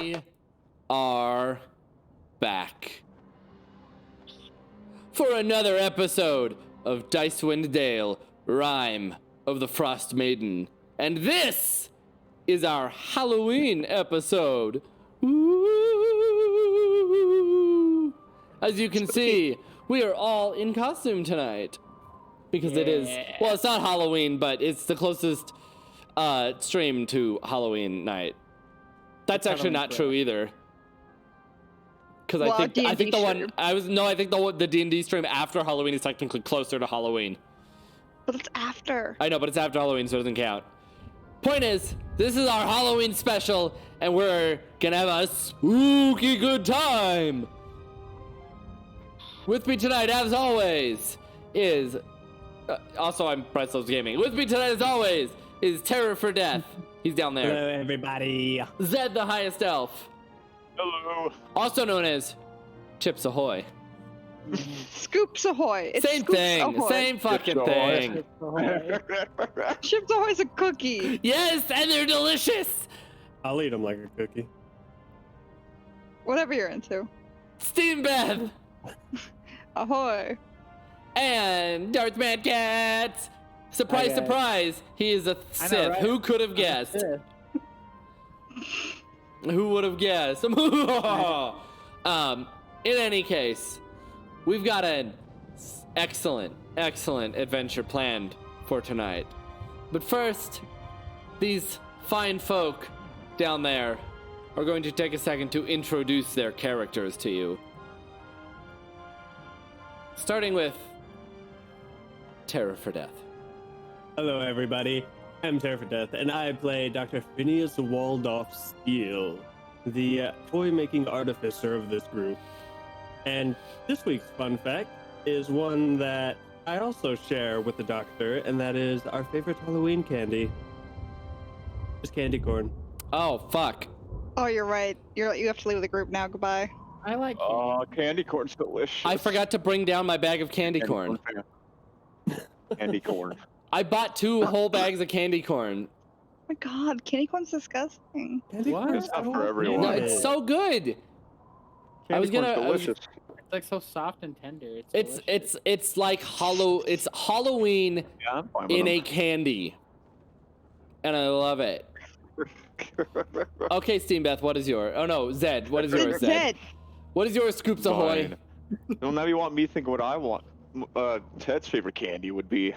We are back for another episode of Dicewind Dale, Rime of the Frostmaiden. And this is our Halloween episode. Ooh. As you can see, we are all in costume tonight. Because it is, well, it's not Halloween, but it's the closest stream to Halloween night. That's actually not true either. Because I think the one I think the D&D stream after Halloween is technically closer to Halloween. But it's after. I know, but it's after Halloween, so it doesn't count. Point is, this is our Halloween special, and we're gonna have a spooky good time. With me tonight, as always, is also I'm Bretzels Gaming. With me tonight, as always, is Terror for Death. He's down there. Hello, everybody. Zed, the highest elf. Hello. Also known as Chips Ahoy. Scoops Ahoy. It's Same Scoops thing. Ahoy. Same fucking Chips thing. Chips Ahoy's a cookie. Yes, and they're delicious. I'll eat them like a cookie. Whatever you're into. Steam Beth. Ahoy. And Darth Mad Cat. Surprise, Hi, guys. surprise. He is a Sith. know, right? Who could have guessed? Who would have guessed? In any case, we've got an excellent adventure planned for tonight. But first, these fine folk down there are going to take a second to introduce their characters to you. Starting with Terror for Death. Hello, everybody. I'm Terror for Death, and I play Dr. Phineas Waldorf Steele, the toy-making artificer of this group. And this week's fun fact is one that I also share with the Doctor, and that is our favorite Halloween candy. It's candy corn. Oh, fuck. Oh, you're right. You have to leave the group now. Goodbye. I like Oh, candy corn's delicious. I forgot to bring down my bag of candy corn. Candy corn. I bought 2 whole bags of candy corn. Oh my god, candy corn's disgusting. Candy What? corn It's not for everyone. No, Wow. it's so good. Candy corn's delicious. It's like so soft and tender. It's like it's Halloween Yeah, I'm fine with in them. a candy. And I love it. Okay, Steam Beth, what is your? Oh no, Zed, what is yours, Zed? Zed. What is yours, Scoops Ahoy? Fine. Well, now you want me to think of what I want. Ted's favorite candy would be.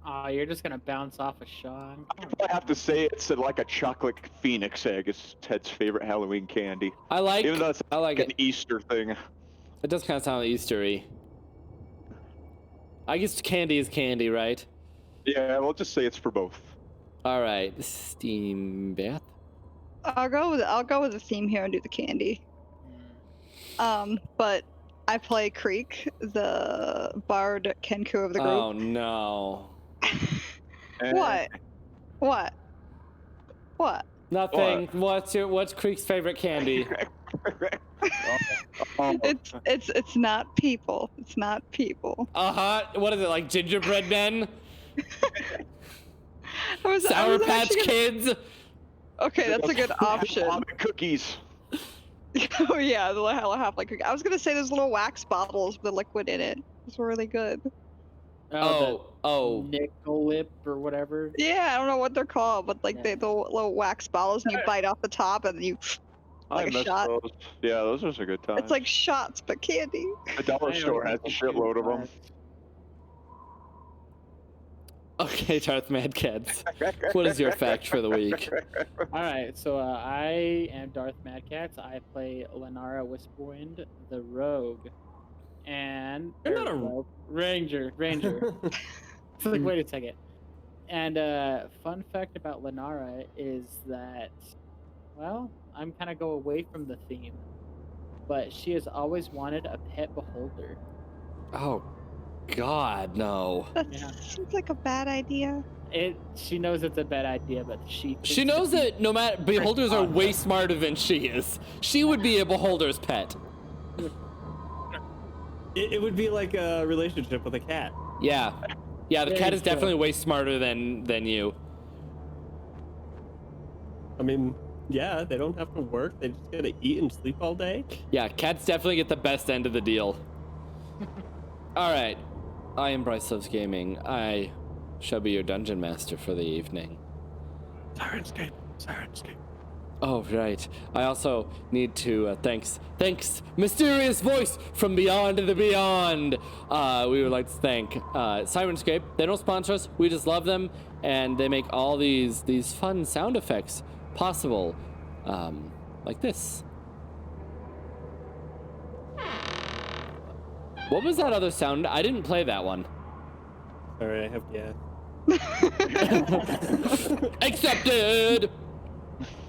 Oh, you're just gonna bounce off a Sean. I have to say it's like a chocolate phoenix egg. It's Ted's favorite Halloween candy. I like Even though it's I like an it. Easter thing. It does kind of sound Eastery. I guess candy is candy, right? Yeah, we'll just say it's for both. All right, Steam Beth. I'll go with the theme here and do the candy. But I play Creek, the bard Kenku of the group. Oh no. What? What? What? Nothing. What's Creek's favorite candy? It's not people. It's not people. What is it, like gingerbread men? I Sour was Patch actually Kids? Okay, that's a good option. Vomit cookies. Oh yeah, the half like I was gonna say there's little wax bottles with the liquid in it. Those were really good. Oh. Nickel lip or whatever. Yeah, I don't know what they're called, but like Yeah. the little wax bottles and you bite off the top and you like I a miss shot. those. Yeah, those was a good time. It's like shots but candy. the dollar store has a shitload of them. Okay, Darth Mad Cats. What is your fact for the week? All right, so I am Darth Madcats. I play Lenara Whisperwind, the rogue, and You're not a rogue. Ranger. It's like, wait a second. And fun fact about Lenara is that, well, I'm kind of go away from the theme, but she has always wanted a pet beholder. Oh, God, no. That Yeah. seems like a bad idea. She knows it's a bad idea, but she She knows that no matter beholders are way smarter than she is. She would be a beholder's pet. It would be like a relationship with a cat. Yeah. Yeah, the Very cat is true. definitely way smarter than you. I mean, Yeah, they don't have to work. They just gotta eat and sleep all day. Yeah, cats definitely get the best end of the deal. All right. I am Bryce Loves Gaming. I shall be your dungeon master for the evening. Syrinscape. Oh, right. I also need to thanks, mysterious voice from beyond the beyond. We would like to thank Syrinscape. They don't sponsor us. We just love them, and they make all these fun sound effects possible, like this. What was that other sound? I didn't play that one. Sorry, I have gas. Accepted.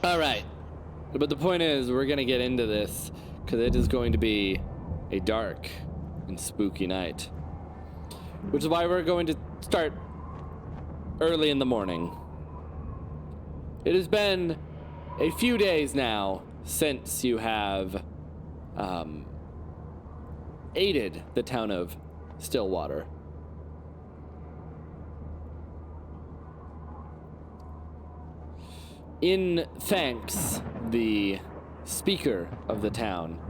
All right, but the point is, we're gonna get into this because it is going to be a dark and spooky night, which is why we're going to start early in the morning. It has been a few days now since you have aided the town of Stillwater. In thanks, the speaker of the town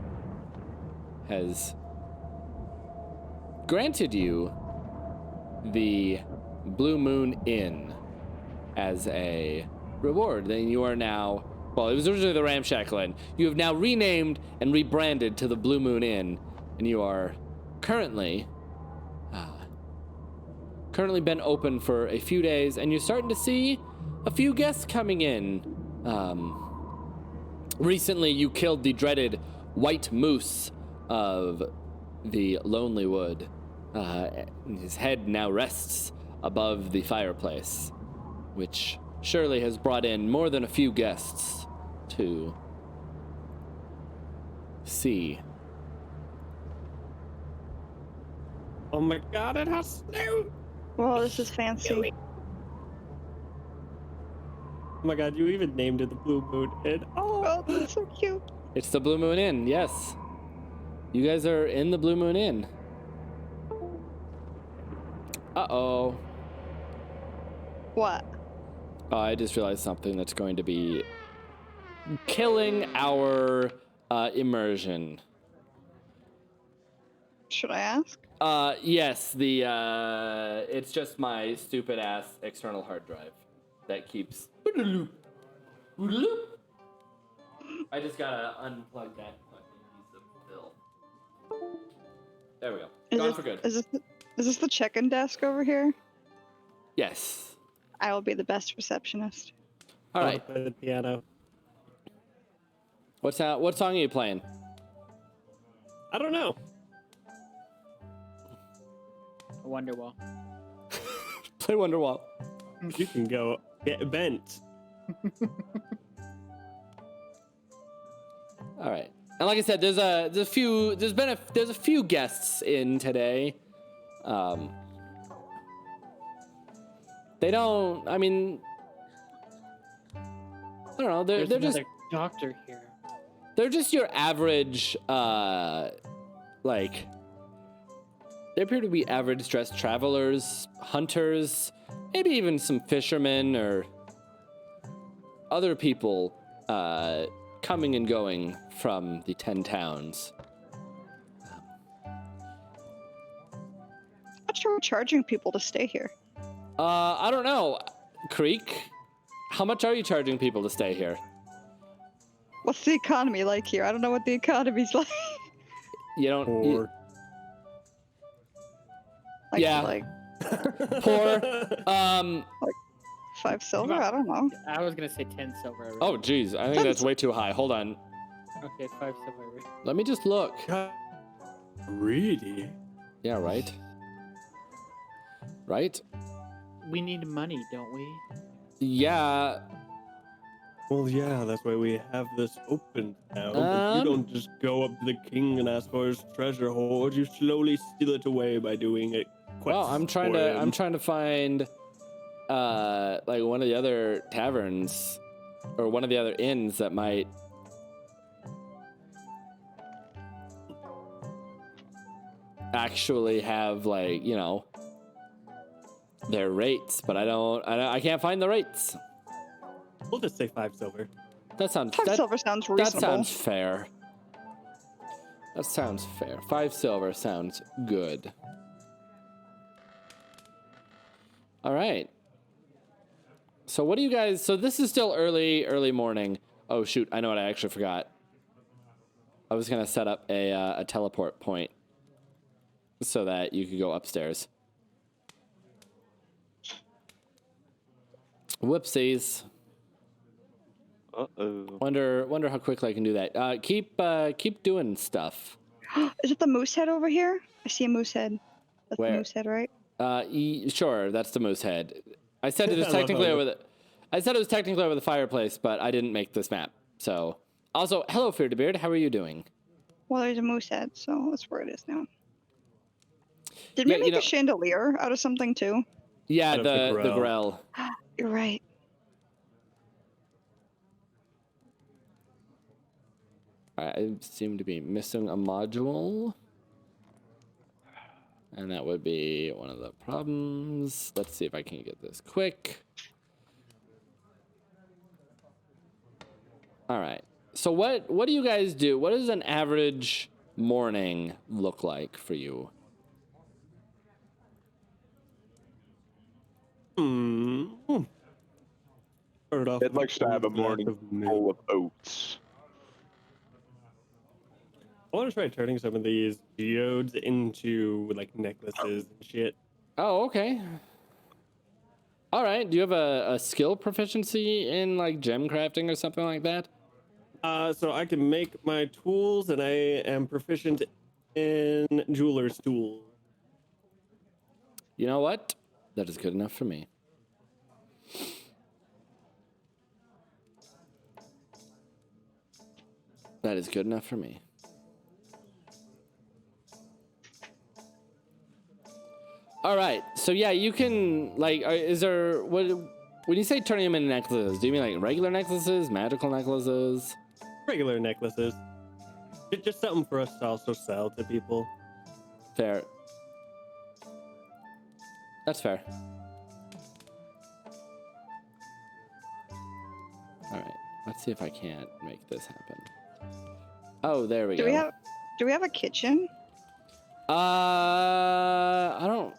has granted you the Blue Moon Inn as a reward. Then you are now, well, it was originally the Ramshackle Inn. You have now renamed and rebranded to the Blue Moon Inn, and you are currently been open for a few days, and you're starting to see a few guests coming in. Recently, you killed the dreaded White Moose of the Lonelywood. His head now rests above the fireplace, which surely has brought in more than a few guests to see. Oh my god, it has snow! Well, this is fancy. Oh my god, you even named it the Blue Moon Inn. Oh, that's so cute. It's the Blue Moon Inn, yes. You guys are in the Blue Moon Inn. Uh-oh. What? Oh, I just realized something that's going to be killing our immersion. Should I ask? Yes, it's just my stupid ass external hard drive that keeps. I just gotta unplug that fucking piece of fill. There we go. Gone for good. Is this the check-in desk over here? Yes. I will be the best receptionist. All right. Play the piano. What song are you playing? I don't know. Wonderwall. Play Wonderwall. You can go get bent. All right. And like I said, there's a few guests in today. They don't. I mean, I don't know. They're There's just another doctor here. they're just your average they appear to be average dressed travelers, hunters, maybe even some fishermen or other people coming and going from the 10 towns. How much are we charging people to stay here? I don't know. Creek, how much are you charging people to stay here? What's the economy like here? I don't know what the economy's like. You don't. Or Yeah. Like Poor. 5 silver? I don't know. I was gonna say 10 silver. Oh, geez. I think that's way too high. Hold on. Okay, 5 silver. Let me just look. really? Yeah, right. Right? We need money, don't we? Yeah. Well, yeah, that's why we have this open now. But you don't just go up to the king and ask for his treasure hoard. You slowly steal it away by doing it. Well, I'm trying to find like one of the other taverns or one of the other inns that might actually have, like, you know, their rates, but I can't find the rates. We'll just say 5 silver. That sounds 5 silver sounds reasonable. That sounds fair. That sounds fair. 5 silver sounds good. All right. So what do you guys? So this is still early morning. Oh shoot! I know what I actually forgot. I was gonna set up a teleport point so that you could go upstairs. Whoopsies. Uh-oh. Wonder how quickly I can do that. Keep doing stuff. Is it the moose head over here? I see a moose head. That's Where? the moose head, right? Sure, that's the moose head. I said it was I love technically how- over the. I said it was technically over the fireplace, but I didn't make this map. So, also, hello, Fear2Beard. How are you doing? Well, there's a moose head, so that's where it is now. Did we Yeah, you make know- a chandelier out of something too? Yeah, Out of the the grell. You're right. I seem to be missing a module. And that would be one of the problems. Let's see if I can get this quick. All right. So what do you guys do? What does an average morning look like for you? Start off It likes to have a with glass morning of milk. full of oats. I want to try turning some of these geodes into like necklaces and shit. Oh, okay. All right. Do you have a skill proficiency in like gem crafting or something like that? So I can make my tools, and I am proficient in jeweler's tools. You know what? That is good enough for me. That is good enough for me. All right. So yeah, you can like. Is there what? When you say turning them into necklaces, do you mean like regular necklaces, magical necklaces? Regular necklaces. It's just something for us to also sell to people. Fair. That's fair. All right. Let's see if I can't make this happen. Oh, there we Do go. we have a kitchen? I don't.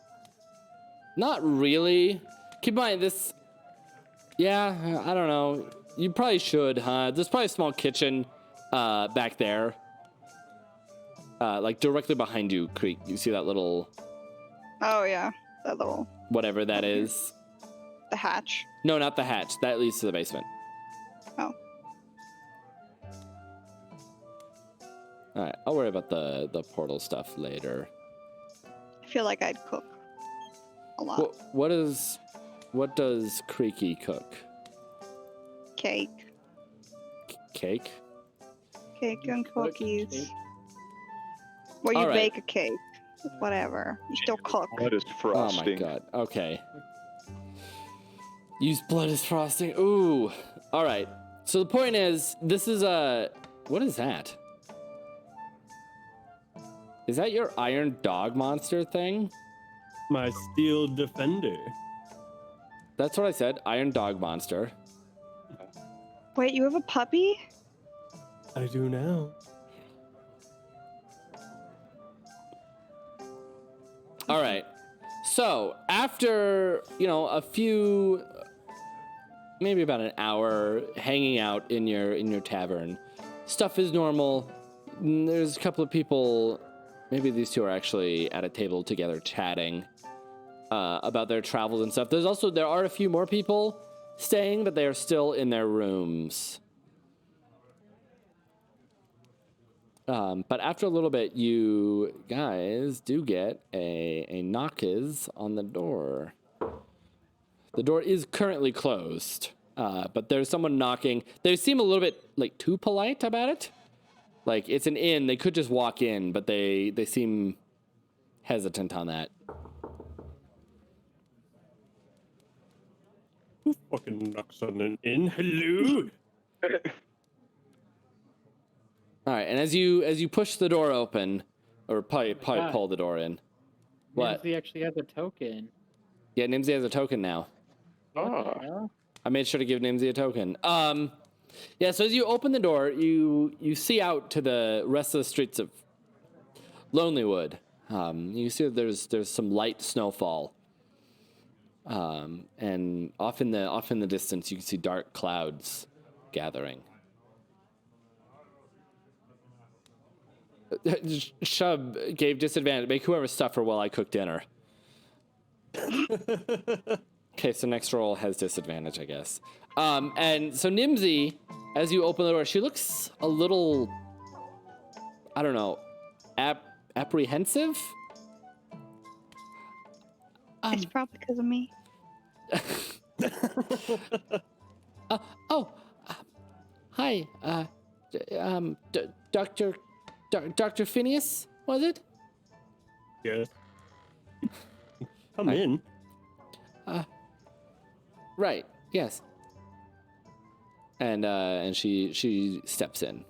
Not really. Keep in mind this. Yeah, I don't know. You probably should, huh? There's probably a small kitchen, back there. Like directly behind you, Creek. You see that little Oh yeah, that little whatever that is? the hatch. No, not the hatch. That leads to the basement. Oh. All right, I'll worry about the portal stuff later. I feel like I'd cook a lot. What does Creaky cook? Cake Cake? and Cook cookies. cake. Well, you All right. bake a cake. Whatever. You still cook. What is Oh my frosting? god. Okay. Use blood as frosting. Ooh. All right. So the point is, this is a. What is that? Is that your iron dog monster thing? My steel defender. That's what I said. Iron dog monster. Wait, you have a puppy? I do now. All right. So after, a few, maybe about an hour hanging out in your tavern, stuff is normal. There's a couple of people, maybe these two are actually at a table together chatting about their travels and stuff. There are a few more people staying, but they are still in their rooms. But after a little bit, you guys do get a knockers on the door. The door is currently closed, but there's someone knocking. They seem a little bit like too polite about it. Like it's an inn, they could just walk in, but they seem hesitant on that. Who fucking knocks on an inn? Hello? All right, and as you push the door open, or probably God. pull the door in. What? Nancy actually has a token. Yeah, Nimsy has a token now. What Ah. the hell? I made sure to give Nimsy a token. Yeah, so as you open the door, you see out to the rest of the streets of Lonelywood. You see that there's some light snowfall. And off in the distance, you can see dark clouds gathering. Shub gave disadvantage. Make whoever suffer while I cook dinner. Okay, so next roll has disadvantage, I guess. And so Nimsy, as you open the door, she looks a little, I don't know, apprehensive. It's probably because of me. Hi, Dr. Phineas, was it? Yes. Come Hi. in. Right. Yes. And she steps in.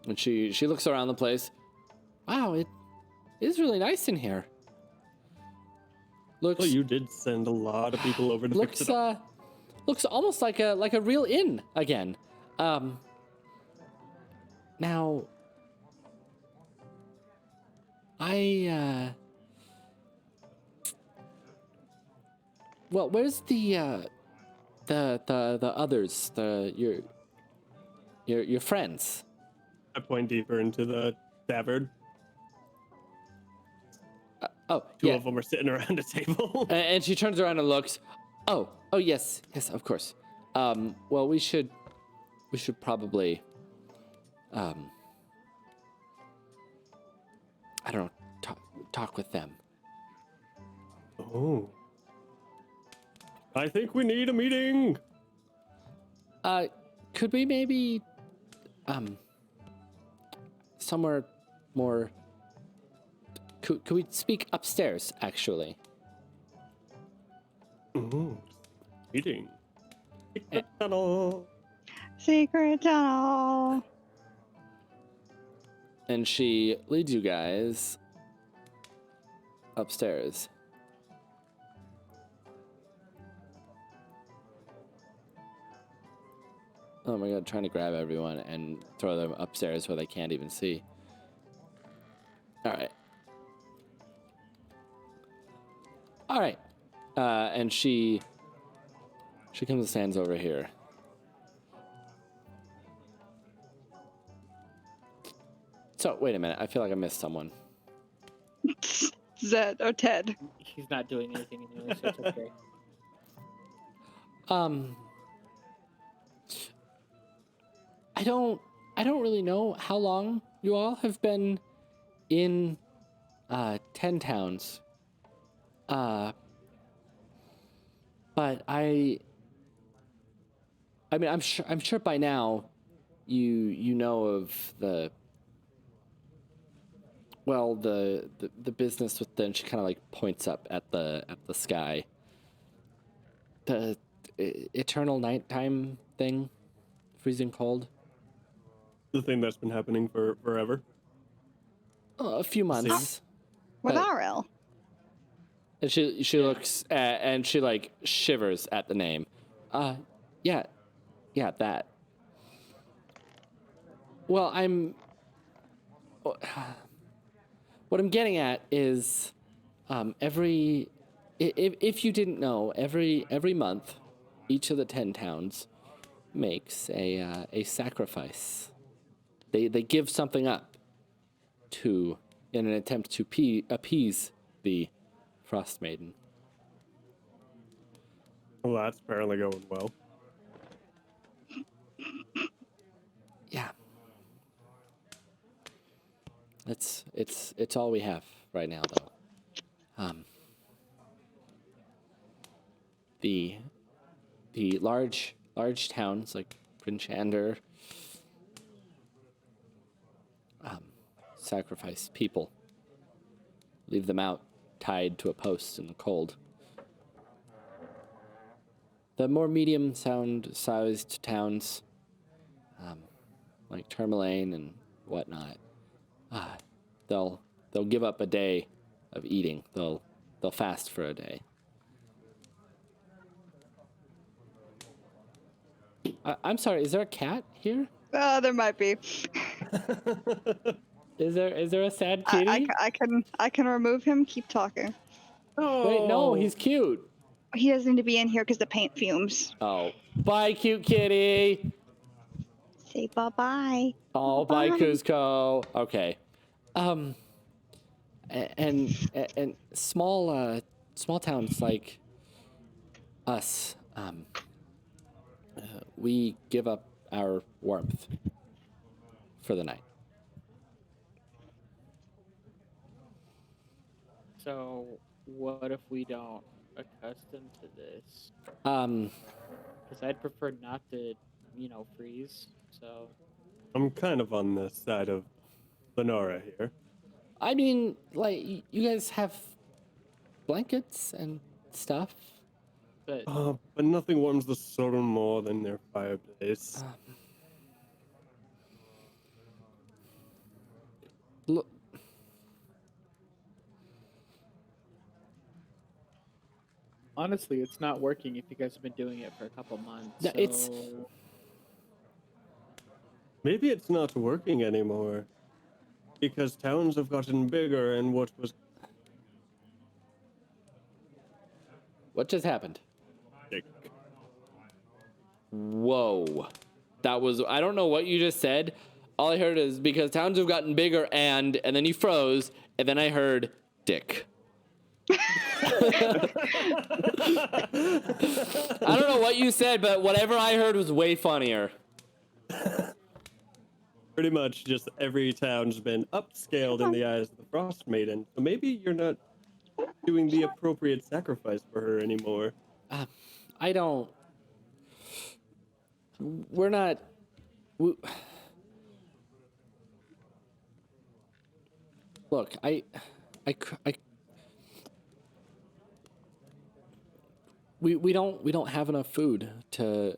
And she looks around the place. Wow, it is really nice in here. Looks Well, you did send a lot of people over to fix it up. looks almost like a real inn again. Now well, where's the others, your friends? I point deeper into the tavern. Two Yeah. of them are sitting around a table. And she turns around and looks. Oh, yes, of course. Well, we should probably, I don't know, talk with them. Oh. I think we need a meeting. Could we maybe, somewhere more? Could we speak upstairs? Actually. Ooh. Meeting. Secret tunnel. Secret tunnel. And she leads you guys upstairs. Oh my god, trying to grab everyone and throw them upstairs where they can't even see. Alright. Alright. And she comes and stands over here. So, wait a minute. I feel like I missed someone. Zed or Ted. He's not doing anything anyway, so it's okay. I don't really know how long you all have been in 10 towns. But I mean, I'm sure by now you know of the business with the, and she kind of like points up at the sky. The eternal nighttime thing, freezing cold. The thing that's been happening for forever. A few months. With But- Ariel. And she looks at, and she like shivers at the name. Yeah, that. Well, what I'm getting at is, if you didn't know, every month, each of the 10 towns makes a sacrifice. They give something up in an attempt to appease the Frostmaiden. Well, that's apparently going well. Yeah. It's all we have right now, though. The large towns like Princhander sacrifice people, leave them out tied to a post in the cold. The more medium-sized towns, like Tourmaline and whatnot, they'll give up a day of eating. They'll fast for a day. I'm sorry. Is there a cat here? There might be. Is there a sad I, kitty? I can remove him. Keep talking. Wait, no, he's cute. He doesn't need to be in here because the paint fumes. Oh, bye, cute kitty. Say bye-bye. Oh, bye, Cusco. Okay. And small towns like us, we give up our warmth for the night. So what if we don't accustom to this? Because I'd prefer not to, freeze. So I'm kind of on the side of Lenora here. I mean, like, you guys have blankets and stuff. but But nothing warms the soul more than their fireplace. Look, honestly, it's not working if you guys have been doing it for a couple months. No, it's- so- Maybe it's not working anymore. Because towns have gotten bigger and what what just happened? big. Whoa. That was, I don't know what you just said. All I heard is because towns have gotten bigger and then you froze, and then I heard dick. I don't know what you said, but whatever I heard was way funnier. Pretty much just every town's been upscaled in the eyes of the Frostmaiden. So maybe you're not doing the appropriate sacrifice for her anymore. I don't. We're not. Look, we don't have enough food to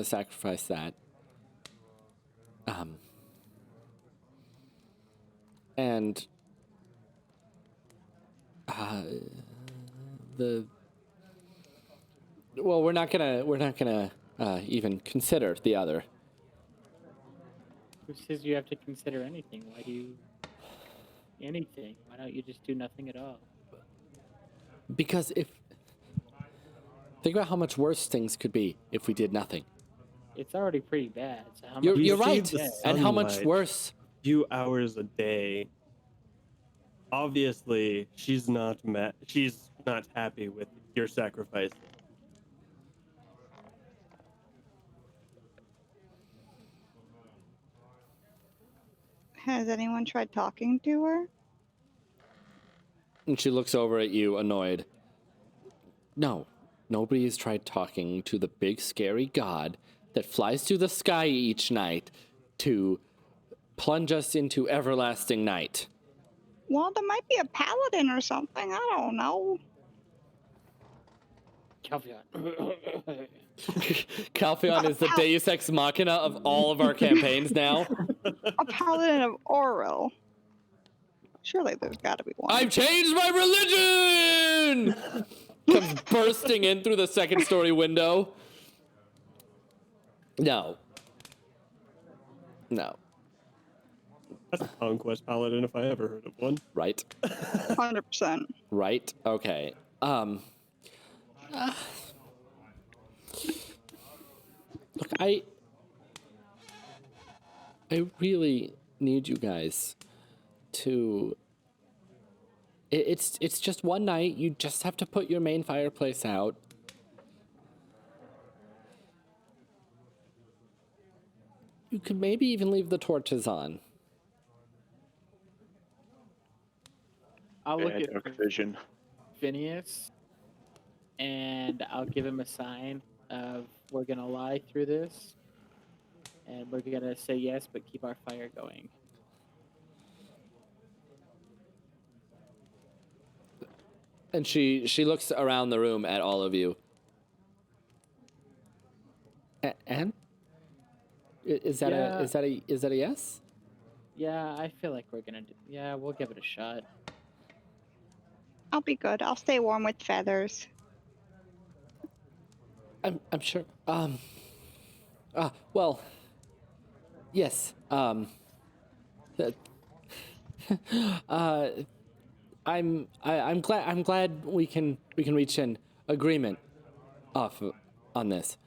sacrifice that. And we're not gonna even consider the other. Who says you have to consider anything? Why do you anything? Why don't you just do nothing at all? Because think about how much worse things could be if we did nothing. It's already pretty bad. So how You're much right. the And how much sunlight. worse? Few hours a day. Obviously, she's not happy with your sacrifice. Has anyone tried talking to her? And she looks over at you, annoyed. No, nobody has tried talking to the big scary god that flies through the sky each night to plunge us into everlasting night. Well, there might be a paladin or something. I don't know. Calphion. Calphion is the Deus Ex Machina of all of our campaigns now. A paladin of Oril. Surely there's got to be one. I've changed my religion! Comes bursting in through the second story window. No. That's a conquest paladin if I ever heard of one. Right. 100%. Right. Okay. Look, I really need you guys to. It's just one night. You just have to put your main fireplace out. You could maybe even leave the torches on. I'll look at Dark vision. Phineas, and I'll give him a sign of we're gonna lie through this, and we're gonna say yes, but keep our fire going. And she looks around the room at all of you. And is that Yeah. a yes? Yeah, I feel like we're gonna do. Yeah, we'll give it a shot. I'll be good. I'll stay warm with feathers. I'm sure. Well, yes. I'm glad we can reach an agreement on this.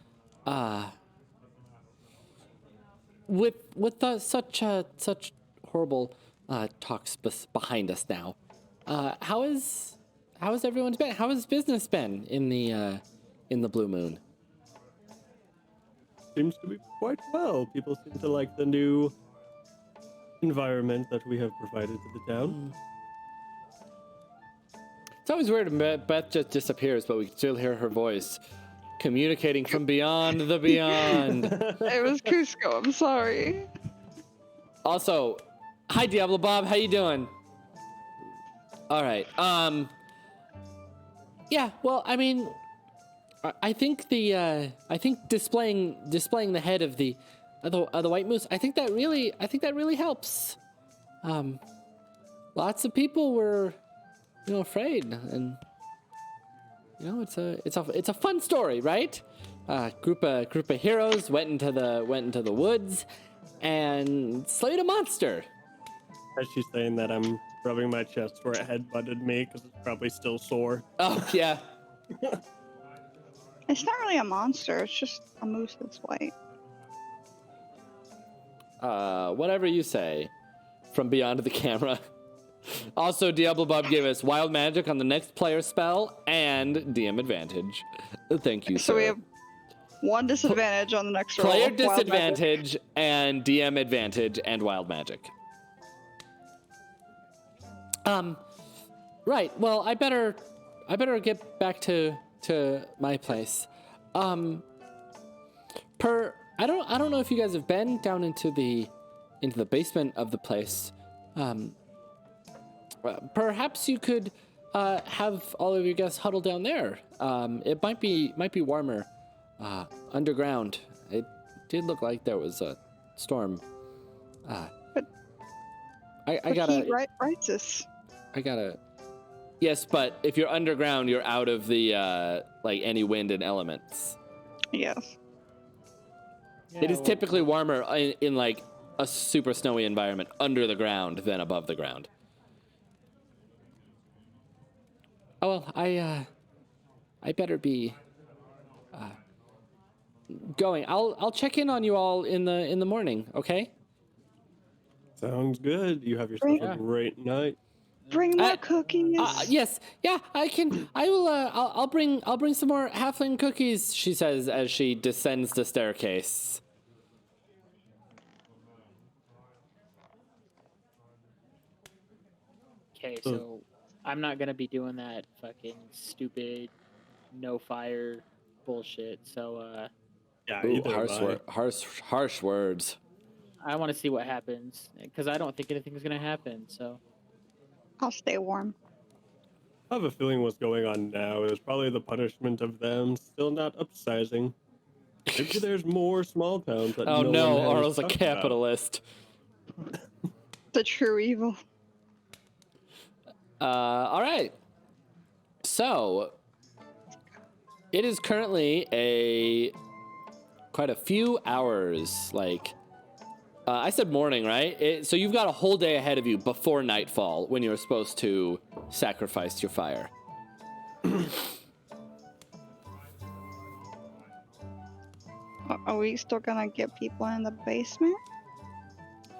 With such horrible talks behind us now, how has everyone's been? How has business been in the Blue Moon? Seems to be quite well. People seem to like the new environment that we have provided to the town. It's always weird when Beth just disappears, but we can still hear her voice communicating from beyond the beyond. It was Cusco. I'm sorry. Also, hi Diablo Bob, how you doing? All right. Yeah. Well, I mean, I think displaying the head of the white moose. I think that really helps. Lots of people were, afraid, and it's a fun story, right? Group of heroes went into the woods and slayed a monster. As she's saying that, I'm rubbing my chest where it headbutted me because it's probably still sore. Oh yeah. It's not really a monster. It's just a moose that's white. Whatever you say. From beyond the camera. Also, Diablo Bob gave us wild magic on the next player spell and DM advantage. Thank you, So sir. we have one disadvantage on the next roll. Player Wild magic. disadvantage and DM advantage and wild magic. Right. Well, I better get back to my place. I don't know if you guys have been down into the basement of the place. Perhaps you could have all of your guests huddle down there. It might be warmer underground. It did look like there was a storm. I gotta. He writes this. I gotta. Yes, but if you're underground, you're out of the any wind and elements. Yes. It is typically warmer in like a super snowy environment under the ground than above the ground. Oh well, I better be going. I'll check in on you all in the morning. Okay. Sounds good. You have yourself a great night. Bring more cookies. Yes. Yeah, I can. I will. I'll bring some more halfling cookies. She says as she descends the staircase. Okay, so I'm not gonna be doing that fucking stupid no fire bullshit. So Yeah, Ooh, either harsh words. I want to see what happens because I don't think anything's gonna happen. So I'll stay warm. I have a feeling what's going on now is probably the punishment of them still not upsizing. Maybe there's more small towns that Oh no no, one has Arl's a talked about. capitalist. The true evil. All right. So it is currently quite a few hours. I said morning, right? So you've got a whole day ahead of you before nightfall when you're supposed to sacrifice your fire. Are we still gonna get people in the basement?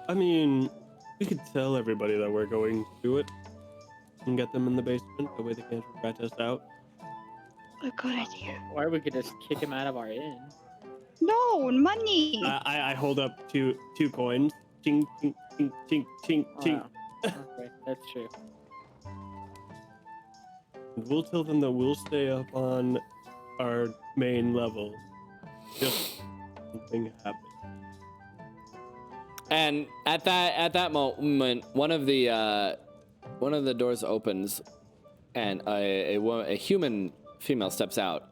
I mean, we could tell everybody that we're going to do it and get them in the basement. That way they can't rat us out. A good idea. or we could just kick him out of our inn. No, money. I hold up two coins. Ching, ching, ching, ching, ching, ching. Okay, that's true. And we'll tell them that we'll stay up on our main level. Just something happened. And at that moment, one of the doors opens, and a human female steps out.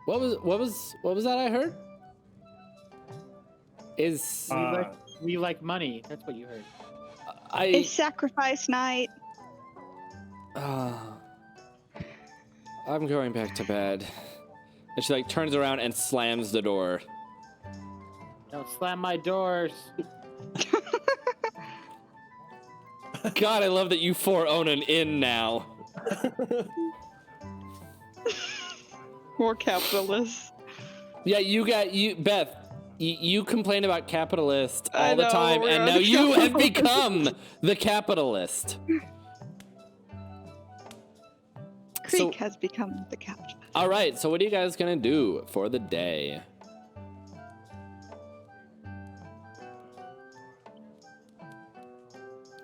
What was that I heard? We like money. That's what you heard. It's sacrifice night. I'm going back to bed. And she like turns around and slams the door. Don't slam my doors. God, I love that you four own an inn now. More capitalists. Yeah, Beth. You complain about capitalist all I the know, time, we're and on now the you have capitalist. become the capitalist. Creek has become the capital. All right, so what are you guys gonna do for the day?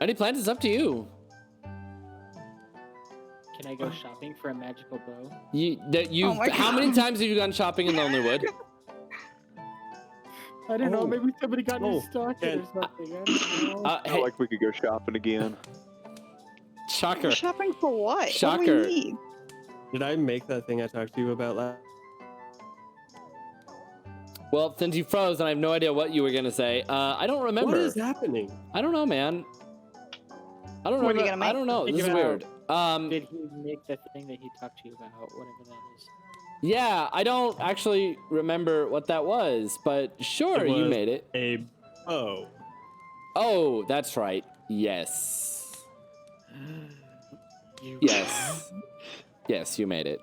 Any plans? It's up to you. Can I go shopping for a magical bow? Oh my How many God. times have you gone shopping in Lonelywood? I don't know. Maybe somebody got Oh, new stock and- or something. I don't know. Hey, Like we could go shopping again. shocker. Shopping for what? What do Shocker. we need? Did I make that thing I talked to you about last? Well, since you froze and I have no idea what you were gonna say, I don't remember. What is happening? I don't know, man. I don't What are remember. you gonna make? I don't know. Think This is about- weird. Did he make the thing that he talked to you about? Whatever that is. Yeah, I don't actually remember what that was, but sure, It you was- made it. A bow. Oh, that's right. Yes. You Yes. Yes, you made it.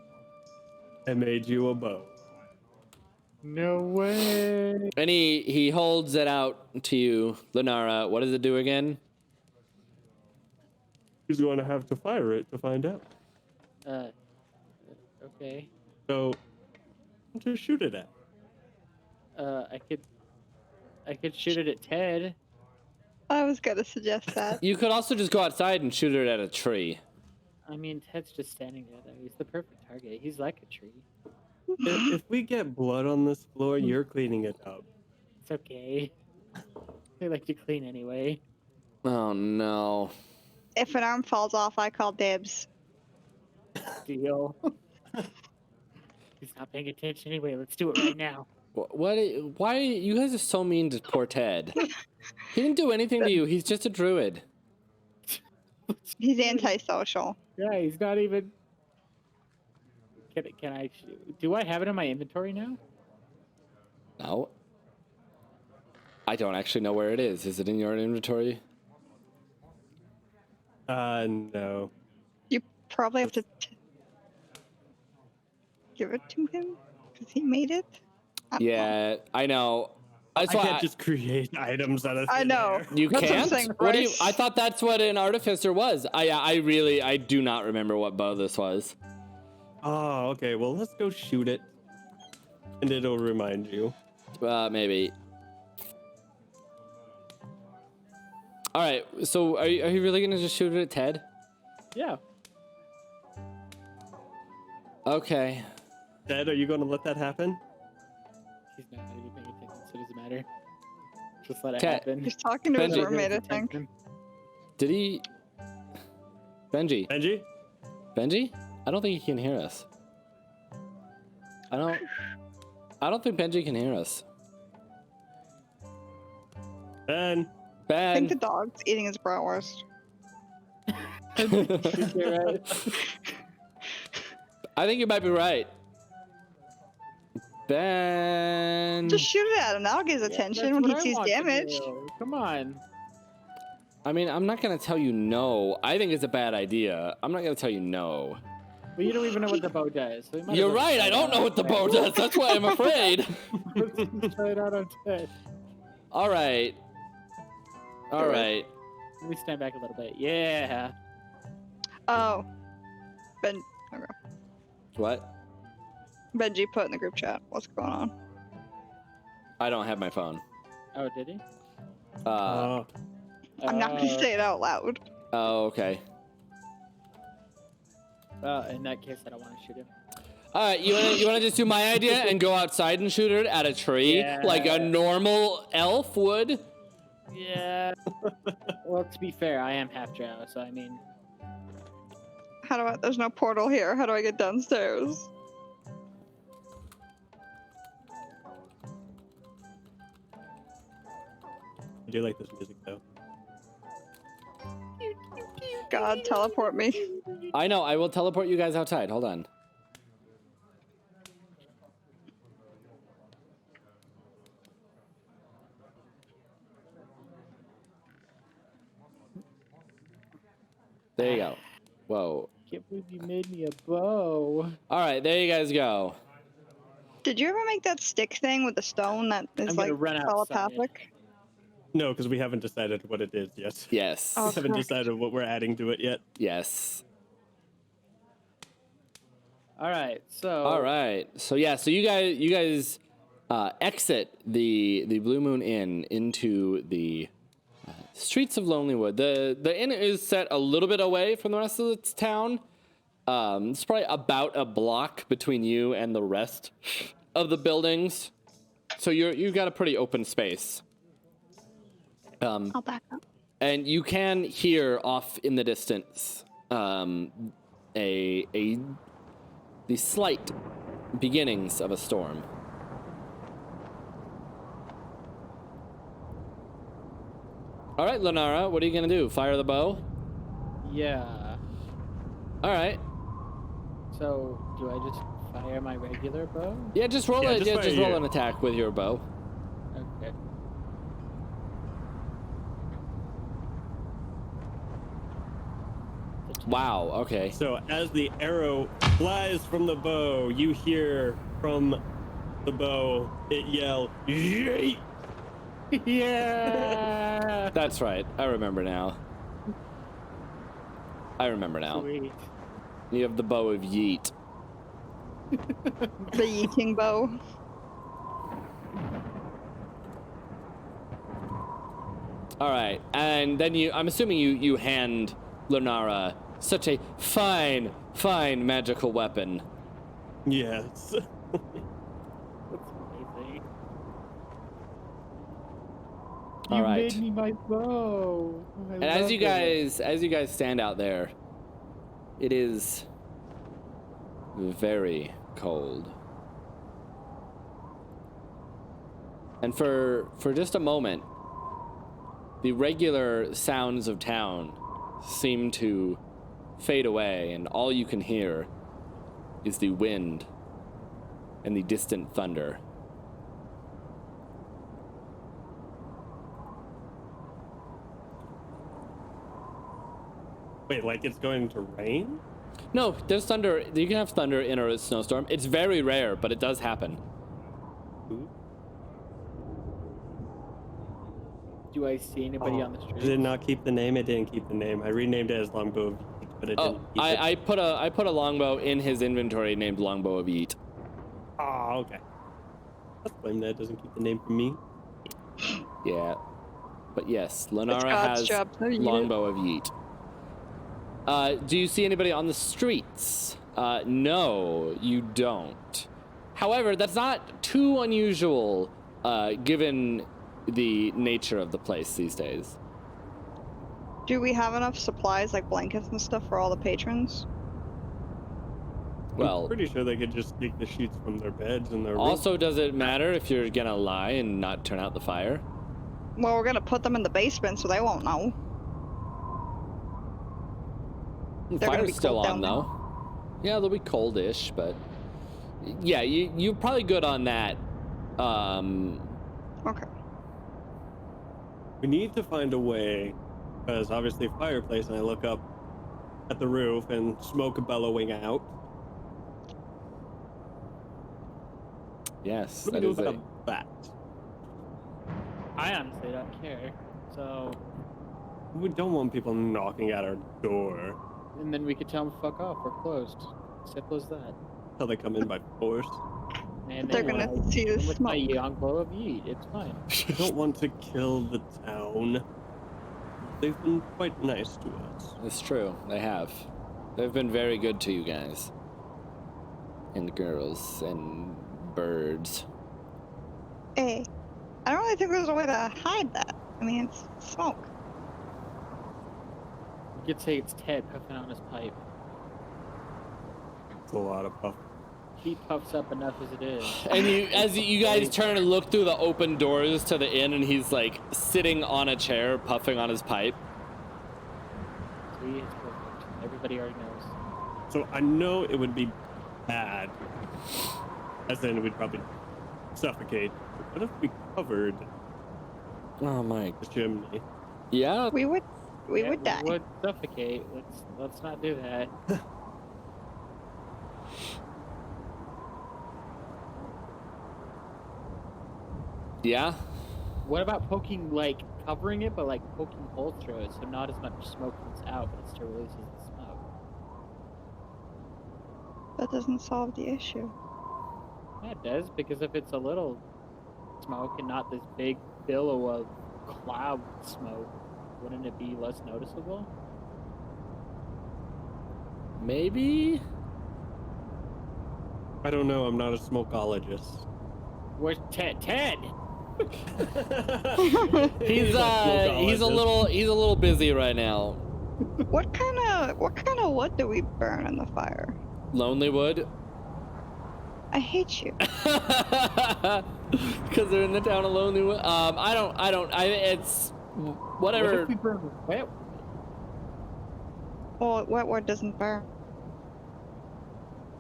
I made you a bow. No way. And he holds it out to you, Lenara. What does it do again? He's going to have to fire it to find out. Okay. So, just shoot it at. I could shoot it at Ted. I was gonna suggest that. You could also just go outside and shoot it at a tree. I mean, Ted's just standing there, though. He's the perfect target. He's like a tree. If we get blood on this floor, you're cleaning it up. It's okay. They like to clean anyway. Oh no. If an arm falls off, I call dibs. Deal. He's not paying attention anyway. Let's do it right now. What? Why? You guys are so mean to poor Ted. He didn't do anything to you. He's just a druid. He's antisocial. Yeah, he's not even. Can I? Do I have it in my inventory now? No. I don't actually know where it is. Is it in your inventory? No. You probably have to give it to him because he made it. I don't know. Yeah, I know. I That's why can't just create items out of thin I know. air. you That's what I'm can't. saying, What do you? Bryce. I thought that's what an artificer was. I do not remember what bow this was. Oh, okay. Well, let's go shoot it, and it'll remind you. Maybe. All right. So are you really gonna just shoot it at Ted? Yeah. Okay. Ted, are you going to let that happen? He's not even paying attention, so it doesn't matter. Just let it Okay. happen. He's talking to his Benji. roommate, I think. Did he? Benji. Benji? Benji? I don't think he can hear us. I don't think Benji can hear us. Ben? I think the Ben. dog's eating his bratwurst. You're right. I think you might be right. Ben. Just shoot it at him. That'll get his attention when he sees damage. Come on. I mean, I'm not gonna tell you no. I think it's a bad idea. I'm not gonna tell you no. But you don't even know what the bow does. So You're right. I don't know what the bow does. That's why I'm afraid. Try it out on Ted. All right. All right. Let me stand back a little bit. Yeah. Oh. Ben. Okay. What? Benji put in the group chat. What's going on? I don't have my phone. Oh, did he? I'm not gonna say it out loud. Oh, okay. In that case, I don't want to shoot him. All right, you wanna just do my idea and go outside and shoot it at a tree Yeah. like a normal elf would? Yeah. Well, to be fair, I am half drow, so I mean, How do I? There's no portal here. How do I get downstairs? I do like this music, though. God, teleport me. I know. I will teleport you guys outside. Hold on. There you go. Whoa. Can't believe you made me a bow. All right, there you guys go. Did you ever make that stick thing with the stone that is I'm like gonna run outside. telepathic? No, because we haven't decided what it is yet. Yes. Oh, We haven't correct. decided what we're adding to it yet. Yes. All right, so. All right. So yeah. So you guys exit the Blue Moon Inn into the streets of Lonelywood. The inn is set a little bit away from the rest of the town. It's probably about a block between you and the rest of the buildings. So you've got a pretty open space. I'll back up. And you can hear off in the distance the slight beginnings of a storm. All right, Lenara, what are you gonna do? Fire the bow? Yeah. All right. So, do I just fire my regular bow? Yeah, just roll Yeah, it. just Yeah, fire just roll you. an attack with your bow. Okay. Wow. Okay. So as the arrow flies from the bow, you hear from the bow it yell, "Yeet!" Yeah. That's right. I remember now. Sweet. You have the bow of Yeet. The yeeting bow. All right, and then I'm assuming you hand Lunara such a fine magical weapon. Yes. That's amazing. All You right. made me my bow. And as you guys stand out there, it is very cold. And for just a moment, the regular sounds of town seem to fade away, and all you can hear is the wind and the distant thunder. Wait, like it's going to rain? No, there's thunder. You can have thunder in a snowstorm. It's very rare, but it does happen. Ooh. Do I see anybody on the Did street? it not keep the name? It didn't keep the name. I renamed it as Longbow of Yeet, but it Oh, didn't keep it. I put a longbow in his inventory named Longbow of Yeet. Oh, okay. Let's blame that. It doesn't keep the name from me. Yeah. But yes, It's Lenara God's has job to yeet it. Longbow of Yeet. Do you see anybody on the streets? No, you don't. However, that's not too unusual, given the nature of the place these days. Do we have enough supplies like blankets and stuff for all the patrons? Well, I'm pretty sure they could just take the sheets from their beds and their also, does it matter if you're gonna lie and not turn out the fire? Well, we're gonna put them in the basement so they won't know. The They're gonna fire's be still cold on down though. Yeah, they'll be coldish, but yeah, you're probably good on that. Okay. We need to find a way, because obviously fireplace, and I look up at the roof and smoke bellowing out. Yes, What do that we is do a about that? I honestly don't care. So, We don't want people knocking at our door and then we could tell them fuck off. We're closed. Simple as that. until they come in by force. And They're then gonna see the with my smoke. young glow of yeet. It's fine. I don't want to kill the town. They've been quite nice to us. It's true. They have. They've been very good to you guys. And girls and birds. Hey, I don't really think there's a way to hide that. I mean, it's smoke. You could say it's Ted puffing on his pipe. It's a lot of puff. He puffs up enough as it is. And as you guys turn and look through the open doors to the inn, and he's like sitting on a chair, puffing on his pipe. See, it's perfect. Everybody already knows. So I know it would be bad, as in we'd probably suffocate. But what if we covered Oh my. the chimney? Yeah. We would We would die. We would suffocate. Let's not do that. Yeah? What about poking, like, covering it, but, like, poking holes through it, so not as much smoke comes out, but it still releases the smoke? That doesn't solve the issue. Yeah, it does, because if it's a little smoke and not this big billow of cloud smoke, wouldn't it be less noticeable? Maybe? I don't know. I'm not a smokeologist. Where's Ted? Ted! He's a little busy right now. What kind of wood do we burn in the fire? Lonelywood? I hate you. Because they're in the town of Lonelywood. It's What whatever. if we burn wet? Well, wet wood doesn't burn.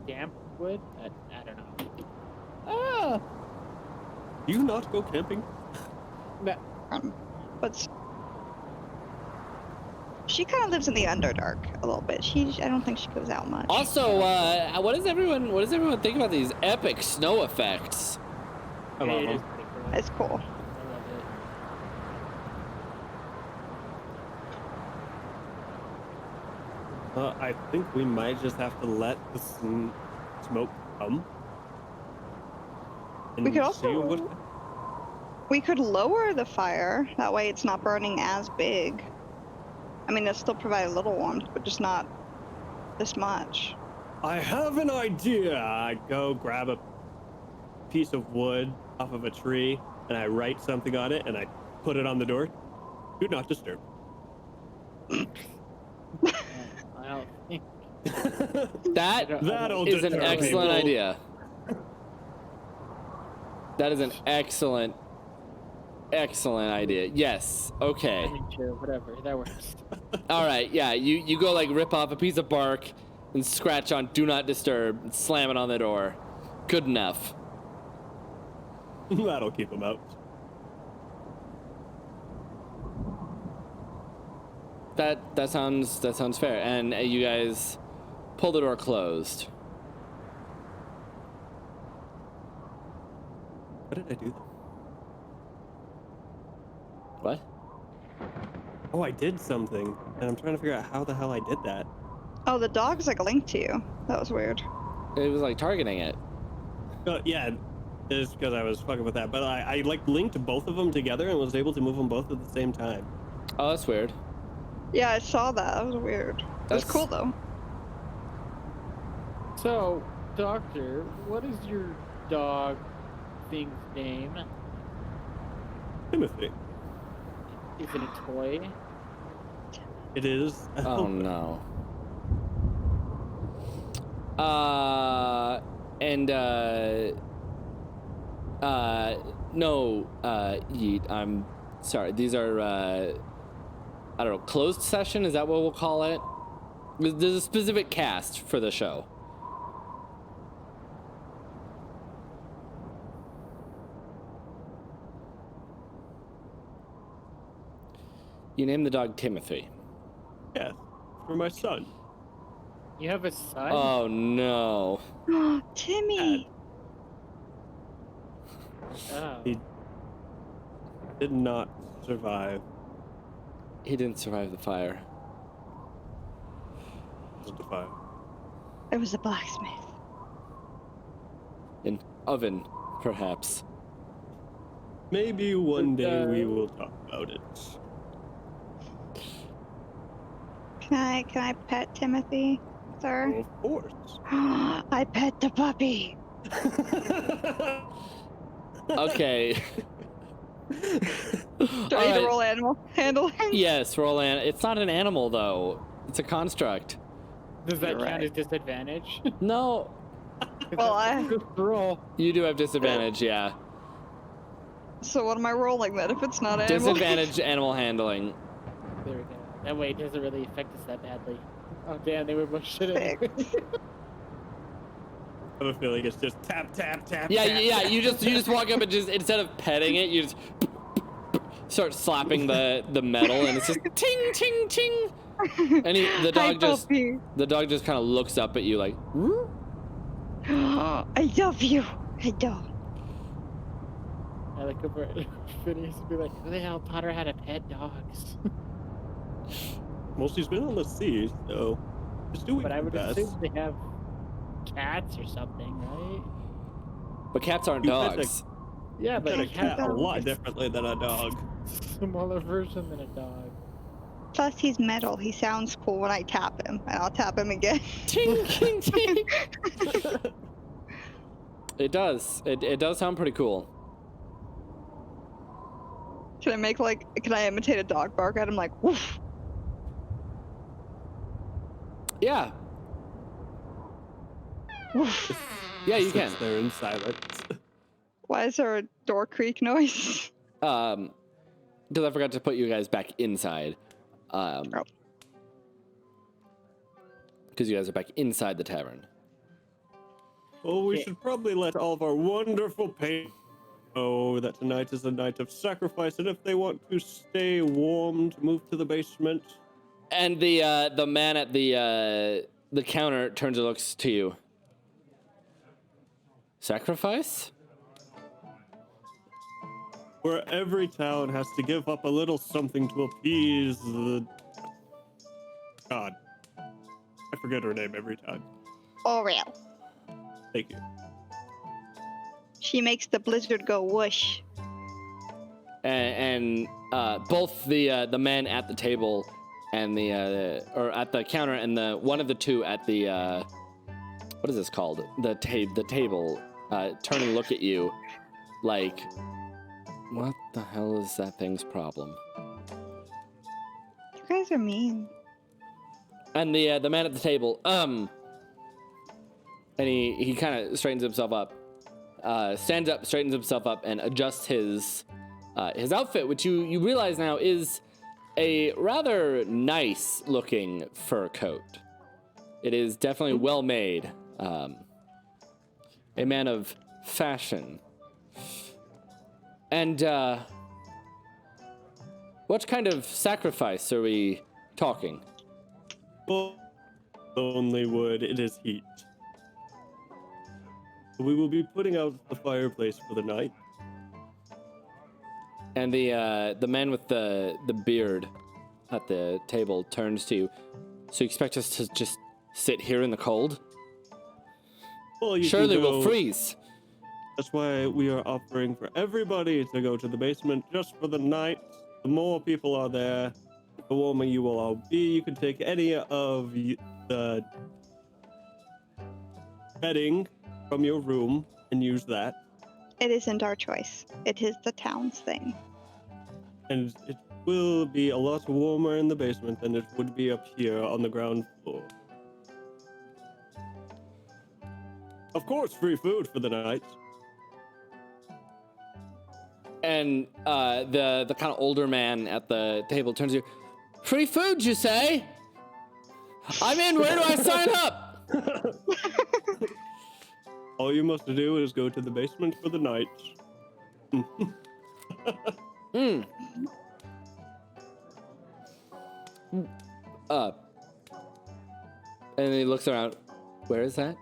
Damp wood? I don't know. Ah, Do you not go camping? But But she kind of lives in the Underdark a little bit. I don't think she goes out much. also, what does everyone think about these epic snow effects? I love it them. is pretty cool. It's cool. I love it. I think we might just have to let the smoke come. And We could see also- what... We could lower the fire. That way it's not burning as big. I mean, it'll still provide a little warmth, but just not this much. I have an idea. I go grab a piece of wood off of a tree, and I write something on it, and I put it on the door. Do not disturb. I don't think. That'll Is an deter excellent people. idea. That is an excellent idea. Yes. Okay. I mean, sure, whatever. That works. All right. Yeah. You go like rip off a piece of bark and scratch on "Do Not Disturb" and slam it on the door. Good enough. That'll keep them out. That sounds fair. And you guys pull the door closed. What did I do? What? Oh, I did something, and I'm trying to figure out how the hell I did that. Oh, the dog's like linked to you. That was weird. It was like targeting it. Yeah, it's because I was fucking with that. But I like linked both of them together and was able to move them both at the same time. Oh, that's weird. Yeah, I saw that. That was weird. It was That's- cool though. So, Doctor, what is your dog thing's name? Timothy. Is it a toy? It is. Oh no. No, Yeet, I'm sorry. These are, I don't know, closed session? Is that what we'll call it? There's a specific cast for the show. You named the dog Timothy. Yes, for my son. You have a son? Oh no. Timmy. Oh. He did not survive. He didn't survive the fire. Wasn't a fire. It was a blacksmith. An oven, perhaps. Maybe one day we will talk about it. Can I pet Timothy, sir? Of course. I pet the puppy. Okay. Do I need to Alright. roll animal handling? Yes, Roland. It's not an animal, though. It's a construct. Does that You're count right. as disadvantage? No, Well, Good roll. you do have disadvantage, yeah. So what am I rolling then if it's not animal? Disadvantage animal handling. There we go. That way it doesn't really affect us that badly. Oh damn, they were both shit Sick. anyway. I have a feeling it's just tap, tap, tap. Yeah, tap, yeah. tap. You just walk up and just instead of petting it, you just starts slapping the metal, and it's just ting, ting, ting. And the dog just kind of looks up at you like, I love you. I don't. I look over at Phineas and be like, who the hell taught her how to pet dogs? Well, she's been on the sea, so just doing But I her would best. assume they have cats or something, right? but cats aren't You pet dogs. Yeah, but Pet a a cat a dogs. lot differently than a dog. smaller version than a dog. Plus, he's metal. He sounds cool when I tap him, and I'll tap him again. Ting, ting, ting. It does. It does sound pretty cool. Can I imitate a dog bark at him like, woof? Yeah. Woof. Yeah, you can. Sits there in silence. Why is there a door creak noise? Because I forgot to put you guys back inside. Because you guys are back inside the tavern. Well, we Okay. should probably let all of our wonderful patrons know that tonight is a night of sacrifice, and if they want to stay warm, to move to the basement. And the man at the counter turns and looks to you. Sacrifice? Where every town has to give up a little something to appease the god. I forget her name every time. Oriel. Thank you. She makes the blizzard go whoosh. And both the man at the table and or at the counter and the one of the two at the what is this called? The table turn and look at you like, what the hell is that thing's problem? You guys are mean. And the man at the table, and he kind of straightens himself up, stands up, straightens himself up, and adjusts his outfit, which you realize now is a rather nice looking fur coat. It is definitely well made. A man of fashion. And what kind of sacrifice are we talking? Well, Lonelywood, it is heat. We will be putting out the fireplace for the night. And the man with the beard at the table turns to you. So you expect us to just sit here in the cold? Well, you Surely can go, we'll freeze. That's why we are offering for everybody to go to the basement just for the night. The more people are there, the warmer you will all be. You can take any of the bedding from your room and use that. It isn't our choice. It is the town's thing. And it will be a lot warmer in the basement than it would be up here on the ground floor. Of course, free food for the night. And the kind of older man at the table turns to you. Free food, you say? I'm in. Where do I sign up? All you must do is go to the basement for the night. And he looks around. Where is that?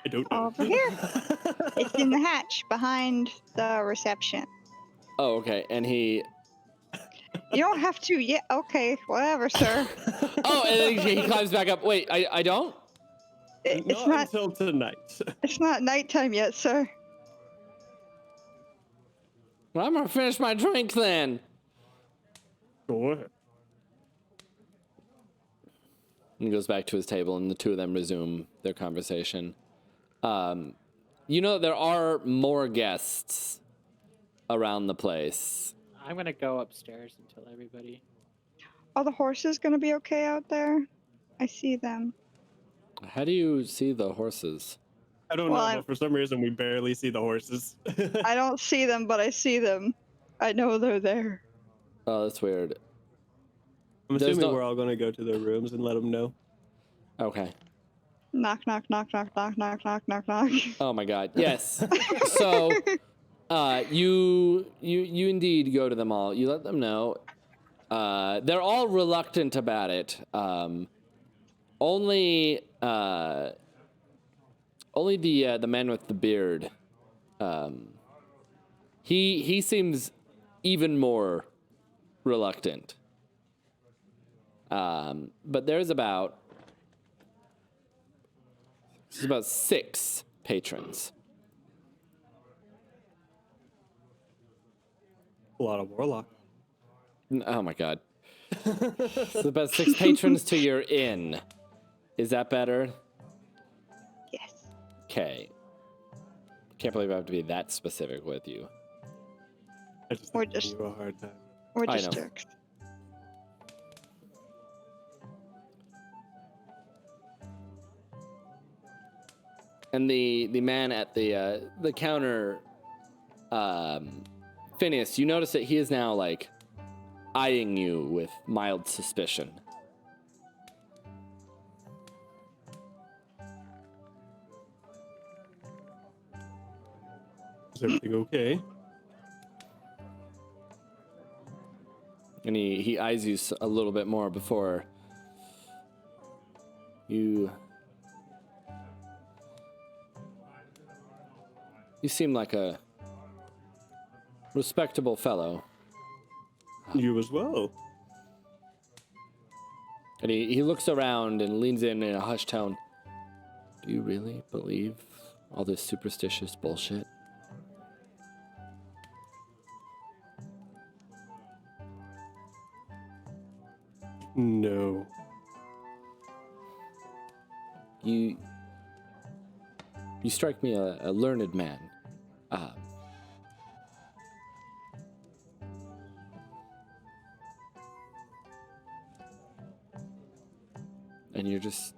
I don't know. Over here. It's in the hatch behind the reception. Oh, okay. And he. You don't have to yet. Okay, whatever, sir. Oh, and then he climbs back up. Wait, I don't? It's Not not. until tonight. It's not nighttime yet, sir. Well, I'm gonna finish my drink then. Go ahead. And he goes back to his table, and the two of them resume their conversation. You know, there are more guests around the place. I'm gonna go upstairs and tell everybody. Are the horses gonna be okay out there? I see them. How do you see the horses? I don't Well, know, but for some reason we barely see the horses. I don't see them, but I see them. I know they're there. Oh, that's weird. I'm There's assuming no- we're all going to go to their rooms and let them know. Okay. Knock, knock, knock, knock, knock, knock, knock, knock, knock. Oh my god. Yes. So You indeed go to them all. You let them know. They're all reluctant about it. Only the man with the beard. He seems even more reluctant. But there's about 6 patrons. A lot of warlock. Oh my god. So about 6 patrons to your inn. Is that better? Yes. Okay. Can't believe I have to be that specific with you. I just Or giving just- you a hard time. We're I just know. jerks. And the man at the counter, Phineas, you notice that he is now like eyeing you with mild suspicion. Is everything okay? And he eyes you a little bit more before you seem like a respectable fellow. You as well. And he looks around and leans in a hushed tone. Do you really believe all this superstitious bullshit? No. You strike me a learned man. And you're just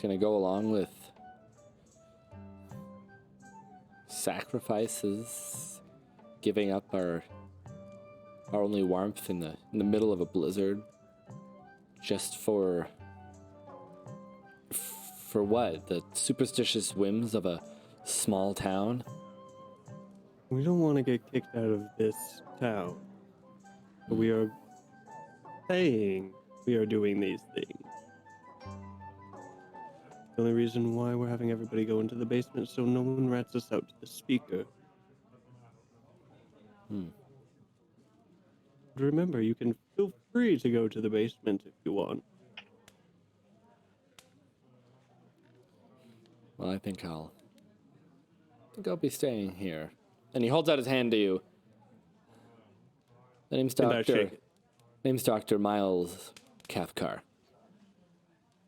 gonna go along with sacrifices, giving up our only warmth in the middle of a blizzard, just for what? The superstitious whims of a small town? We don't want to get kicked out of this town. But we are saying we are doing these things. The only reason why we're having everybody go into the basement is so no one rats us out to the speaker. Remember, you can feel free to go to the basement if you want. Well, I think I'll be staying here. And he holds out his hand to you. The name's And I shake it. Name's Dr. Miles Cathcart.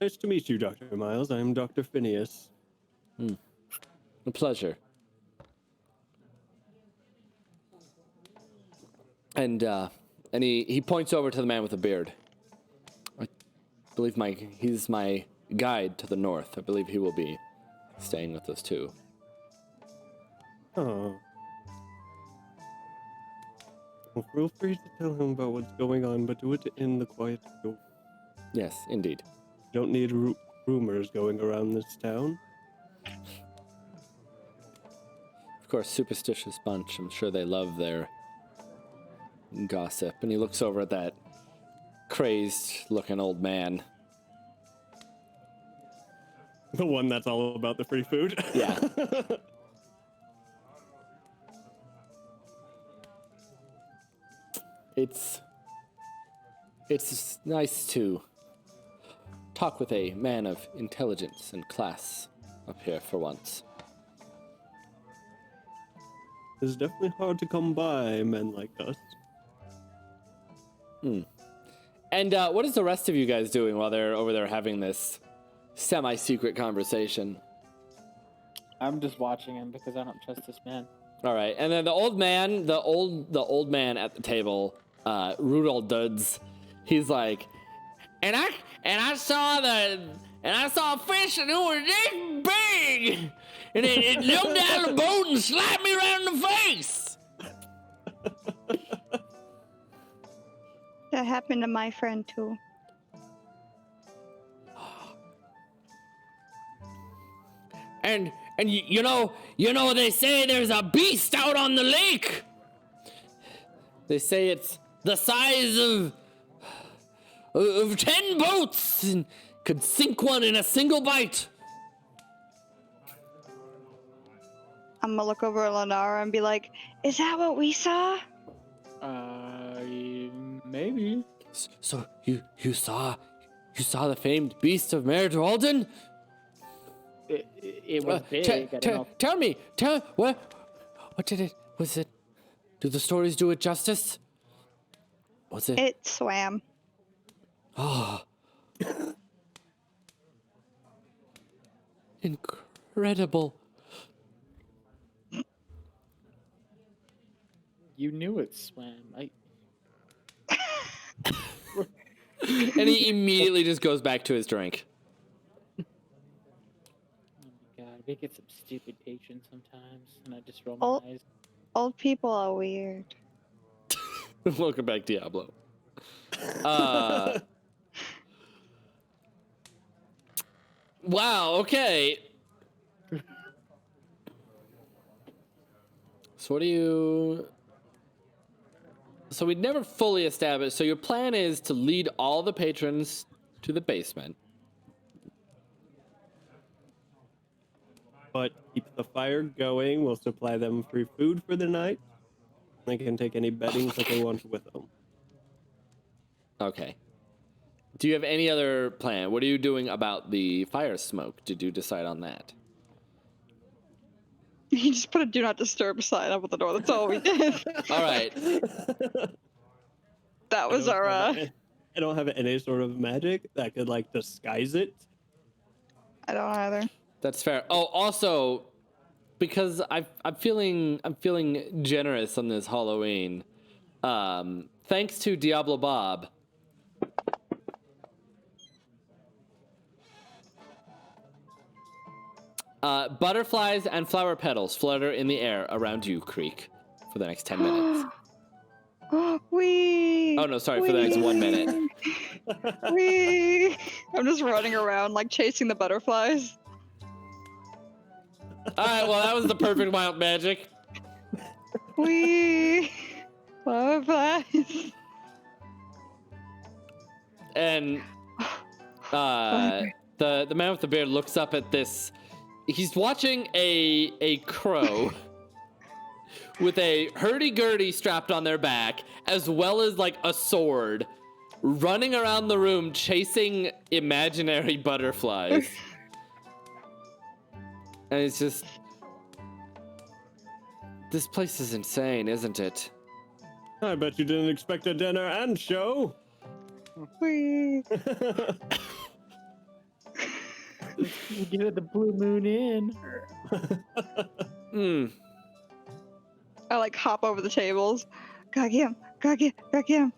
Nice to meet you, Dr. Miles. I'm Dr. Phineas. A pleasure. And he points over to the man with the beard. I believe he's my guide to the north. I believe he will be staying with us too. Oh. Well, feel free to tell him about what's going on, but do it in the quiet door. Yes, indeed. Don't need rumors going around this town. Of course, superstitious bunch. I'm sure they love their gossip. And he looks over at that crazed-looking old man. The one that's all about the free food. Yeah. It's nice to talk with a man of intelligence and class up here for once. It's definitely hard to come by men like us. And what is the rest of you guys doing while they're over there having this semi-secret conversation? I'm just watching him because I don't trust this man. All right, and then the old man at the table, Rudolph Duds, he's like, and I saw a fish and it was this big, and it jumped down the boat and slapped me right in the face. That happened to my friend too. And And you know, they say there's a beast out on the lake. They say it's the size of 10 boats and could sink one in a single bite. I'm gonna look over at Lenara and be like, "Is that what we saw?" Maybe. So you saw the famed beast of Mare Alden? It was big. I don't know. Tell me, what did it? Was it? Do the stories do it justice? Was it? It swam. Oh, incredible! You knew it swam. And he immediately just goes back to his drink. Oh my god, we get some stupid patience sometimes, and I just roll Oh. my eyes. Old people are weird. Welcome back, Diablo. Wow. Okay. So what do you? So we'd never fully established. So your plan is to lead all the patrons to the basement. But keep the fire going. We'll supply them free food for the night. They can take any beddings that they want with them. Okay. Do you have any other plan? What are you doing about the fire smoke? Did you decide on that? He just put a "Do Not Disturb" sign up at the door. That's all we did. All right. That was our. I don't have any sort of magic that could like disguise it. I don't either. That's fair. Oh, also, because I'm feeling generous on this Halloween. Thanks to Diablo Bob. Butterflies and flower petals flutter in the air around you, Creek, for the next 10 minutes. Wee. Oh no, sorry, for the next 1 minute. Wee. I'm just running around like chasing the butterflies. All right, well that was the perfect wild magic. Wee. Butterflies. And the man with the beard looks up at this. He's watching a crow with a hurdy-gurdy strapped on their back, as well as like a sword, running around the room chasing imaginary butterflies. And it's just, this place is insane, isn't it? I bet you didn't expect a dinner and show. Wee. Get the blue moon in. I like hop over the tables. Gotta get him. Gotta get him.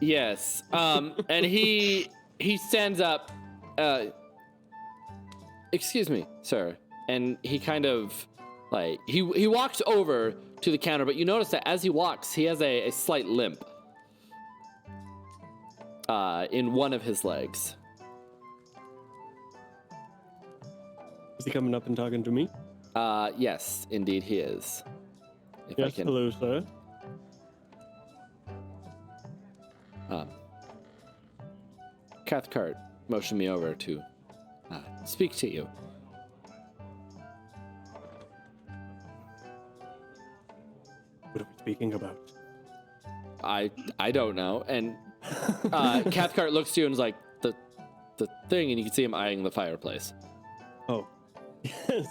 Yes. And he stands up. Excuse me, sir. And he kind of like he walks over to the counter, but you notice that as he walks, he has a slight limp in one of his legs. Is he coming up and talking to me? Yes, indeed he is. If Yes, hello, sir. Cathcart motioned me over to speak to you. What are we speaking about? I don't know. And Cathcart looks to you and is like, the thing, and you can see him eyeing the fireplace. Oh. Yes.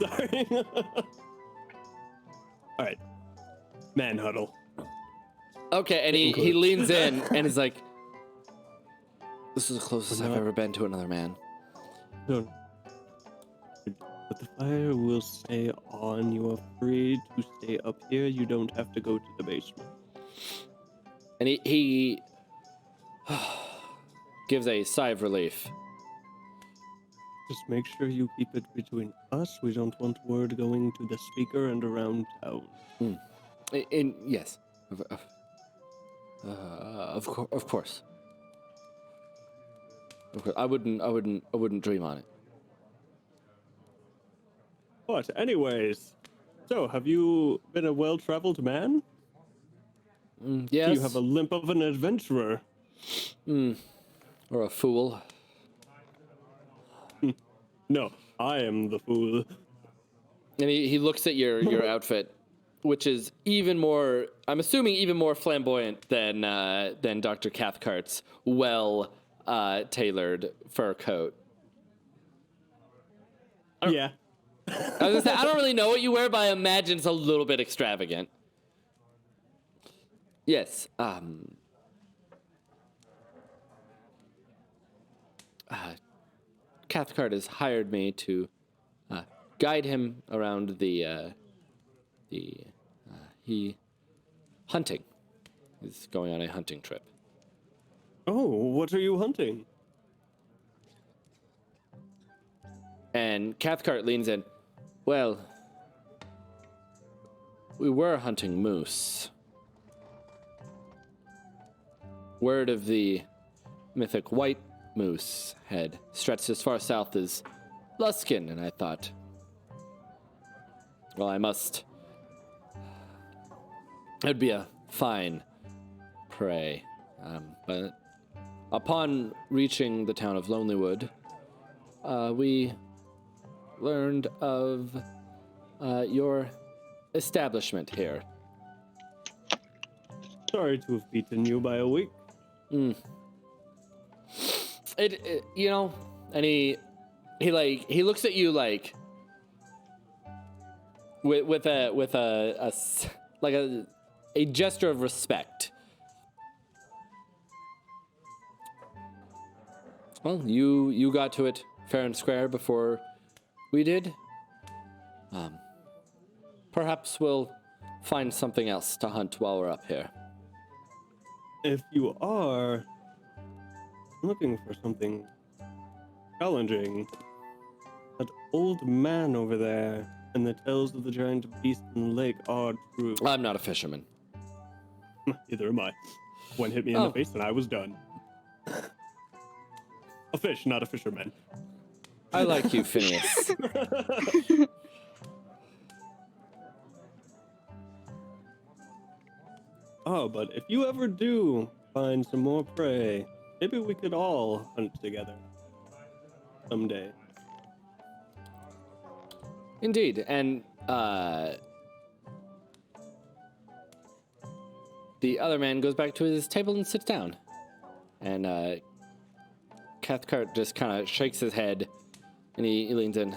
Sorry. All right. Man huddle. Okay, and he leans in and is like, this is the closest I've ever been to another man. No. But the fire will stay on. You are free to stay up here. You don't have to go to the basement. And he gives a sigh of relief. Just make sure you keep it between us. We don't want word going to the speaker and around town. Yes. Of course. Okay, I wouldn't dream on it. But anyways, so have you been a well-traveled man? Yes. Do you have a limp of an adventurer? Or a fool. No, I am the fool. And he looks at your outfit, which is even more, I'm assuming even more flamboyant than Dr. Cathcart's tailored fur coat. Yeah. I was gonna say, I don't really know what you wear, but I imagine it's a little bit extravagant. Yes. Cathcart has hired me to guide him around hunting. He's going on a hunting trip. Oh, what are you hunting? And Cathcart leans in. Well, we were hunting moose. Word of the mythic white moose had stretched as far south as Luskin, and I thought, well, it'd be a fine prey. But upon reaching the town of Lonelywood, we learned of your establishment here. Sorry to have beaten you by a week. It you know, and he looks at you like with a gesture of respect. Well, you got to it fair and square before we did. Perhaps we'll find something else to hunt while we're up here. If you are looking for something challenging, that old man over there and the tales of the giant beast in the lake are true. I'm not a fisherman. Neither am I. One hit me in the face and I was done. A fish, not a fisherman. I like you, Phineas. Oh, but if you ever do find some more prey, maybe we could all hunt together someday. Indeed, and the other man goes back to his table and sits down. And Cathcart just kind of shakes his head, and he leans in.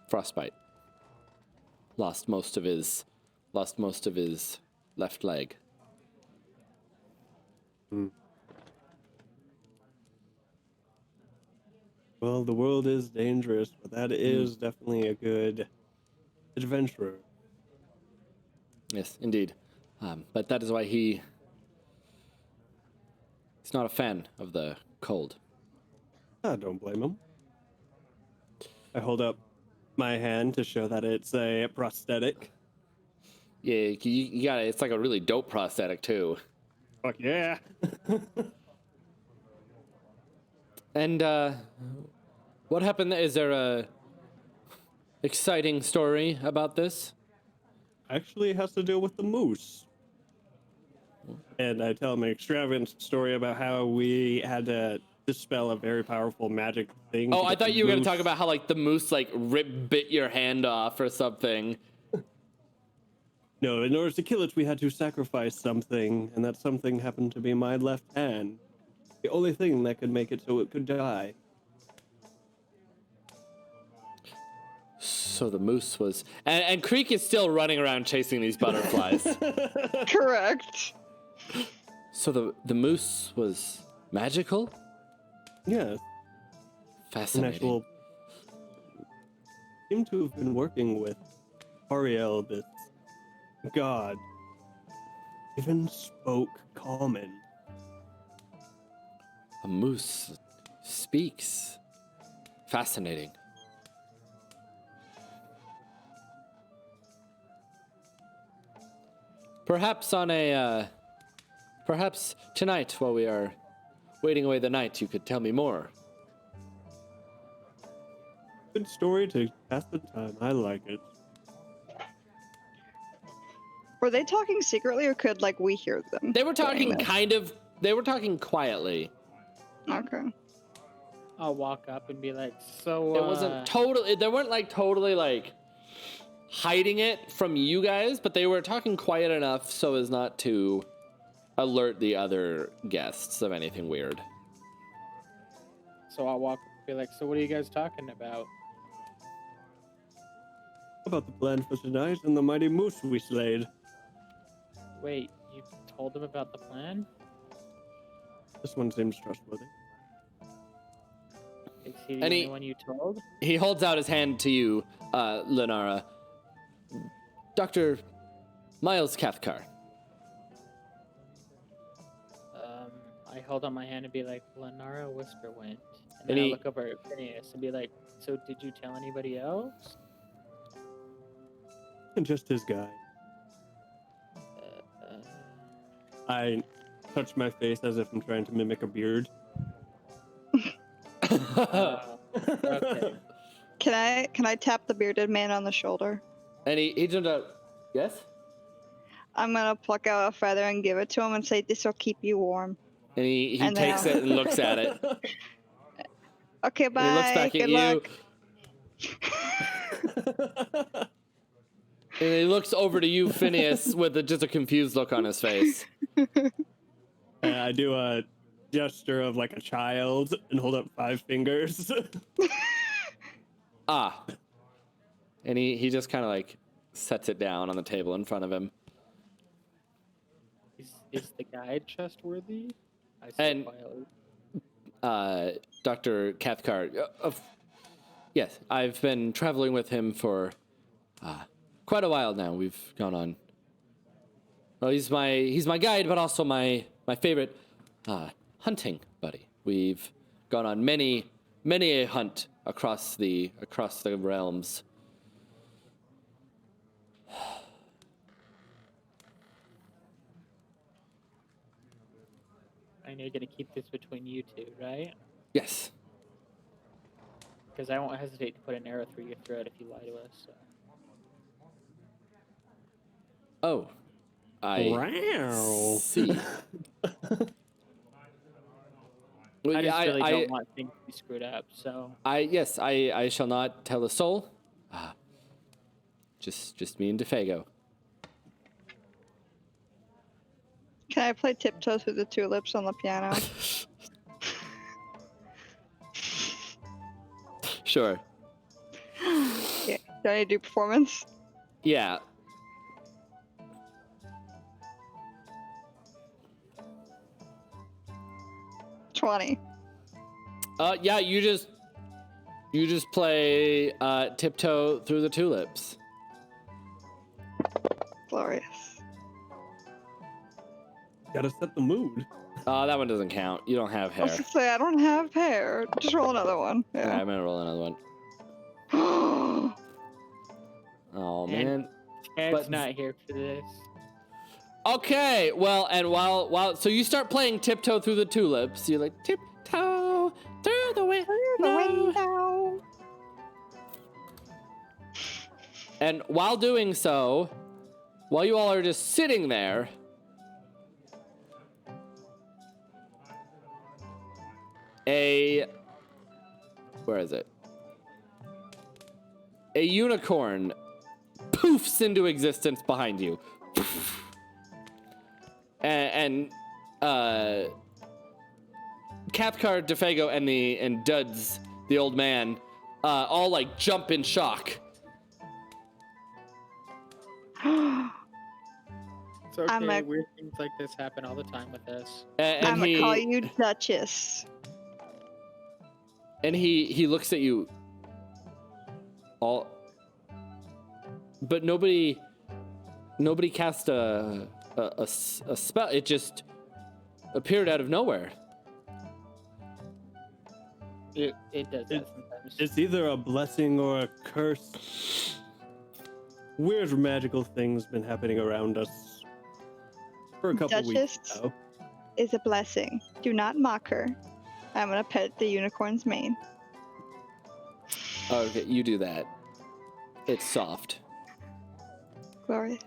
Frostbite. Lost most of his left leg. Well, the world is dangerous, but that is definitely a good adventurer. Yes, indeed. But that is why he's not a fan of the cold. I don't blame him. I hold up my hand to show that it's a prosthetic. Yeah, you got it. It's like a really dope prosthetic too. Fuck yeah. And what happened? Is there a exciting story about this? Actually, it has to do with the moose. And I tell him an extravagant story about how we had to dispel a very powerful magic thing. Oh, I thought you were going to talk about how like the moose like bit your hand off or something. No, in order to kill it, we had to sacrifice something, and that something happened to be my left hand. The only thing that could make it so it could die. So the moose was... And Creek is still running around chasing these butterflies. Correct. So the moose was magical? Yes. Fascinating. An actual... Seem to have been working with Ariel, this god. Even spoke common. A moose speaks. Fascinating. Perhaps on a perhaps tonight, while we are waiting away the night, you could tell me more. Good story to pass the time. I like it. Were they talking secretly, or could like we hear them? They were talking doing this? they were talking quietly. Okay. I'll walk up and be like, so, It wasn't totally, they weren't like totally like hiding it from you guys, but they were talking quiet enough so as not to alert the other guests of anything weird. So I'll walk up and be like, so what are you guys talking about? About the plan for tonight and the mighty moose we slayed. Wait, you told them about the plan? This one seems trustworthy. Is he the And only one you told? He holds out his hand to you, Lenara. Dr. Miles Cathcart. I hold out my hand and be like, Lenara Whisper went. And And then I he- look over at Phineas and be like, so did you tell anybody else? And just his guy. I touch my face as if I'm trying to mimic a beard. Okay. Can I tap the bearded man on the shoulder? And he jumped out. Yes? I'm gonna pluck out a feather and give it to him and say, "This will keep you warm." And he And takes then- it and looks at it. Okay, bye. And he looks back Good at luck. you. And he looks over to you, Phineas, with just a confused look on his face. And I do a gesture of like a child and hold up 5 fingers. Ah. And he just kind of like sets it down on the table in front of him. Is the guide trustworthy? I say And- quietly. Dr. Cathcart. Yes, I've been traveling with him for quite a while now. We've gone on. Well, he's my guide, but also my favorite hunting buddy. We've gone on many a hunt across the realms. I know you're gonna keep this between you two, right? Yes. Because I won't hesitate to put an arrow through your throat if you lie to us. So. Oh, I Wow. see. Well, I just really I- don't want things to be screwed up. So Yes, I shall not tell a soul. Just me and DeFago. Can I play Tiptoe Through the Tulips on the piano? Sure. Yeah. Do I do performance? Yeah. $20. Yeah, you just play Tiptoe Through the Tulips. Glorious. Gotta set the mood. That one doesn't count. You don't have I hair. was gonna say I don't have hair. Just roll another one. Yeah, Yeah. I'm gonna roll another one. Oh And- man. Ted's But- not here for this. Okay, well, and while so you start playing Tiptoe Through the Tulips, you're like tiptoe through the window. And while doing so, while you all are just sitting there, where is it? A unicorn poofs into existence behind you. And Cathcart, DeFago, and Duds, the old man, all like jump in shock. It's okay. I'm a- Weird things like this happen all the time with us. And I'm gonna he call you Duchess. and he looks at you. All, but nobody cast a spell. It just appeared out of nowhere. It does that sometimes. It's either a blessing or a curse. Weird magical things been happening around us for a couple Duchess? weeks now. is a blessing. Do not mock her. I'm gonna pet the unicorn's mane. Okay, you do that. It's soft. Glorious.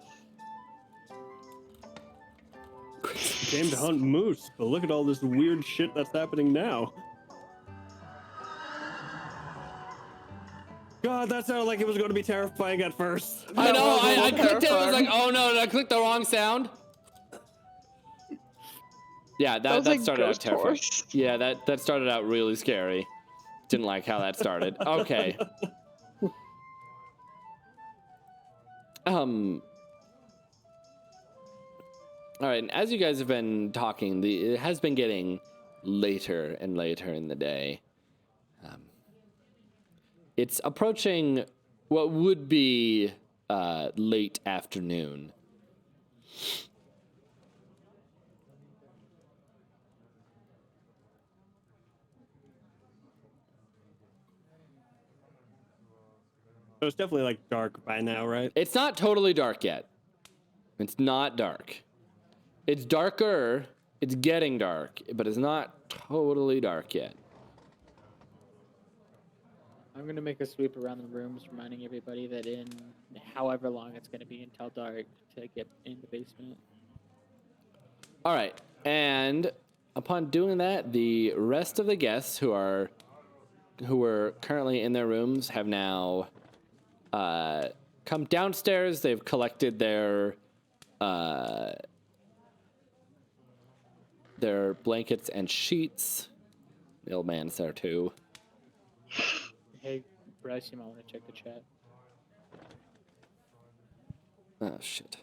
Came to hunt moose, but look at all this weird shit that's happening now. God, that sounded like it was going to be terrifying at first. I know, I wasn't clicked it, I was terrifying. like, oh no, did I click the wrong sound? Yeah, that like started out ghost terrifying. horse. Yeah, that started out really scary. Didn't like how that started. Okay. All right, and as you guys have been talking, it has been getting later and later in the day. It's approaching what would be late afternoon. So it's definitely like dark by now, right? It's not totally dark yet. It's not dark. It's darker. It's getting dark, but it's not totally dark yet. I'm gonna make a sweep around the rooms, reminding everybody that in however long it's gonna be until dark to get in the basement. All right, and upon doing that, the rest of the guests who were currently in their rooms have now come downstairs. They've collected their blankets and sheets. The old man's there too. Hey, Bryce, you might want to check the chat. Oh shit.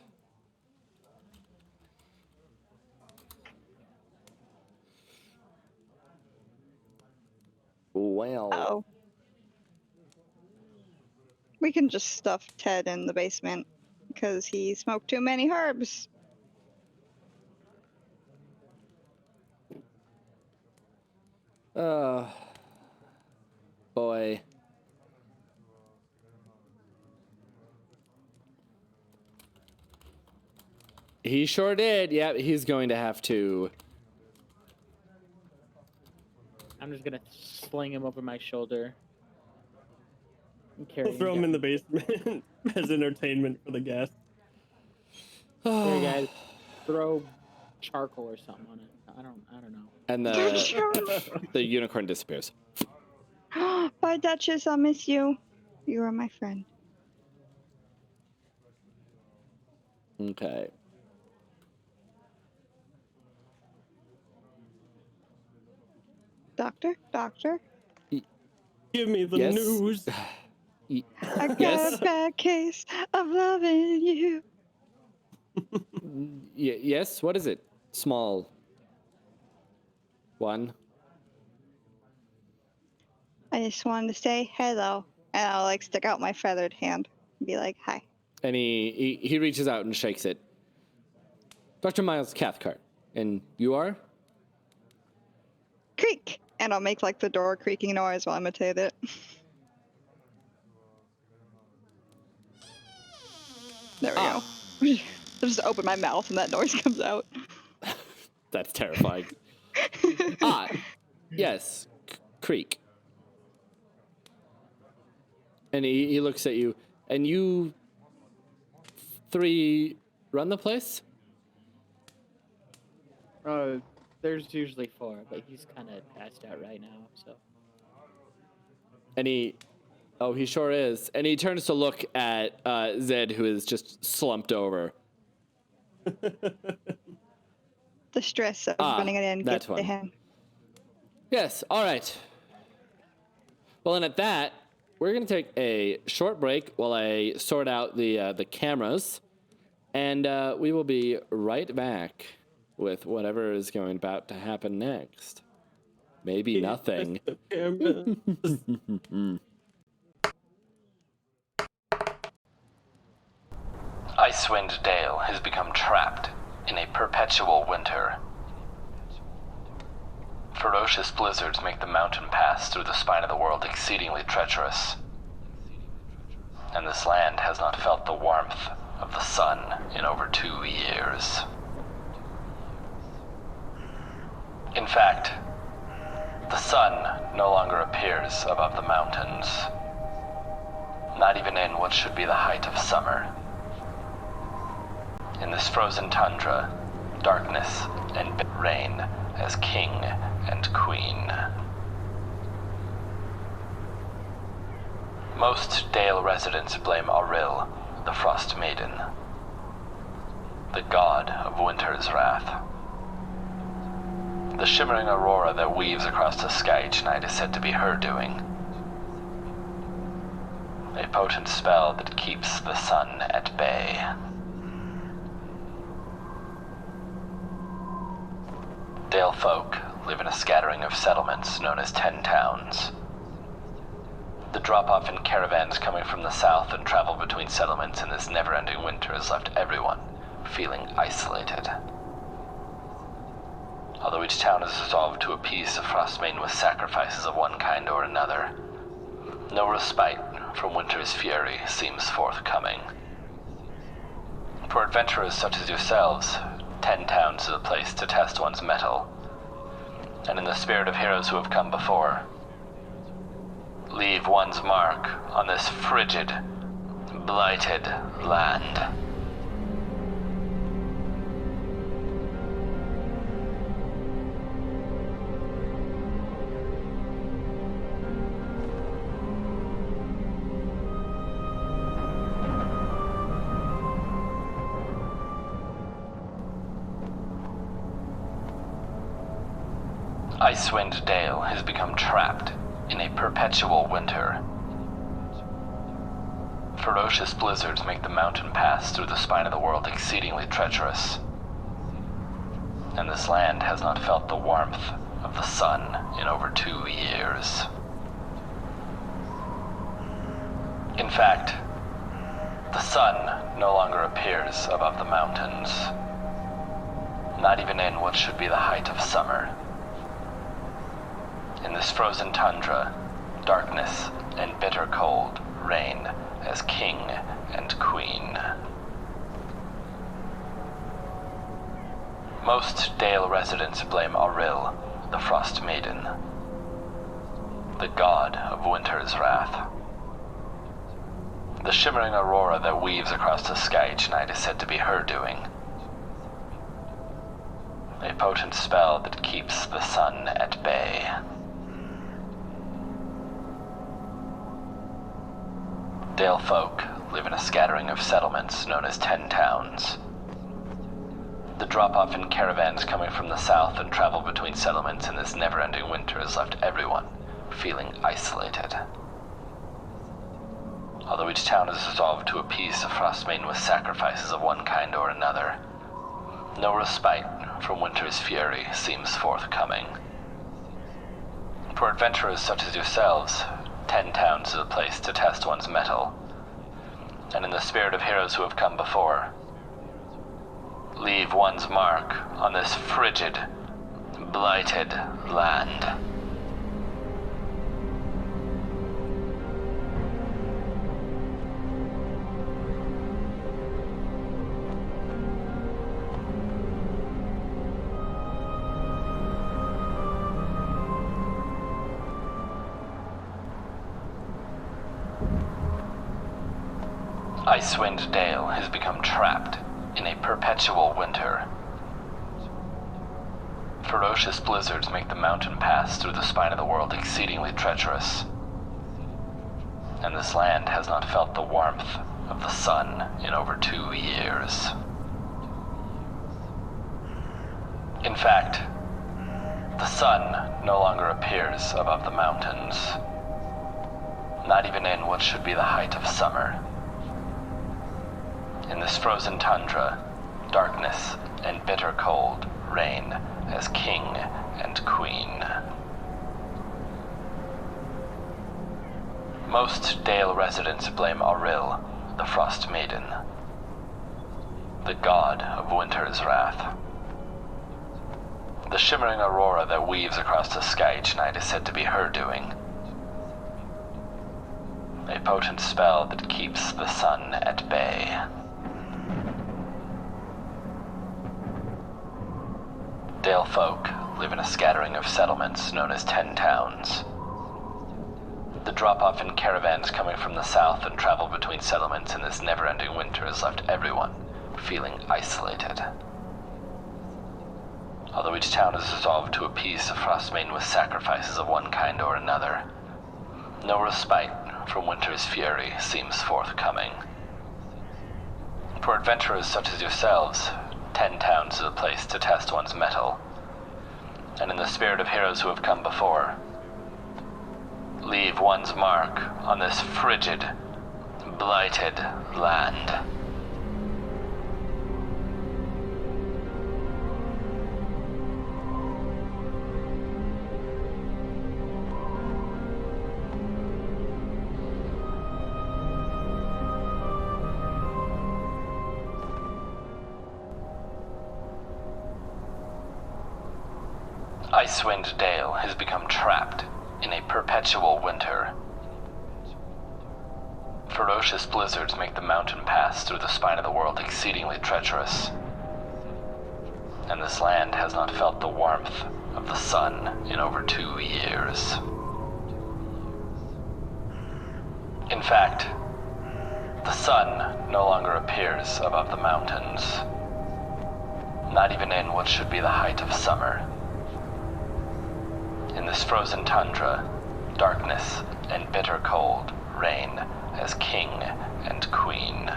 Well. Oh. We can just stuff Ted in the basement because he smoked too many herbs. Boy. He sure did. Yeah, he's going to have to. I'm just gonna sling him over my shoulder. And carry We'll throw him in the basement as entertainment for the guests. Here, guys, throw charcoal or something on it. I don't know. And the unicorn disappears. Bye, Duchess. I'll miss you. You are my friend. Okay. Doctor? Doctor? Give me the Yes? news. I got Yes? a bad case of loving you. Yes? What is it? Small one. I just wanted to say hello. And I'll like stick out my feathered hand and be like, hi. And he reaches out and shakes it. Dr. Miles Cathcart. And you are? Creak! And I'll make like the door creaking noise while I imitate it. There we go. I'll just open my mouth and that noise comes out. That's terrifying. Yes. Creak. And he looks at you. And you three run the place? There's usually 4, but he's kind of passed out right now, so. And he sure is. And he turns to look at Zed, who is just slumped over. The stress of running it in that's gets to one. him. Yes, all right. Well, and at that, we're going to take a short break while I sort out the cameras. And we will be right back with whatever is about to happen next. Maybe nothing. Dicewind Dale has become trapped in a perpetual winter. Ferocious blizzards make the mountain pass through the spine of the world exceedingly treacherous. And this land has not felt the warmth of the sun in over 2 years. In fact, the sun no longer appears above the mountains, not even in what should be the height of summer. In this frozen tundra, darkness and reign as king and queen. Most Dale residents blame Auril, the Frostmaiden, the god of winter's wrath. The shimmering aurora that weaves across the sky each night is said to be her doing. A potent spell that keeps the sun at bay. Dale folk live in a scattering of settlements known as 10 towns. The drop-off in caravans coming from the south and travel between settlements in this never-ending winter has left everyone feeling isolated. Although each town is resolved to appease the Frostmaiden with sacrifices of one kind or another, no respite from winter's fury seems forthcoming. For adventurers such as yourselves, 10 towns is a place to test one's mettle, and in the spirit of heroes who have come before, leave one's mark on this frigid, blighted land. Dicewind Dale has become trapped in a perpetual winter. Ferocious blizzards make the mountain pass through the spine of the world exceedingly treacherous. And this land has not felt the warmth of the sun in over 2 years. In fact, the sun no longer appears above the mountains, not even in what should be the height of summer. In this frozen tundra, darkness and bitter cold reign as king and queen. Most Dale residents blame Auril, the Frostmaiden, the god of winter's wrath. The shimmering aurora that weaves across the sky each night is said to be her doing. A potent spell that keeps the sun at bay. Dale folk live in a scattering of settlements known as 10 towns. The drop-off in caravans coming from the south and travel between settlements in this never-ending winter has left everyone feeling isolated. Although each town is resolved to appease the Frostmaiden with sacrifices of one kind or another, no respite from winter's fury seems forthcoming. For adventurers such as yourselves, 10 towns is a place to test one's mettle, and in the spirit of heroes who have come before, leave one's mark on this frigid, blighted land. Dicewind Dale has become trapped in a perpetual winter. Ferocious blizzards make the mountain pass through the spine of the world exceedingly treacherous. And this land has not felt the warmth of the sun in over 2 years. In fact, the sun no longer appears above the mountains, not even in what should be the height of summer. In this frozen tundra, darkness and bitter cold reign as king and queen. Most Dale residents blame Auril, the Frostmaiden, the god of winter's wrath. The shimmering aurora that weaves across the sky each night is said to be her doing. A potent spell that keeps the sun at bay. Dale folk live in a scattering of settlements known as 10 towns. The drop-off in caravans coming from the south and travel between settlements in this never-ending winter has left everyone feeling isolated. Although each town is resolved to appease the Frostmaiden with sacrifices of one kind or another, no respite from winter's fury seems forthcoming. For adventurers such as yourselves, 10 towns is a place to test one's mettle. And in the spirit of heroes who have come before, leave one's mark on this frigid, blighted land. Dicewind Dale has become trapped in a perpetual winter. Ferocious blizzards make the mountain pass through the spine of the world exceedingly treacherous. And this land has not felt the warmth of the sun in over 2 years. In fact, the sun no longer appears above the mountains, not even in what should be the height of summer. In this frozen tundra, darkness and bitter cold reign as king and queen.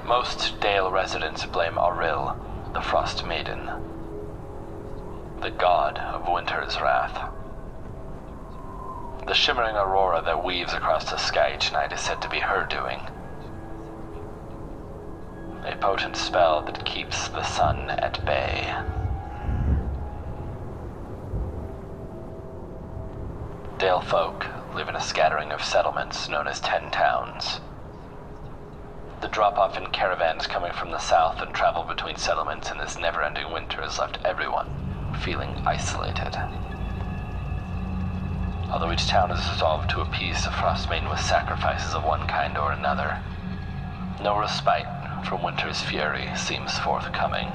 Most Dale residents blame Auril, the Frostmaiden, the god of winter's wrath. The shimmering aurora that weaves across the sky each night is said to be her doing. A potent spell that keeps the sun at bay. Dale folk live in a scattering of settlements known as 10 towns. The drop-off in caravans coming from the south and travel between settlements in this never-ending winter has left everyone feeling isolated. Although each town is resolved to appease the Frostmaiden with sacrifices of one kind or another, no respite from winter's fury seems forthcoming.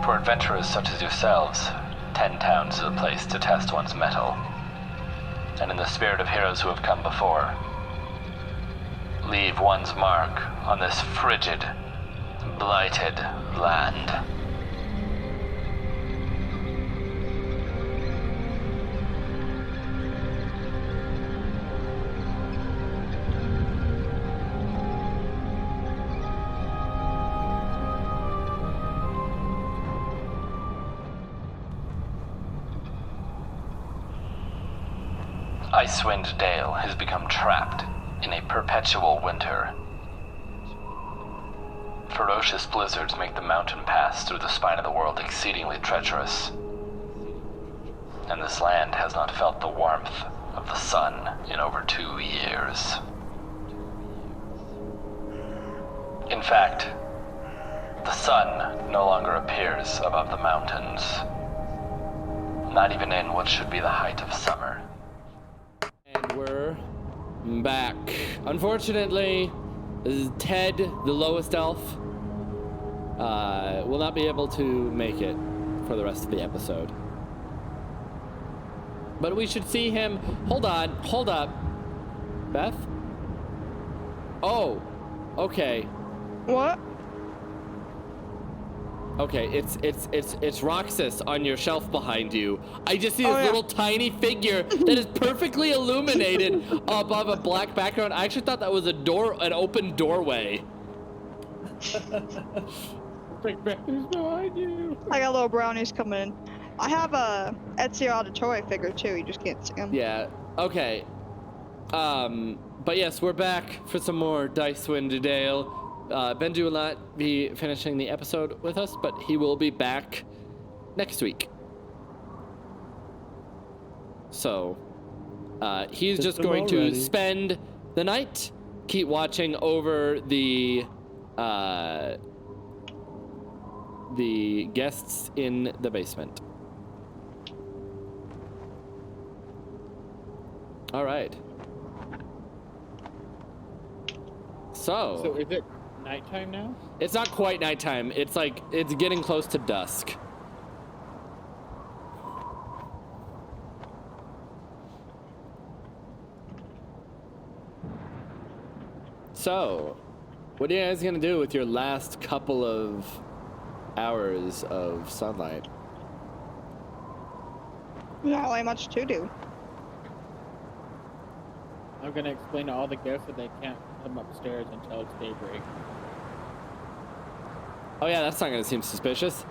For adventurers such as yourselves, 10 towns is a place to test one's mettle. And in the spirit of heroes who have come before, leave one's mark on this frigid, blighted land. Dicewind Dale has become trapped in a perpetual winter. Ferocious blizzards make the mountain pass through the spine of the world exceedingly treacherous. And this land has not felt the warmth of the sun in over 2 years. In fact, the sun no longer appears above the mountains, not even in what should be the height of summer. And we're back. Unfortunately, Ted, the lowest elf, will not be able to make it for the rest of the episode. But we should see him. Hold up. Beth? Oh, okay. What? Okay, it's Roxas on your shelf behind you. I just see this little tiny figure that is perfectly illuminated above a black background. I actually thought that was an open doorway. Big Bethany's behind you. I got little brownies coming in. I have a Etsy Auditory figure too. You just can't see him. Yeah. Okay. But yes, we're back for some more Dicewind Dale. Benji will not be finishing the episode with us, but he will be back next week. So, he's just going to spend the night, keep watching over the guests in the basement. All right. So is it nighttime now? It's not quite nighttime. It's like it's getting close to dusk. So, what are you guys gonna do with your last couple of hours of sunlight? Not really much to do. I'm gonna explain to all the ghosts that they can't come upstairs until it's daybreak. Oh yeah, that's not gonna seem suspicious.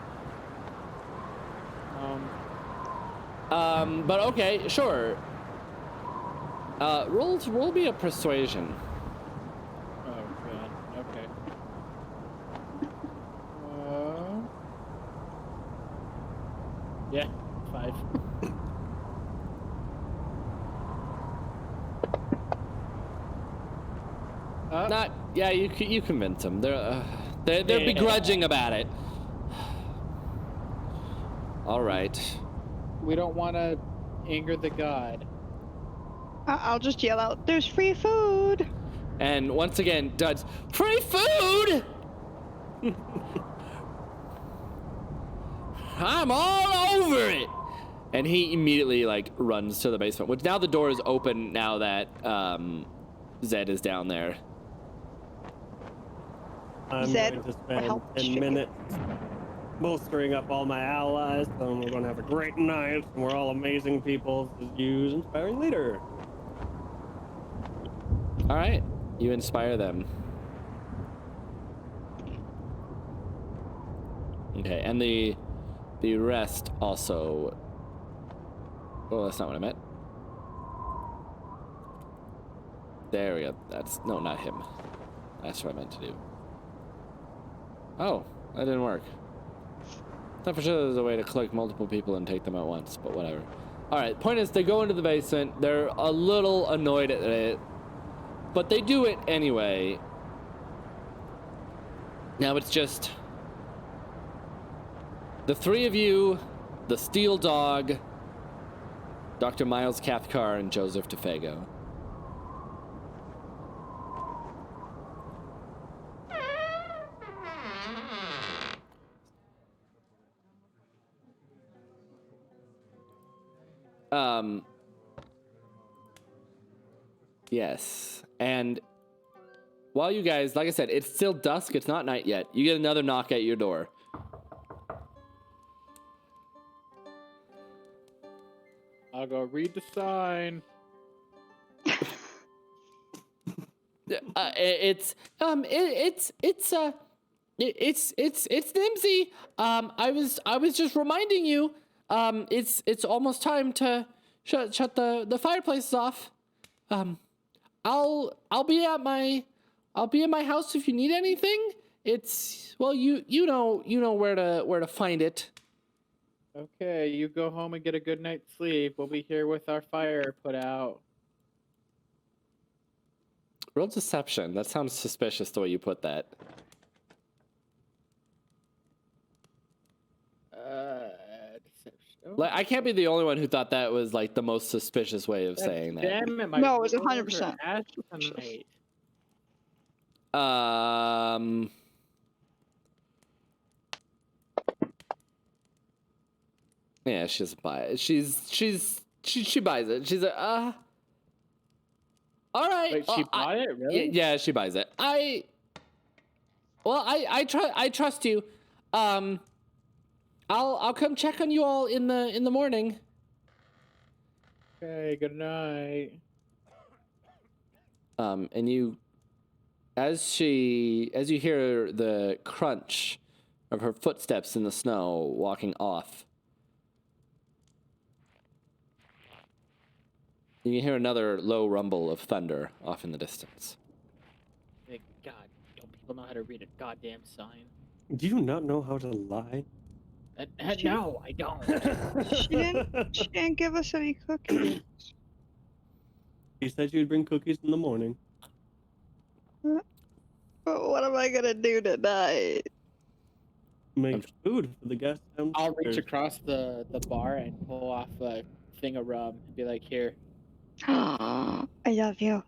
But okay, sure. Roll me a persuasion. Oh god. Okay. Yeah, 5. Not, yeah, you convince them. They're begrudging about it. All right. We don't want to anger the god. I'll just yell out, "There's free food!" And once again, Dud's free food. I'm all over it. And he immediately like runs to the basement, which now the door is open now that Zed is down there. I'm Zed going to will spend help 10 shoot you. minutes bolstering up all my allies, so we're going to have a great night. We're all amazing people to use Inspiring Leader. All right, you inspire them. Okay, and the rest also. Oh, that's not what I meant. There we go. That's no, not him. That's what I meant to do. Oh, that didn't work. Thought for sure there's a way to click multiple people and take them at once, but whatever. All right, point is they go into the basement. They're a little annoyed at it, but they do it anyway. Now it's just the three of you, the Steel Dog, Dr. Miles Cathcart, and Joseph DeFago. Yes, and while you guys, like I said, it's still dusk, it's not night yet. You get another knock at your door. I'll go read the sign. It's Nimsy. I was just reminding you. It's almost time to shut the fireplaces off. I'll be at my house if you need anything. It's, well, you know where to find it. Okay, you go home and get a good night's sleep. We'll be here with our fire put out. Roll deception. That sounds suspicious the way you put that. Deception. Like, I can't be the only one who thought that was like the most suspicious way of saying that. Damn it, my No, it was rolls 100%. are ass tonight. Yeah, she doesn't buy it. She buys it. She's like, all right. Wait, she bought it? Really? Yeah, she buys it. I trust you. I'll come check on you all in the morning. Okay, good night. And you, as you hear the crunch of her footsteps in the snow walking off, you can hear another low rumble of thunder off in the distance. Thank God, don't people know how to read a goddamn sign? Do you not know how to lie? No, I don't. She didn't give us any cookies. She said she'd bring cookies in the morning. But what am I gonna do tonight? Make food for the guests downstairs. I'll reach across the bar and pull off a thing of rum and be like, here. I love you.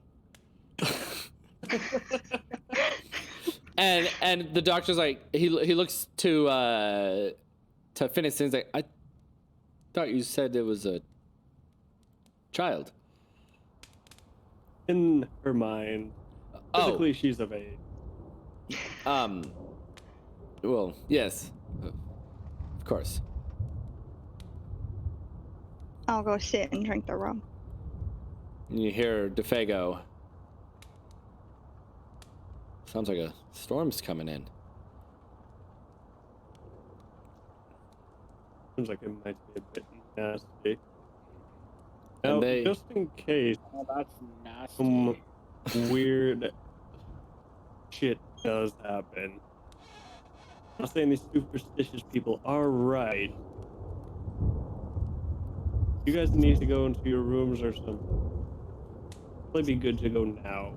And the doctor's like, he looks to Phineas and he's like, I thought you said it was a child. In her mind, physically she's of age. Well, yes, of course. I'll go sit and drink the rum. And you hear DeFago. Sounds like a storm's coming in. Seems like it might be a bit nasty. Now, just in case Oh, that's nasty. some weird shit does happen. I'm not saying these superstitious people are right. You guys need to go into your rooms or something. Probably be good to go now.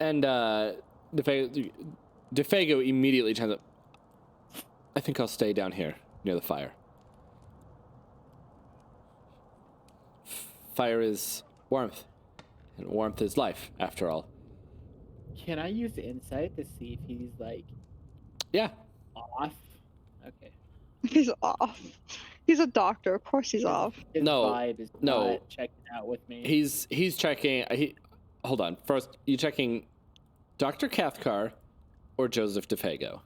And DeFago immediately chimes up. I think I'll stay down here near the fire. Fire is warmth, and warmth is life, after all. Can I use insight to see if he's like Yeah. off? Okay. He's off. He's a doctor. Of course he's off. His No, vibe is no. not checking out with me. He's checking. Hold on. First, you checking Dr. Cathcar or Joseph DeFago?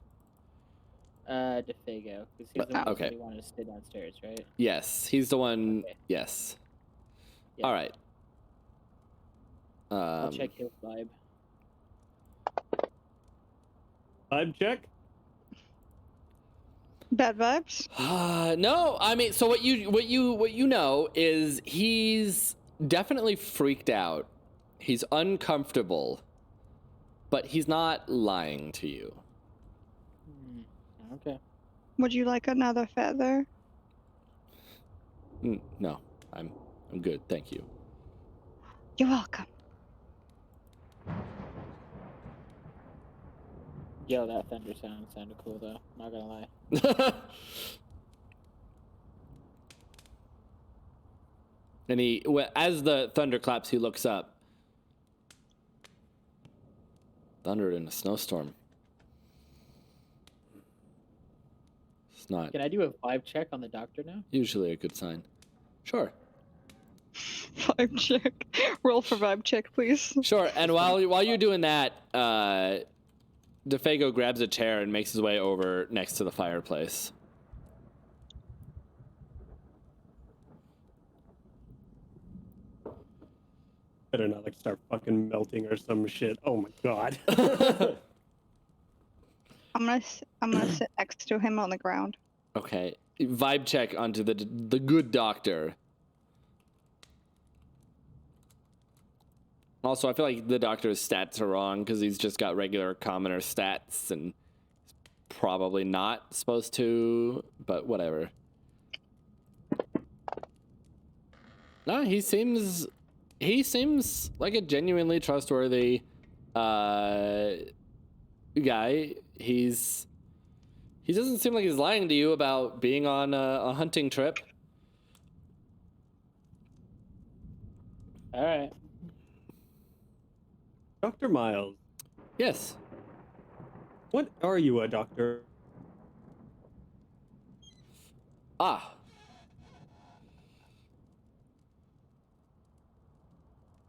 DeFago, because he's the one okay. who wanted to stay downstairs, right? Yes, he's the one. Okay. Yes. Yeah. All right. I'll check his vibe. Vibe check? Bad vibes? No, I mean, so what you know is he's definitely freaked out. He's uncomfortable, but he's not lying to you. Okay. Would you like another feather? No, I'm good, thank you. You're welcome. Yo, that thunder sounded cool though. Not gonna lie. And as the thunder claps, he looks up. Thunder in a snowstorm. It's not Can I do a vibe check on the doctor now? usually a good sign. Sure. Vibe check. Roll for vibe check, please. Sure, and while you're doing that, DeFago grabs a chair and makes his way over next to the fireplace. Better not like start fucking melting or some shit. Oh my god. I'm gonna sit next to him on the ground. Okay, vibe check onto the good doctor. Also, I feel like the doctor's stats are wrong because he's just got regular commoner stats and he's probably not supposed to, but whatever. No, he seems like a genuinely trustworthy guy. He doesn't seem like he's lying to you about being on a hunting trip. All right. Dr. Miles, Yes. what are you, a doctor? Ah.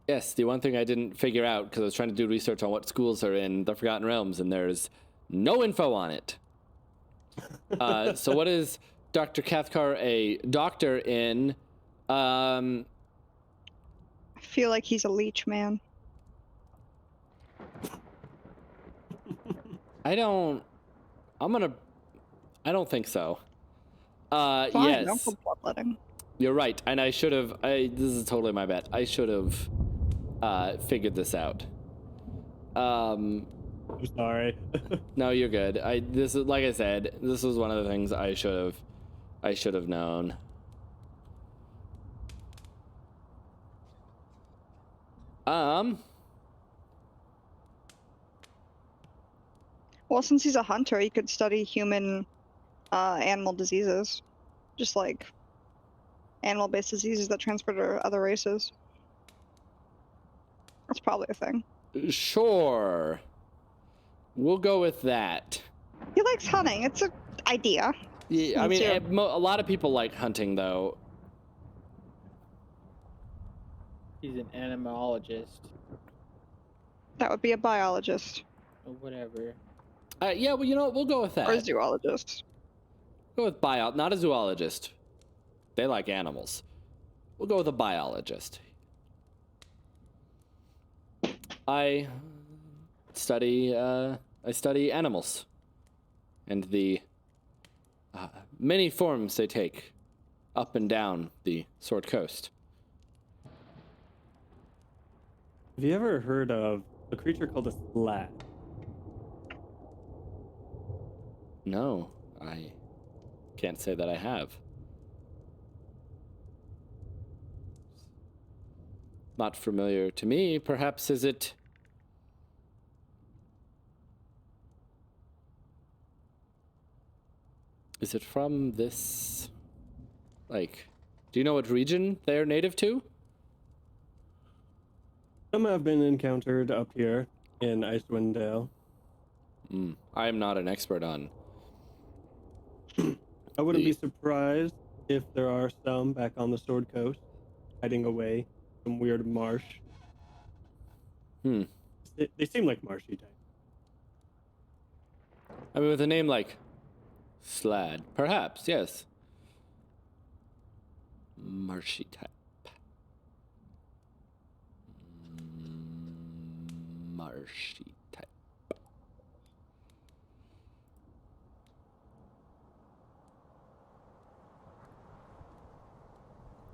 Yes, the one thing I didn't figure out because I was trying to do research on what schools are in the Forgotten Realms, and there's no info on it. So what is Dr. Cathcar a doctor in? I feel like he's a leech man. I don't think so. Fine, Yes. don't go bloodletting. You're right, and I should have. This is totally my bad. I should have figured this out. I'm sorry. No, you're good. This is like I said. This was one of the things I should have known. Well, since he's a hunter, he could study human animal diseases. Just like animal-based diseases that transfer to other races. That's probably a thing. Sure. We'll go with that. He likes hunting. It's an idea. Yeah, I Me mean, too. a lot of people like hunting, though. He's an animalologist That would be a biologist or whatever. Yeah, well, you know what? We'll go with that. or a zoologist. Go with not a zoologist. They like animals. We'll go with a biologist. I study animals and the many forms they take up and down the Sword Coast. Have you ever heard of a creature called a slad? No, I can't say that I have. Not familiar to me. Perhaps is it... Is it from this... Like... Do you know what region they're native to? Some have been encountered up here in Dicewind Dale. I am not an expert on... I wouldn't be surprised if there are some back on the Sword Coast, hiding away, some weird marsh. They seem like marshy type. I mean, with a name like Slad, perhaps, yes. Marshy type. Marshy type.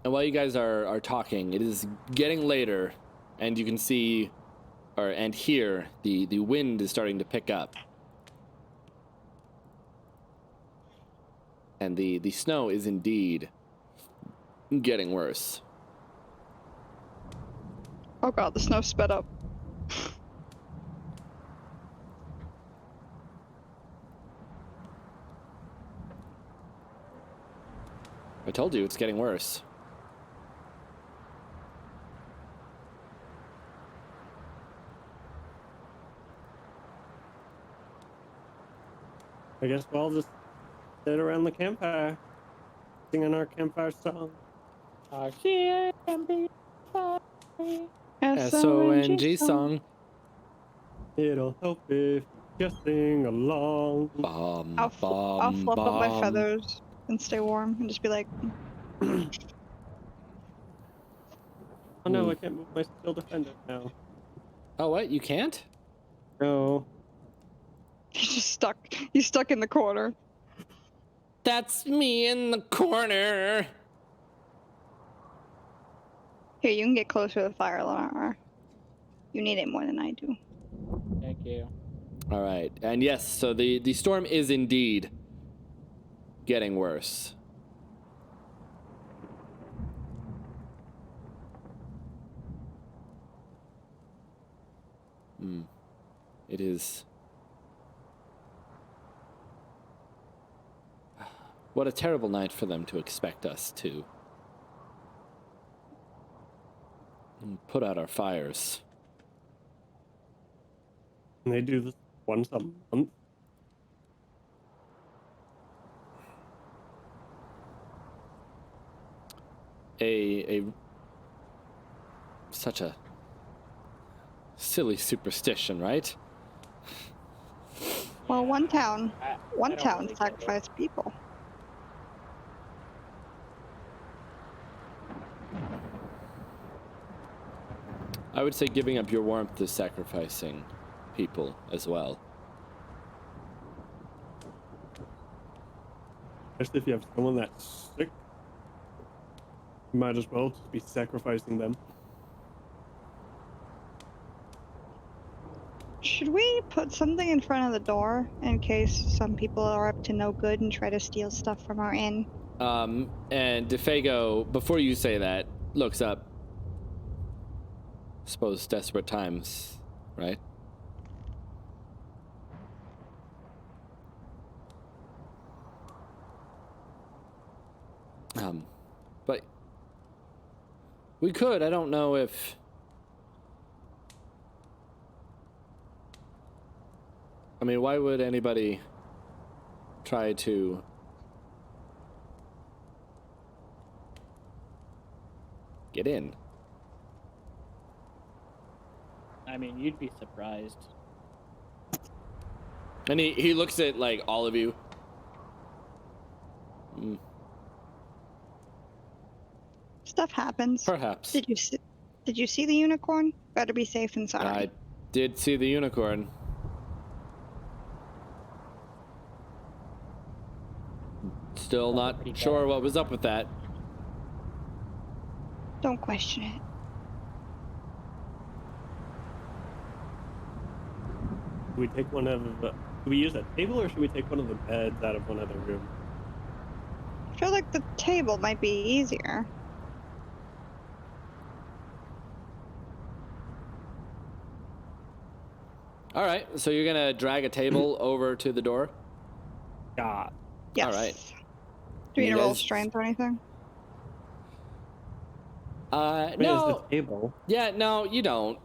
And while you guys are talking, it is getting later, and you can see, and hear the wind is starting to pick up. And the snow is indeed getting worse. Oh god, the snow sped up. I told you it's getting worse. I guess we'll all just sit around the campfire, singing our campfire song. S-O-N-G song. It'll help if you sing along. I'll fluff up my feathers and stay warm and just be like, Oh no, I can't move my skill defender now. Oh, what? You can't? No. he's just stuck. He's stuck in the corner. That's me in the corner. Here, you can get closer to the fire, Lenara. You need it more than I do. Thank you. All right. And yes, so the storm is indeed getting worse. It is... What a terrible night for them to expect us to put out our fires. And they do this once a month. Such a silly superstition, right? Well, one town I don't really get it. sacrificed people. I would say giving up your warmth is sacrificing people as well. Especially if you have someone that's sick. You might as well just be sacrificing them. Should we put something in front of the door in case some people are up to no good and try to steal stuff from our inn? And DeFago, before you say that, looks up. Suppose desperate times, right? But we could. I don't know if I mean, why would anybody try to... get in? I mean, you'd be surprised. And he looks at, like, all of you. Stuff happens. Perhaps. Did you see the unicorn? Better be safe than sorry. I did see the unicorn. Still not Pretty sure bad. what was up with that. Don't question it. Should we take one of the... Should we use a table or should we take one of the beds out of one other room? I feel like the table might be easier. All right, so you're gonna drag a table over to the door? God. Yes. All right. Do you need You to roll guys- strength or anything? Where's No. the table? Yeah, no, you don't.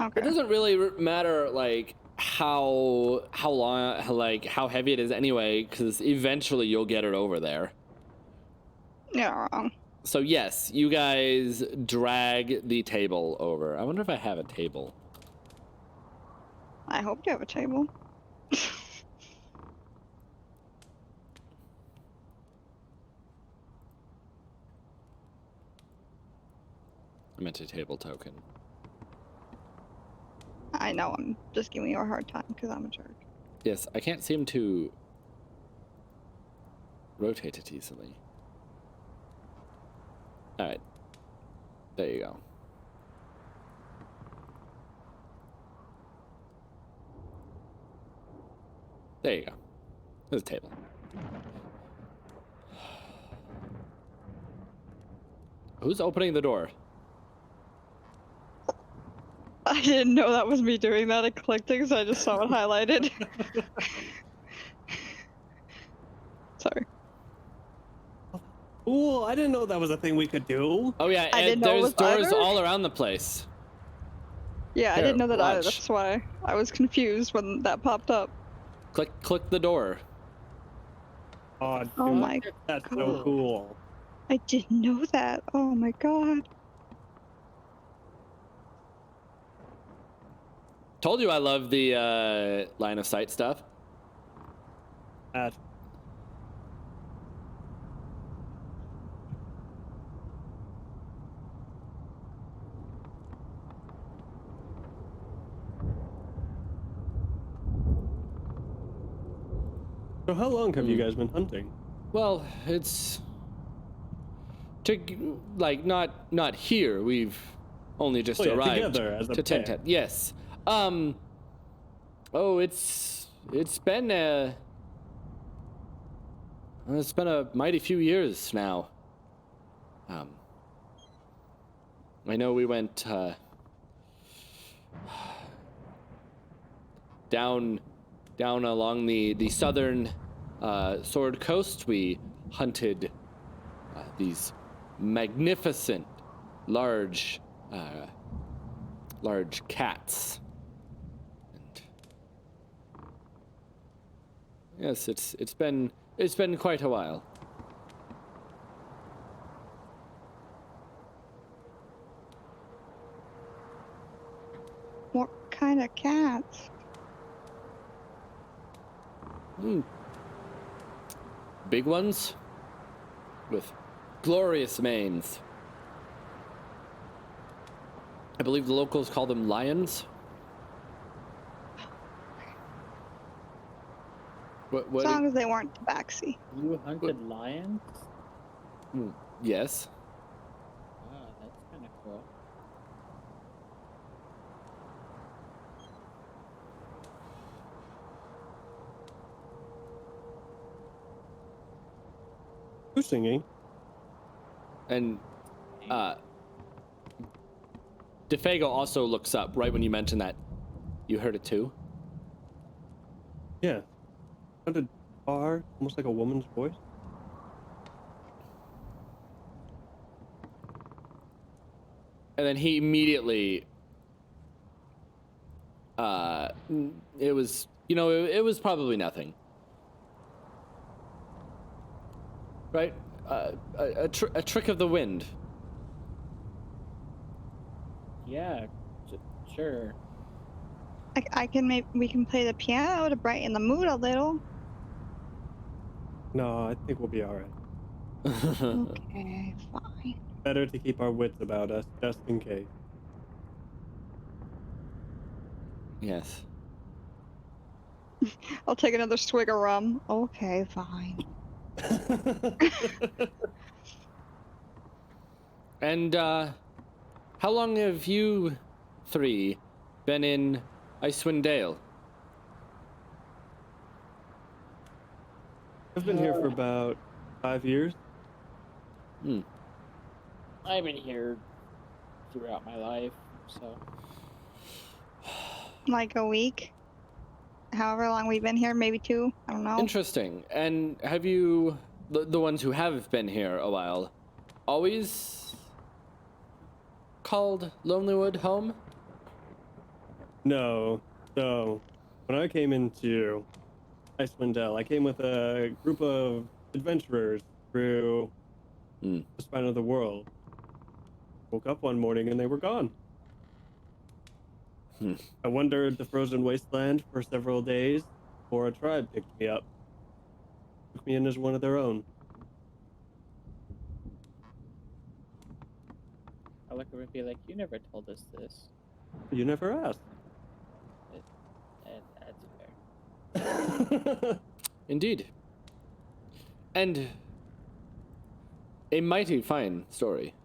Okay. It doesn't really matter, like, how long, like, how heavy it is anyway, because eventually you'll get it over there. You're not wrong. So yes, you guys drag the table over. I wonder if I have a table. I hope you have a table. I meant a table token. I know, I'm just giving you a hard time because I'm a jerk. Yes, I can't seem to rotate it easily. All right. There you go. There you go. There's a table. Who's opening the door? I didn't know that was me doing that. I clicked it because I just saw it highlighted. Sorry. Ooh, I didn't know that was a thing we could do. Oh yeah, I and didn't know it there's was doors either. all around the place. Yeah, I Here, didn't know that either. watch. That's why I was confused when that popped up. Click the door. Oh, dude, Oh my that's so God. cool. I didn't know that. Oh my god. Told you I love the line of sight stuff. That's So how long have you guys been hunting? Well, it's like not here. We've only just Oh, yeah, arrived together as a to pair. Tentet. Yes. Oh, it's been a mighty few years now. I know we went down along the southern Sword Coast. We hunted these magnificent large cats. And yes, it's been quite a while. What kind of cats? Big ones with glorious manes. I believe the locals call them lions. As long as they weren't tabaxi. You hunted lions? Yes. Wow, that's kind of cool. Who's singing? And DeFago also looks up right when you mention that. You heard it too? Yeah. Sounded far, almost like a woman's voice. And then he immediately it was, it was probably nothing. Right? A trick of the wind. Yeah, sure. I can we can play the piano to brighten the mood a little. No, I think we'll be all right. Okay, fine. Better to keep our wits about us, just in case. Yes. I'll take another swig of rum. Okay, fine. And how long have you three been in Dicewind Dale? I've been here for about 5 years. I've been here throughout my life, so. Like a week. However long we've been here, maybe 2. I don't know. Interesting. And have you, the ones who have been here a while, always called Lonelywood home? No. So, when I came into Dicewind Dale, I came with a group of adventurers through the spine of the world. Woke up one morning and they were gone. I wandered the frozen wasteland for several days before a tribe picked me up. Took me in as one of their own. I look over and be like, you never told us this. You never asked. That's fair. Indeed. And a mighty fine story.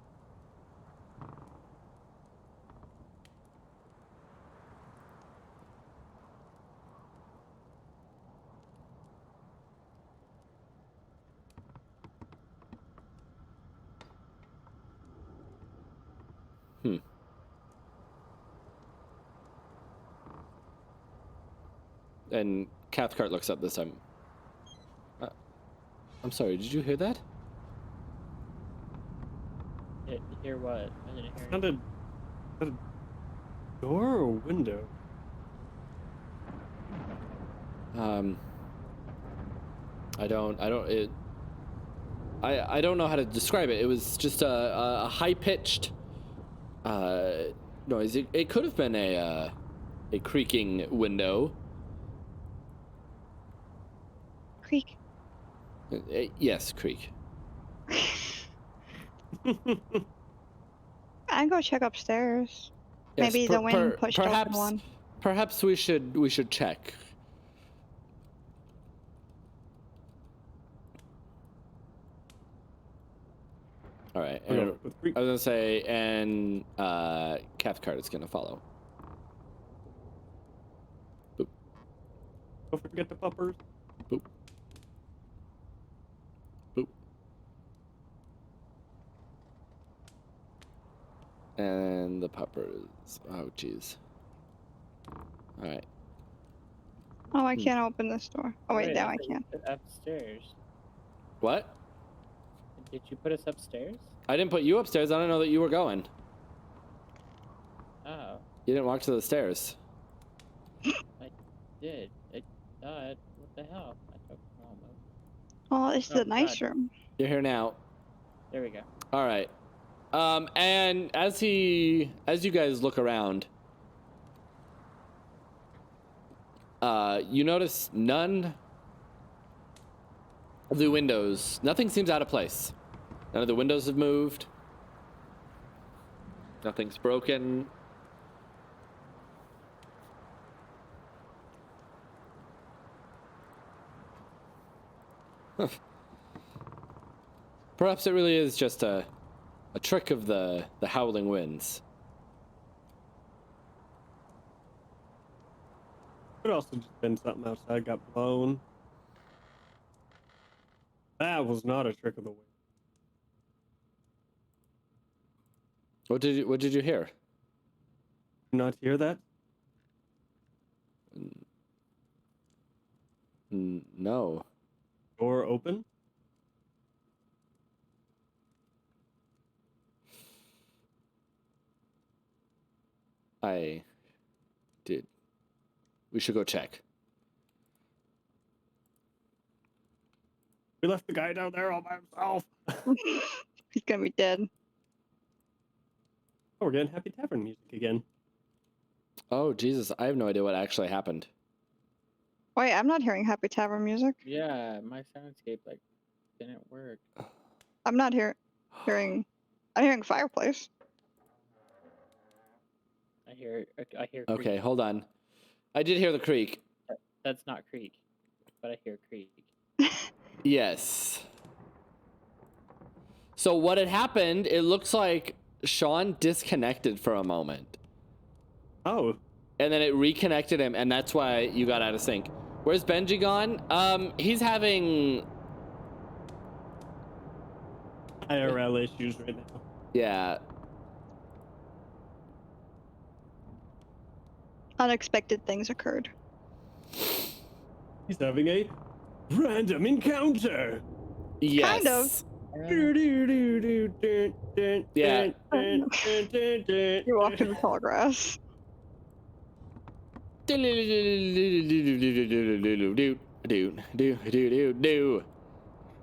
And Cathcart looks up this time. I'm sorry, did you hear that? Hear what? I didn't hear Sounded a door or window? I don't know how to describe it. It was just a high-pitched noise. It could have been a creaking window. Creek. Yes, creak. I'd go check upstairs. Yes, Maybe the wind pushed perhaps, open one. Perhaps we should check. All right. And I was gonna say, and Cathcart is gonna follow. Boop. Don't forget the puppers. Boop. Boop. And the puppers. Oh, jeez. All right. Oh, I can't open this door. Oh, wait, now I can. Upstairs. What? Did you put us upstairs? I didn't put you upstairs. I didn't know that you were going. Oh. You didn't walk to the stairs. I did. I thought, what the hell? I took almost. Oh, it's the nice room. You're here now. There we go. All right. And as you guys look around, you notice none of the windows. Nothing seems out of place. None of the windows have moved. Nothing's broken. Huh. Perhaps it really is just a trick of the howling winds. Could also just been something outside got blown. That was not a trick of the wind. What did you hear? Did you not hear that? No. Door open? I did We should go check. We left the guy down there all by himself. He's gonna be dead. Oh, we're getting Happy Tavern music again. Oh, Jesus. I have no idea what actually happened. Wait, I'm not hearing Happy Tavern music. Yeah, my Syrinscape like didn't work. I'm not hearing. I'm hearing fireplace. I hear. Creak. Okay, hold on. I did hear the creak. That's not creak, but I hear creak. Yes. So what had happened, it looks like Sean disconnected for a moment. Oh. And then it reconnected him, and that's why you got out of sync. Where's Benji gone? He's having... IRL issues right now. Yeah. Unexpected things occurred. He's having a random encounter. Yes. Kind of. Yeah. You walked in the tall grass. Can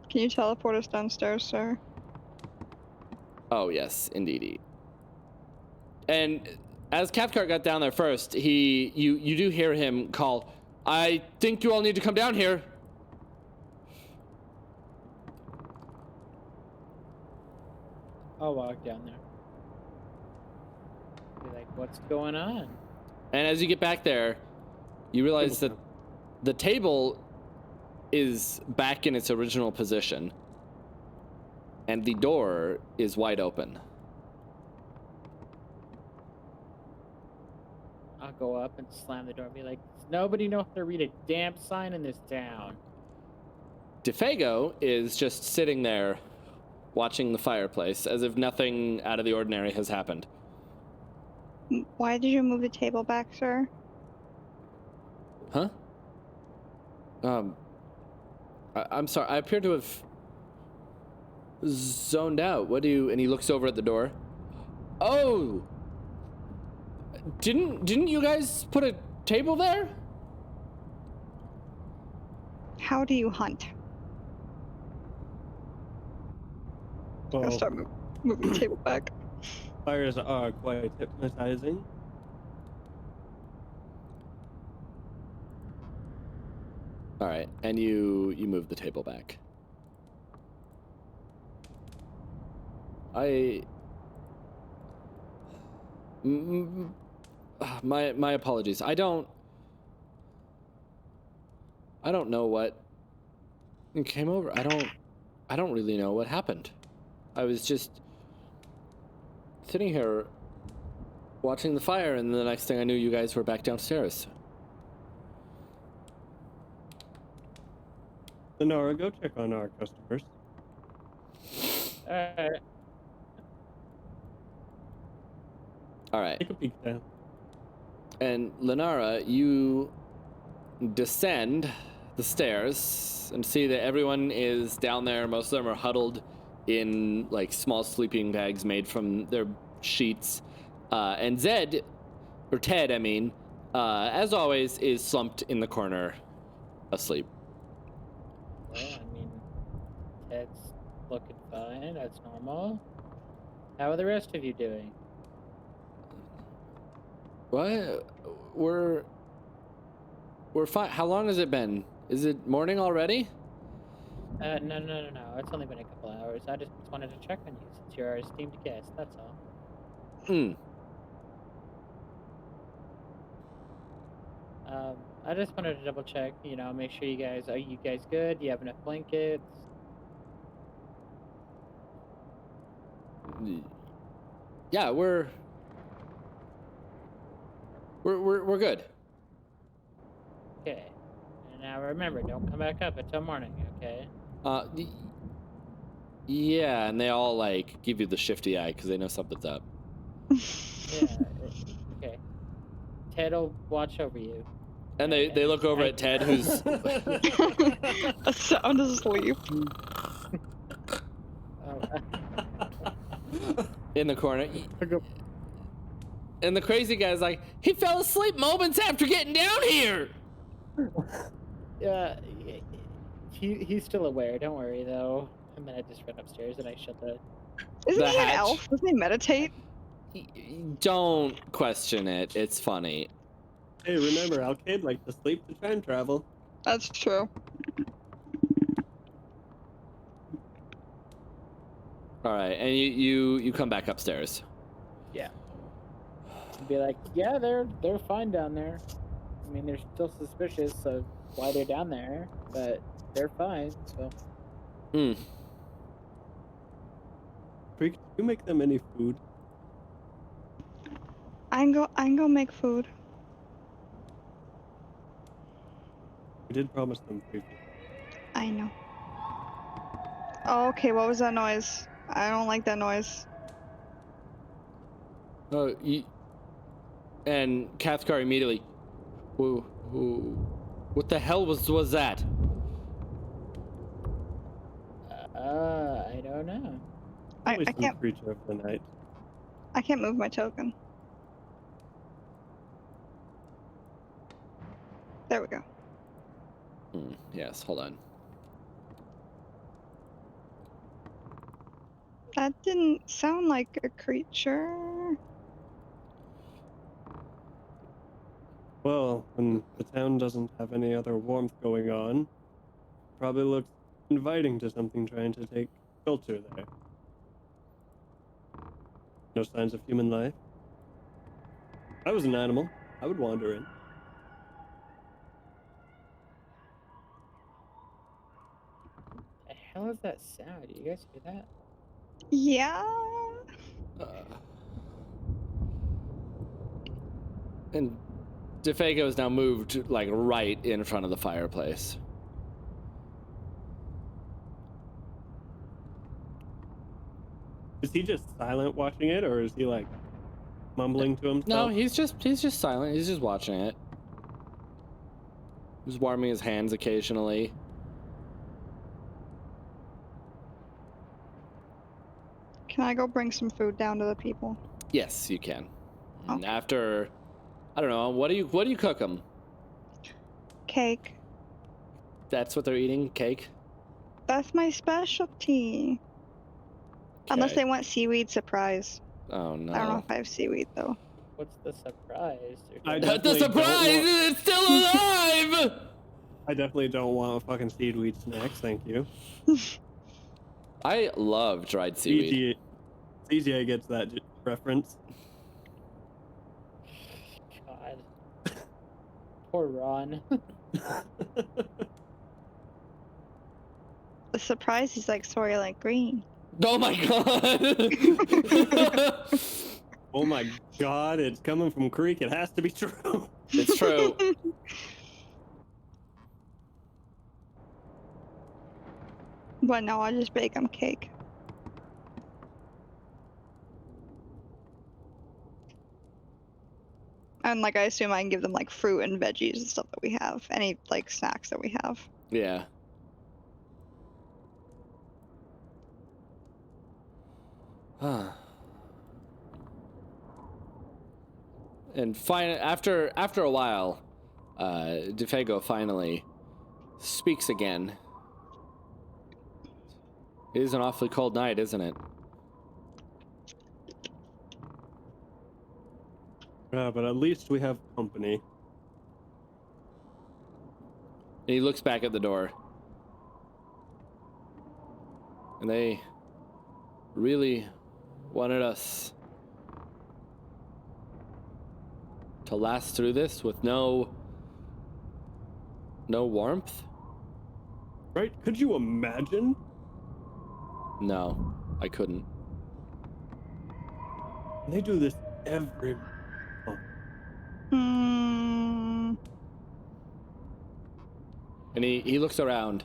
Can you teleport us downstairs, sir? Oh, yes, indeedy. And as Cathcart got down there first, you do hear him call, I think you all need to come down here. I'll walk down there. Be like, what's going on? And as you get back there, you realize that the table is back in its original position. And the door is wide open. I'll go up and slam the door and be like, does nobody know how to read a damn sign in this town? DeFago is just sitting there watching the fireplace as if nothing out of the ordinary has happened. Why did you move the table back, sir? Huh? I'm sorry, I appear to have zoned out. What do you... And he looks over at the door. Oh! Didn't you guys put a table there? How do you hunt? Well, I'll start moving the table back. fires are quite hypnotizing. All right, and you move the table back. My apologies. I don't know what came over. I don't really know what happened. I was just sitting here watching the fire, and the next thing I knew, you guys were back downstairs. Lenora, go check on our customers. All right. Take a peek down. And Lenara, you descend the stairs and see that everyone is down there. Most of them are huddled in like small sleeping bags made from their sheets. And Ted, I mean, as always, is slumped in the corner, asleep. Well, I mean, Ted's looking fine. That's normal. How are the rest of you doing? What? We're fine. How long has it been? Is it morning already? No. It's only been a couple hours. I just wanted to check on you since you're our esteemed guest. That's all. I just wanted to double check. You know, make sure are you guys good? Do you have enough blankets? Yeah, we're good. Okay. And now remember, don't come back up until morning, okay? Yeah, and they all like give you the shifty eye because they know something's up. Yeah. Okay. Ted will watch over you. And they look over at Ted, who's Sound asleep. in the corner. And the crazy guy's like, he fell asleep moments after getting down here. Yeah, he's still aware. Don't worry though. And then I just run upstairs and I shut the. Isn't The he an hatch. elf? Doesn't he meditate? Don't question it. It's funny. Hey, remember, Alcade likes to sleep to time travel. That's true. All right, and you come back upstairs. Yeah. And be like, yeah, they're fine down there. I mean, they're still suspicious of why they're down there, but they're fine. So. Hmm. Freak, do you make them any food? I can go make food. We did promise them food. I know. Oh, okay, what was that noise? I don't like that noise. Oh, and Cathcar immediately. Whoa, what the hell was that? I don't know. Probably I some can't creature of the night. I can't move my token. There we go. Yes, hold on. That didn't sound like a creature. Well, when the town doesn't have any other warmth going on, probably looks inviting to something trying to take shelter there. No signs of human life. If I was an animal, I would wander in. The hell is that sound? Do you guys hear that? Yeah. And DeFago is now moved like right in front of the fireplace. Is he just silent watching it, or is he like mumbling to himself? No, he's just silent. He's just watching it. He's warming his hands occasionally. Can I go bring some food down to the people? Yes, you can. Oh. And after, I don't know, what do you cook them? Cake. That's what they're eating, cake. That's my specialty. Unless Okay. they want seaweed surprise. Oh no. I don't know if I have seaweed though. What's the surprise? I The definitely surprise! don't want- It's still alive! I definitely don't want fucking seaweed snacks, thank you. I love dried seaweed. CGA gets that reference. God. Poor Ron. The surprise is like Soylent Green. Oh my god! Oh my god, it's coming from Creek. It has to be true. It's true. But no, I just bake them cake. And like I assume I can give them like fruit and veggies and stuff that we have. Any like snacks that we have. Yeah. And after a while, DeFago finally speaks again. It is an awfully cold night, isn't it? Yeah, but at least we have company. And he looks back at the door. And they really wanted us to last through this with no warmth? Right? Could you imagine? No, I couldn't. They do this every month. And he looks around.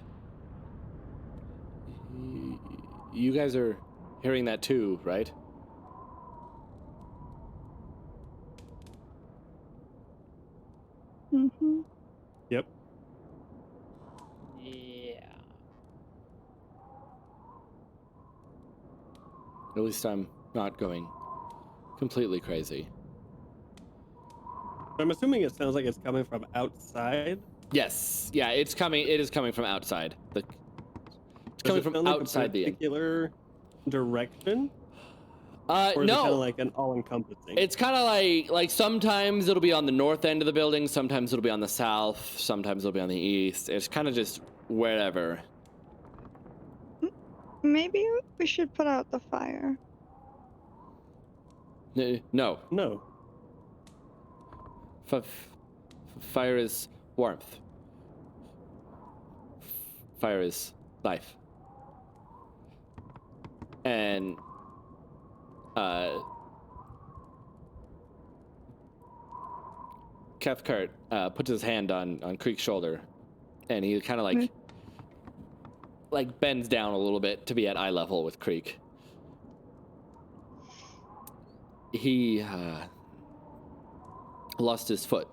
You guys are hearing that too, right? Mm-hmm. Yep. Yeah. At least I'm not going completely crazy. I'm assuming it sounds like it's coming from outside. Yes. Yeah, it's coming. It is coming from outside. It's Does coming it from sound like outside a the inn. particular direction, or is it kind No. of like an all-encompassing? It's kind of like sometimes it'll be on the north end of the building, sometimes it'll be on the south, sometimes it'll be on the east. It's kind of just wherever. Maybe we should put out the fire. No. No. Fire is warmth. Fire is life. And Cathcart puts his hand on Creek's shoulder, and he kind of like bends down a little bit to be at eye level with Creek. He lost his foot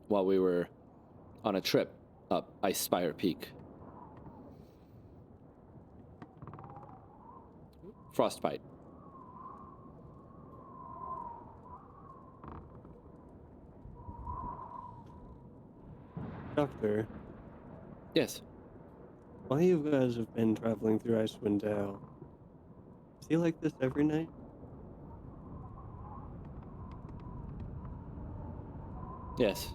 while we were on a trip up Ice Spire Peak. Frostbite. Doctor, Yes. while you guys have been traveling through Dicewind Dale, is he like this every night? Yes.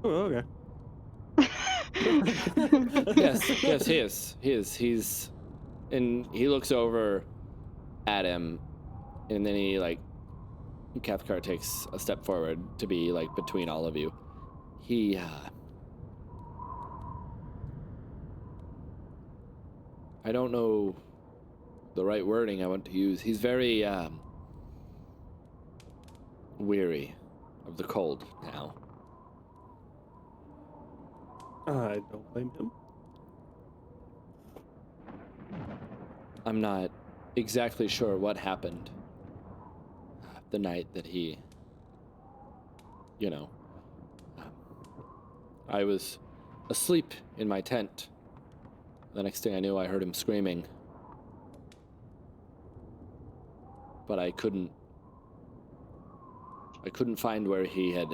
Oh, okay. Yes, he is. He's and he looks over at him, and then Cathcart takes a step forward to be like between all of you. He I don't know the right wording I want to use. He's very weary of the cold now. I don't blame him. I'm not exactly sure what happened the night that he, I was asleep in my tent. The next thing I knew, I heard him screaming. But I couldn't find where he had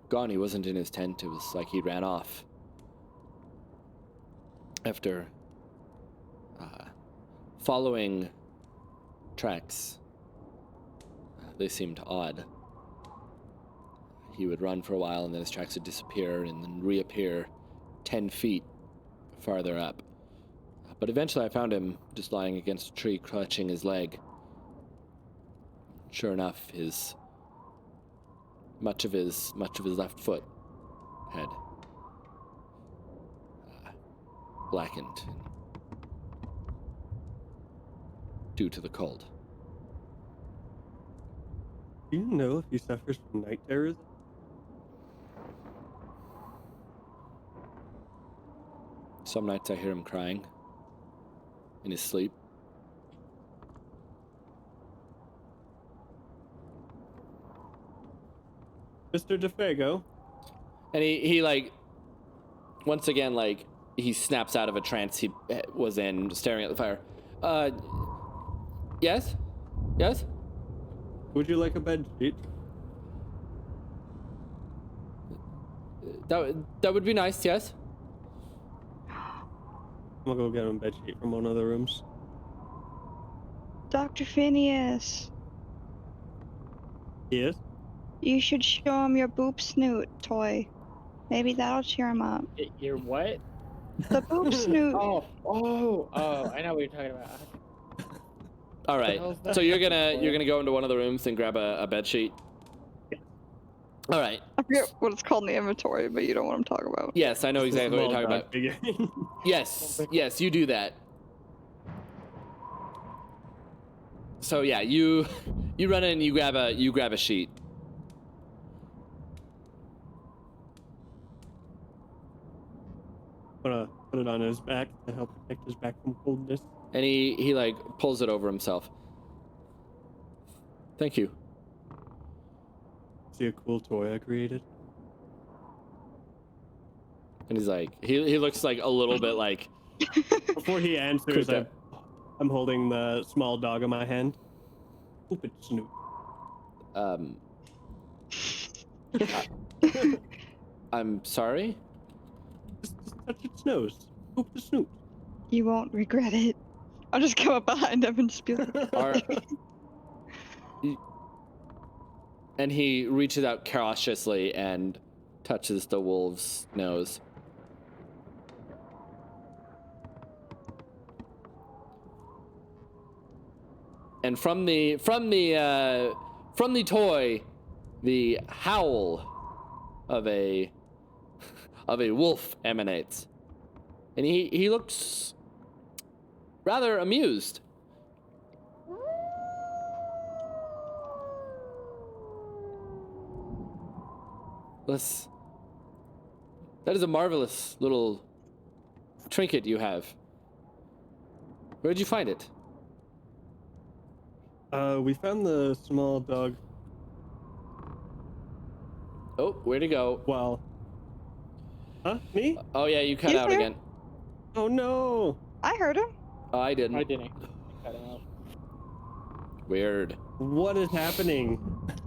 gone. He wasn't in his tent. It was like he ran off. After following tracks, they seemed odd. He would run for a while, and then his tracks would disappear and then reappear 10 feet farther up. But eventually I found him just lying against a tree, clutching his leg. Sure enough, much of his left foot had blackened due to the cold. Do you know if he suffers from night terrors? Some nights I hear him crying in his sleep. Mr. DeFago? And he once again, he snaps out of a trance he was in, staring at the fire. Yes? Yes? Would you like a bed sheet? That would be nice, yes? I'm gonna go get him a bed sheet from one of the rooms. Dr. Phineas, Yes? you should show him your boop snoot toy. Maybe that'll cheer him up. Your what? The boop snoot. Oh, I know what you're talking about. All right. hell's that? So you're gonna go into one of the rooms and grab a bed sheet. All right. I forget what it's called in the inventory, but you know what I'm talking about. Yes, I know exactly what you're talking about. about. Yes, you do that. So yeah, you run in and you grab a sheet. I'm gonna put it on his back to help protect his back from coldness. And he pulls it over himself. Thank you. See a cool toy I created? And he's like, he looks like a little bit like. Before he answers, Creeped I'm holding the small dog in my hand. Scoop its snoot. I'm sorry? Just touch its nose. Scoop the snoot. You won't regret it. I'll just go up behind him and just be like, Are... And he reaches out cautiously and touches the wolf's nose. And from the toy, the howl of a wolf emanates, and he looks rather amused. That is a marvelous little trinket you have. Where'd you find it? We found the small dog. Oh, where'd he go? Well. Huh? Me? Oh yeah, you cut He's out there. again. Oh no! I heard him. Oh, I didn't. I didn't. Cut him out. Weird. What is happening?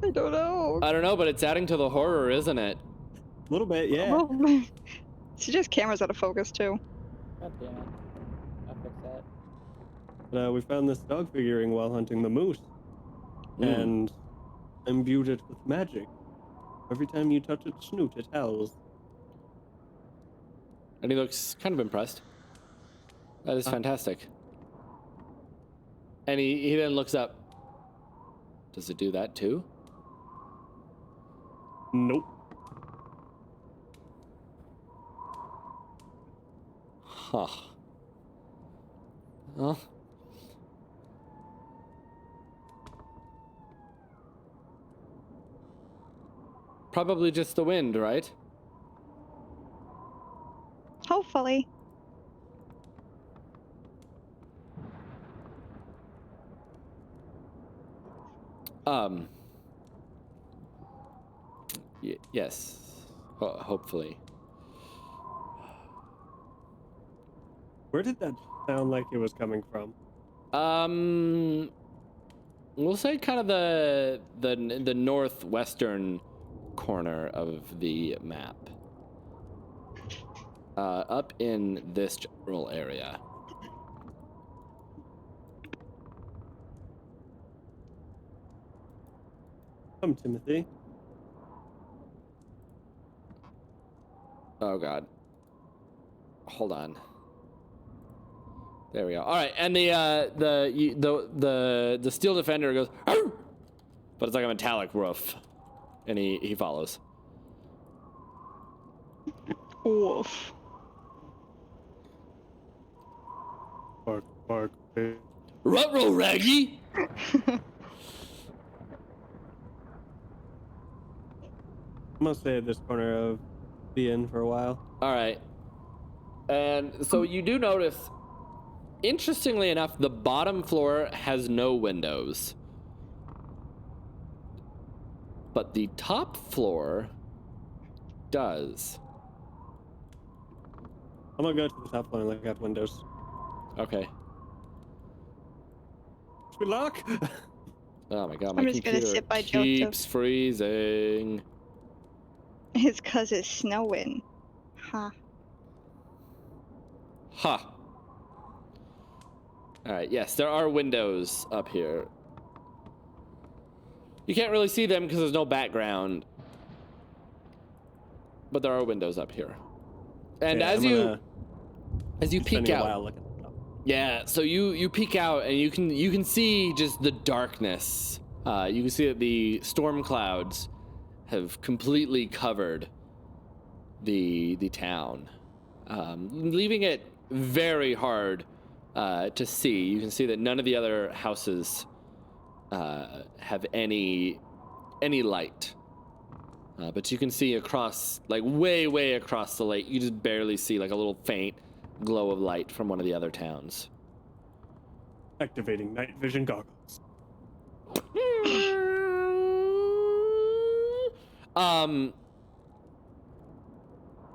I don't know. I don't know, but it's adding to the horror, isn't it? A little bit, yeah. Oh, she just cameras out of focus too. God damn it. I'll fix that. We found this dog figurine while hunting the moose, and imbued it with magic. Every time you touch its snoot, it howls. And he looks kind of impressed. That is fantastic. And he then looks up. Does it do that too? Nope. Huh. Well. Probably just the wind, right? Hopefully. Yes. Hopefully. Where did that sound like it was coming from? We'll say kind of the northwestern corner of the map. Up in this general area. Come, Timothy. Oh God. Hold on. There we go. All right, and the steel defender goes, "Arr!" But it's like a metallic roof, and he follows. Wolf. Bark, bark, pig. Ruh-roh, Raggy. I'm gonna stay at this corner of the inn for a while. All right, and so you do notice. Interestingly enough, the bottom floor has no windows. But the top floor does. I'm gonna go to the top floor and look at windows. Okay. Wish me luck! Oh my God, my I'm just gonna computer sit by keeps Joseph. freezing. It's 'cause it's snowing. Huh. Ha. All right, yes, there are windows up here. You can't really see them because there's no background. But there are windows up here. And Yeah, as you peek spending a out, while looking at them. yeah, so you peek out and you can see just the darkness. You can see that the storm clouds have completely covered the town, leaving it very hard to see. You can see that none of the other houses have any light. But you can see across, like way across the lake, you just barely see like a little faint glow of light from one of the other towns. Activating night vision goggles.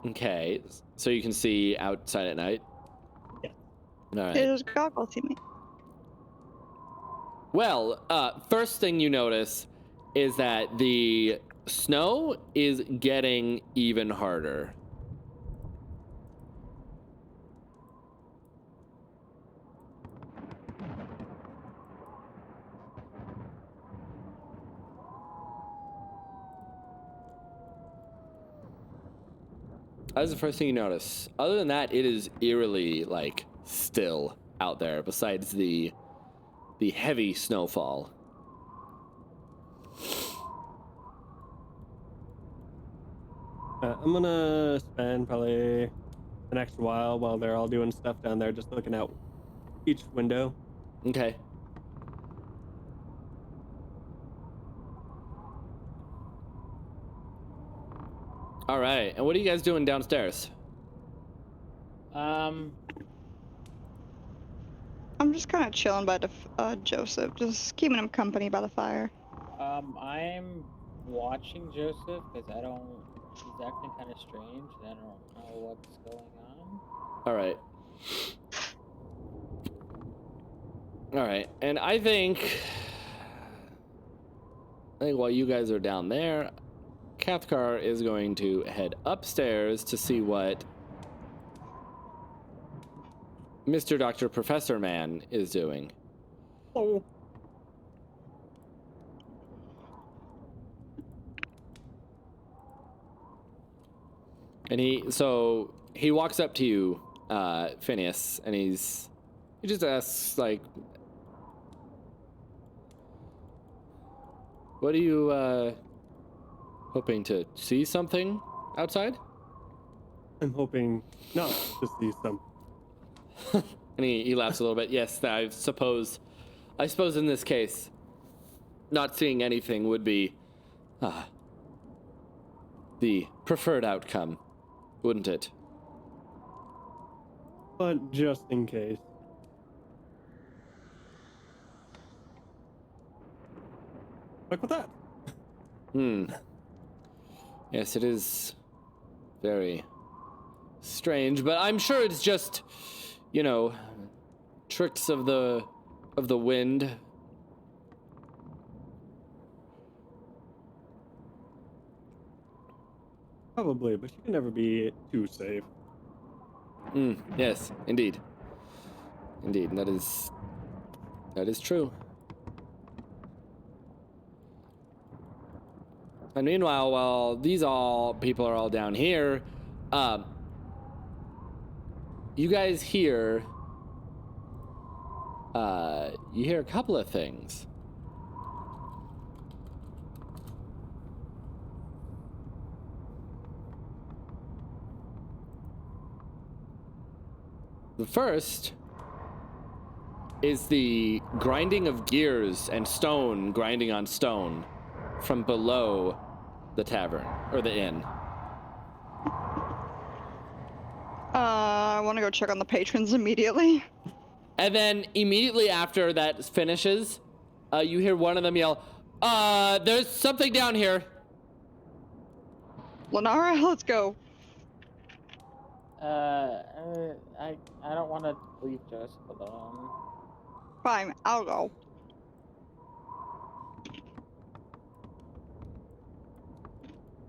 Okay, so you can see outside at night? Yeah. All right. There's goggles, you mean? Well, first thing you notice is that the snow is getting even harder. That's the first thing you notice. Other than that, it is eerily, like, still out there, besides the heavy snowfall. I'm gonna spend probably the next while they're all doing stuff down there, just looking out each window. Okay. All right. And what are you guys doing downstairs? I'm just kind of chilling by Joseph, just keeping him company by the fire. I'm watching Joseph because he's acting kind of strange and I don't know what's going on. All right. All right. And I think while you guys are down there, Cathcar is going to head upstairs to see what Mr. Dr. Professor Man is doing. Oh. And he walks up to you, Phineas, and he just asks, like, what are you hoping to see something outside? I'm hoping not to see some. And he laughs a little bit. Yes, I suppose in this case, not seeing anything would be the preferred outcome, wouldn't it? But just in case. Look at that. Yes, it is very strange, but I'm sure it's just, tricks of the wind. Probably, but you can never be too safe. Yes, indeed. Indeed, that is true. And meanwhile, while these people are all down here, you guys hear a couple of things. The first is the grinding of gears and stone grinding on stone from below the tavern, or the inn. I want to go check on the patrons immediately. And then immediately after that finishes, you hear one of them yell, there's something down here. Lenara, let's go. I don't want to leave Joseph alone. Fine, I'll go.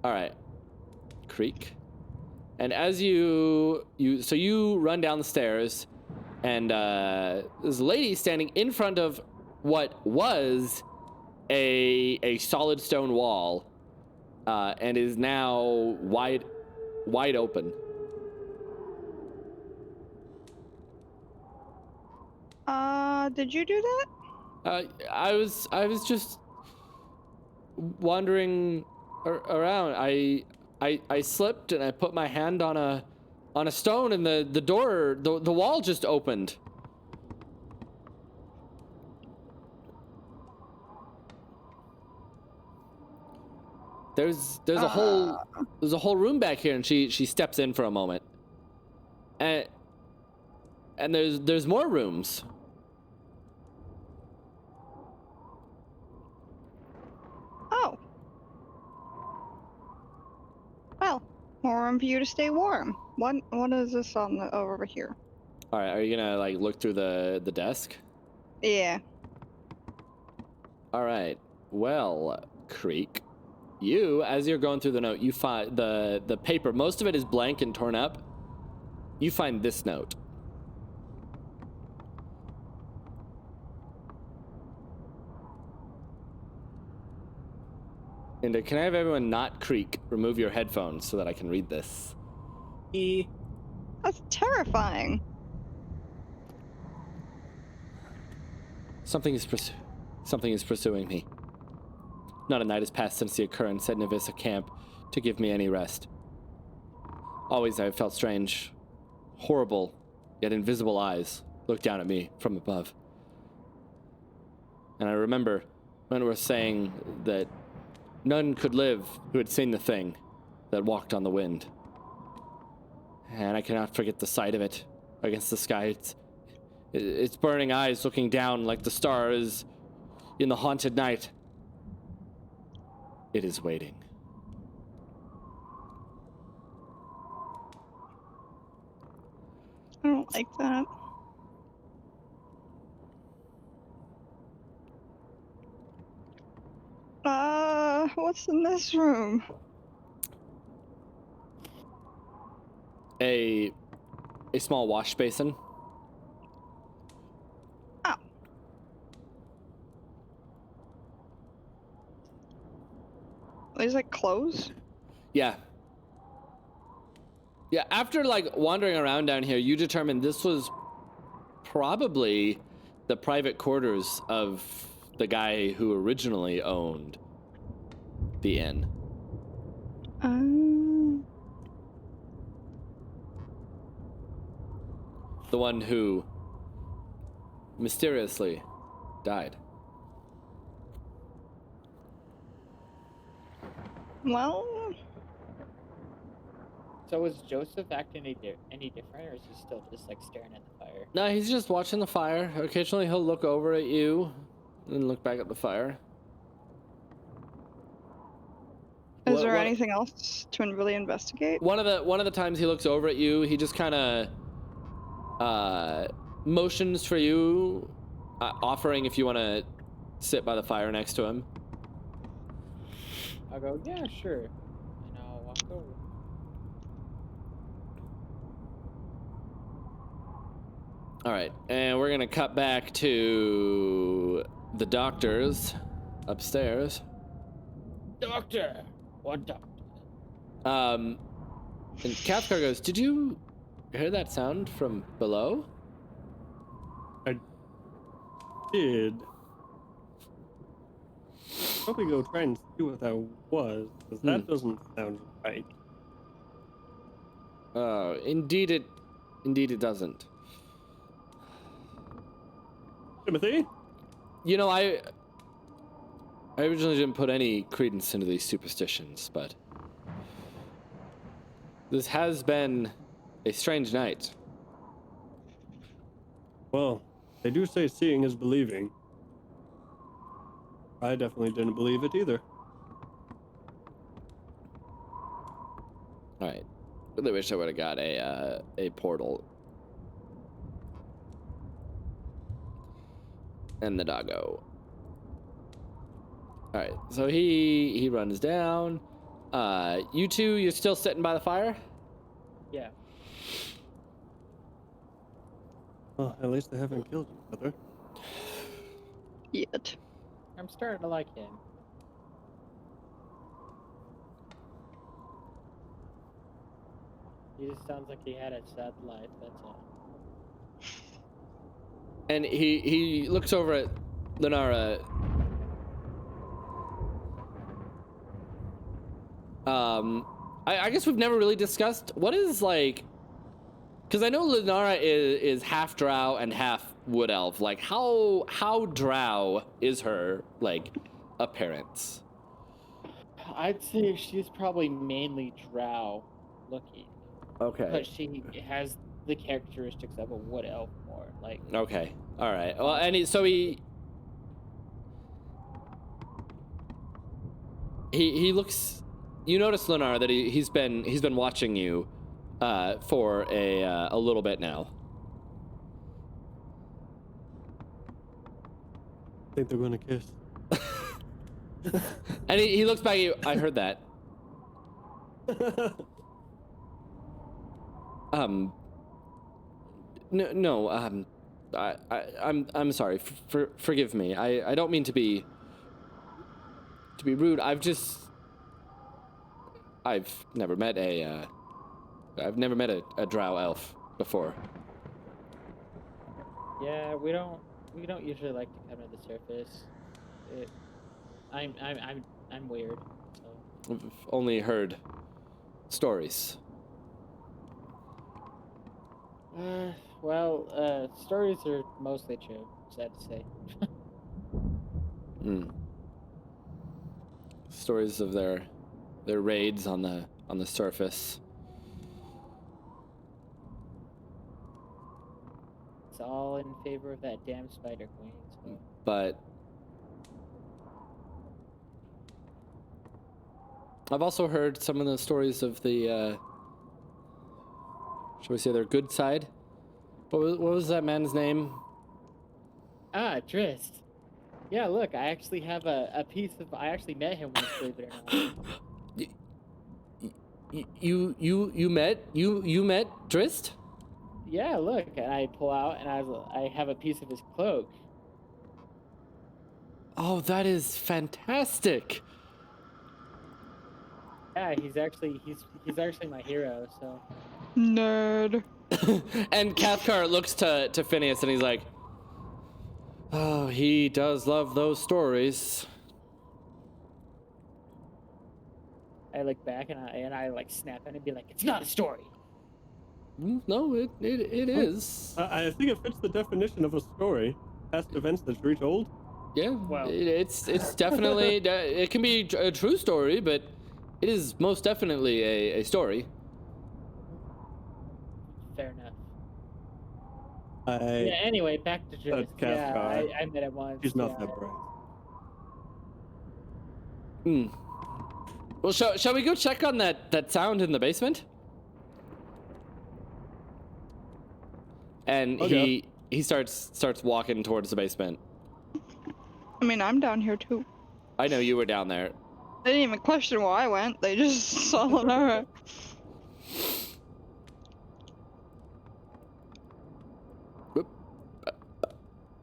All right, creak. And as you run down the stairs, and there's a lady standing in front of what was a solid stone wall, and is now wide open. Did you do that? I was just wandering around. I slipped and I put my hand on a stone, and the door, the wall just opened. There's a whole room back here, and she steps in for a moment. And there's more rooms. Oh. Well, more room for you to stay warm. What is this on the over here? All right, are you gonna like look through the desk? Yeah. All right. Well, Creek, you, as you're going through the note, you find the paper. Most of it is blank and torn up. You find this note. And can I have everyone not Creek remove your headphones so that I can read this? That's terrifying. Something is pursuing me. Not a night has passed since the occurrence at Navissa camp to give me any rest. Always I have felt strange, horrible, yet invisible eyes look down at me from above. And I remember when we were saying that none could live who had seen the thing that walked on the wind. And I cannot forget the sight of it against the sky. Its burning eyes looking down like the stars in the haunted night. It is waiting. I don't like that. What's in this room? A small wash basin. Oh. Is it clothes? Yeah. Yeah, after like wandering around down here, you determined this was probably the private quarters of the guy who originally owned the inn. The one who mysteriously died. Well, So is Joseph acting any different, or is he still just like staring at the fire? No, he's just watching the fire. Occasionally he'll look over at you and look back at the fire. is there anything else to really investigate? One of the times he looks over at you, he just kind of motions for you, offering if you want to sit by the fire next to him. I'll go, yeah, sure. And I'll walk over. All right, and we're gonna cut back to the doctors upstairs. Doctor! What doctor? And Cathcar goes, "Did you hear that sound from below?" I did. Probably go try and see what that was, because that doesn't sound right. Oh, indeed it doesn't. Timothy? You know, I originally didn't put any credence into these superstitions, but this has been a strange night. Well, they do say seeing is believing. I definitely didn't believe it either. All right, really wish I would have got a portal. And the doggo. All right, so he runs down. You two, you're still sitting by the fire? Yeah. Well, at least they haven't killed each other. Yet. I'm starting to like him. He just sounds like he had a sad life, that's all. And he looks over at Lenara. I guess we've never really discussed what is like, because I know Lenara is half drow and half wood elf. Like how drow is her like appearance? I'd say she's probably mainly drow looking. Okay. But she has the characteristics of a wood elf more. Like, Okay. All right. Well, and he looks. You notice, Lenara, that he's been watching you for a little bit now. I think they're gonna kiss. And he looks back at you. I heard that. No. I'm sorry. Forgive me. I don't mean to be rude. I've never met a drow elf before. Yeah, we don't usually like to come to the surface. I'm weird. So. I've only heard stories. Well, stories are mostly true. Sad to say. Stories of their raids on the surface. It's all in favor of that damn Spider Queen. So. But I've also heard some of the stories of the, shall we say, their good side? What was that man's name? Ah, Drist. Yeah, look, I actually have a piece of. I actually met him once, believe it or not. You met Drist? Yeah, look, and I pull out and I have a piece of his cloak. Oh, that is fantastic. Yeah, he's actually my hero. So. Nerd. And Cathcart looks to Phineas and he's like, oh, he does love those stories. I look back and I like snap at him and be like, it's not a story. No, it is. I think it fits the definition of a story. Past events that's retold. Yeah, well, it's definitely it can be a true story, but it is most definitely a story. Fair enough. Yeah, anyway, back to Drist. Yeah, I met him once. He's not that bright. Well, shall we go check on that sound in the basement? And okay. he starts walking towards the basement. I mean, I'm down here too. I know you were down there. They didn't even question where I went. They just saw Lenara.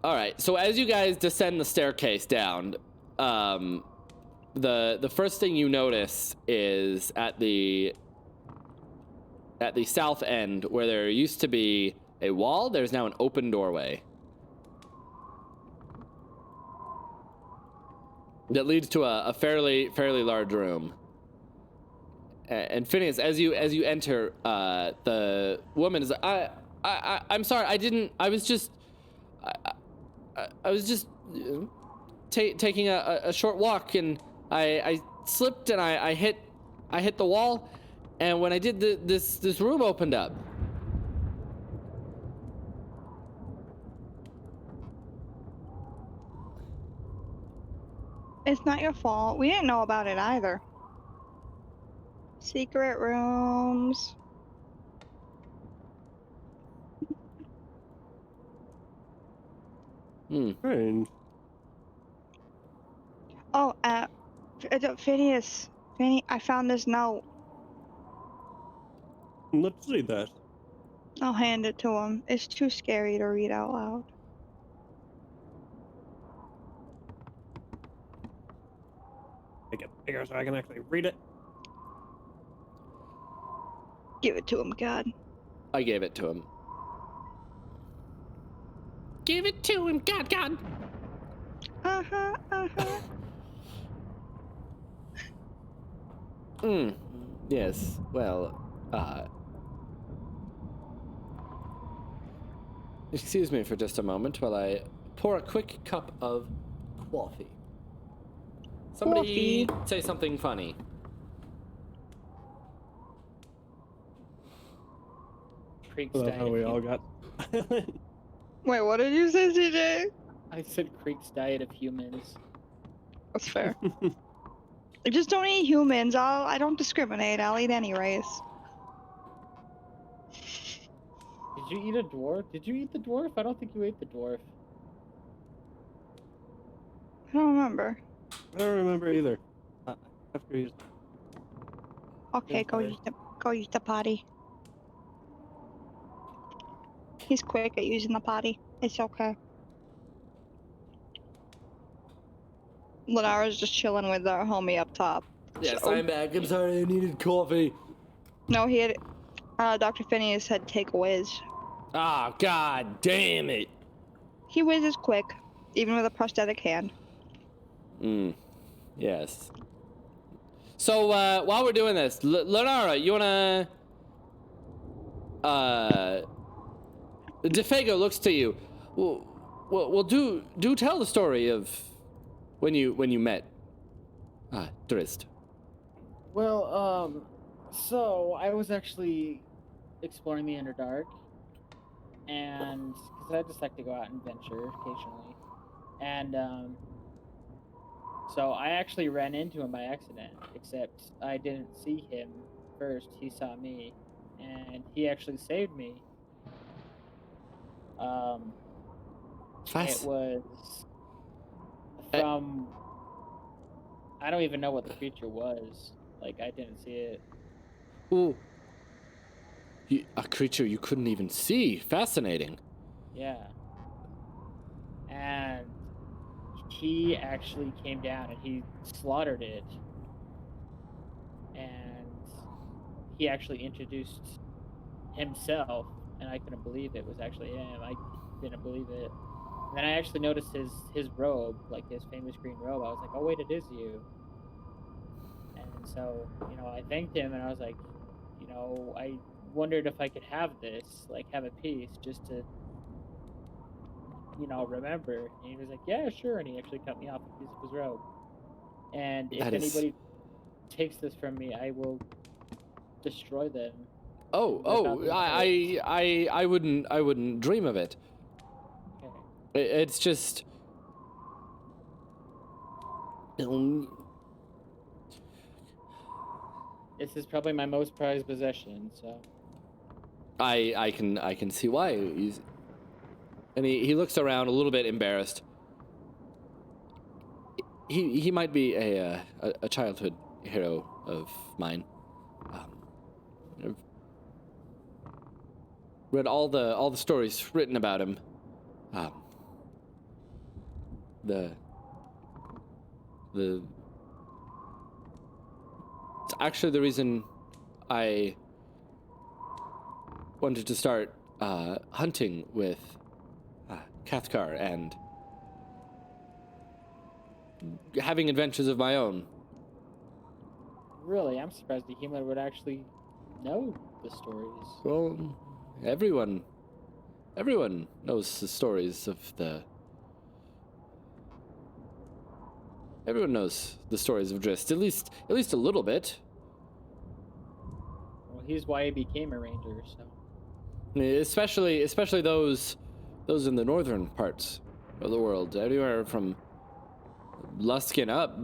All right. So as you guys descend the staircase down, the first thing you notice is at the south end where there used to be a wall, there's now an open doorway that leads to a fairly large room. And Phineas, as you enter, the woman is like, I'm sorry, I was just taking a short walk, and I slipped and I hit the wall, and when I did, this room opened up. It's not your fault. We didn't know about it either. Secret rooms. Strange. Oh, Phineas, I found this note. Let's see that. I'll hand it to him. It's too scary to read out loud. Make it bigger so I can actually read it. Give it to him, God. I gave it to him. Give it to him, God. Yes, well, excuse me for just a moment while I pour a quick cup of coffee. Somebody say something funny. Creek's Well, diet how of we all humans. got. Wait, what did you say, CJ? I said Creek's diet of humans. That's fair. I just don't eat humans. I don't discriminate. I'll eat any race. Did you eat a dwarf? Did you eat the dwarf? I don't think you ate the dwarf. I don't remember. I don't remember either. After you. Okay, go Sorry. use the potty. He's quick at using the potty. It's okay. Lenara's just chilling with our homie up top. Yes, So- I'm back. I'm sorry, I needed coffee. No, he had. Dr. Phineas had take a whiz. Ah, god damn it. He whizzes quick, even with a prosthetic hand. Yes. So, while we're doing this, Lenara, you wanna... DeFago looks to you. Well, do tell the story of when you met Drist. Well, so I was actually exploring the Underdark, and because I just like to go out and venture occasionally, and so I actually ran into him by accident. Except I didn't see him first; he saw me, and he actually saved me. It was from. I don't even know what the creature was. Like, I didn't see it. Ooh. A creature you couldn't even see. Fascinating. Yeah. And he actually came down and he slaughtered it. And he actually introduced himself, and I couldn't believe it was actually him. I didn't believe it. And then I actually noticed his robe, like his famous green robe. I was like, oh wait, it is you. And so, I thanked him, and I was like, I wondered if I could have this, like have a piece just to, remember. And he was like, yeah, sure. And he actually cut me off a piece of his robe. And if anybody takes this from me, I will destroy them. I wouldn't dream of it. Okay. It's just This is probably my most prized possession, so. I can see why. And he looks around a little bit embarrassed. He might be a childhood hero of mine. I've read all the stories written about him. It's actually the reason I wanted to start hunting with Cathcar and having adventures of my own. Really, I'm surprised a human would actually know the stories. Well, everyone knows the stories of the... Everyone knows the stories of Drist, at least a little bit. Well, he's why he became a ranger, so. Especially those in the northern parts of the world. Anywhere from Luskin up,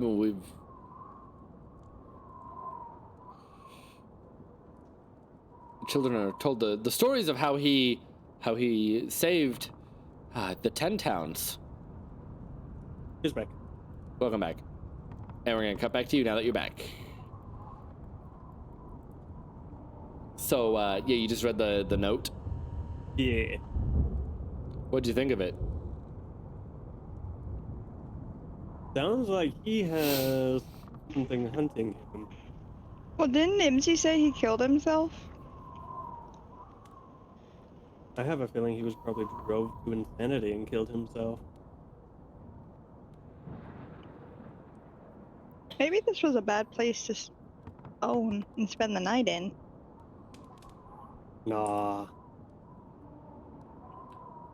children are told the stories of how he saved the 10 towns. He's back. Welcome back. And we're gonna cut back to you now that you're back. So, yeah, you just read the note? Yeah. What'd you think of it? Sounds like he has something hunting him. Well, didn't Imsy say he killed himself? I have a feeling he was probably drove to insanity and killed himself. Maybe this was a bad place to own and spend the night in. Nah.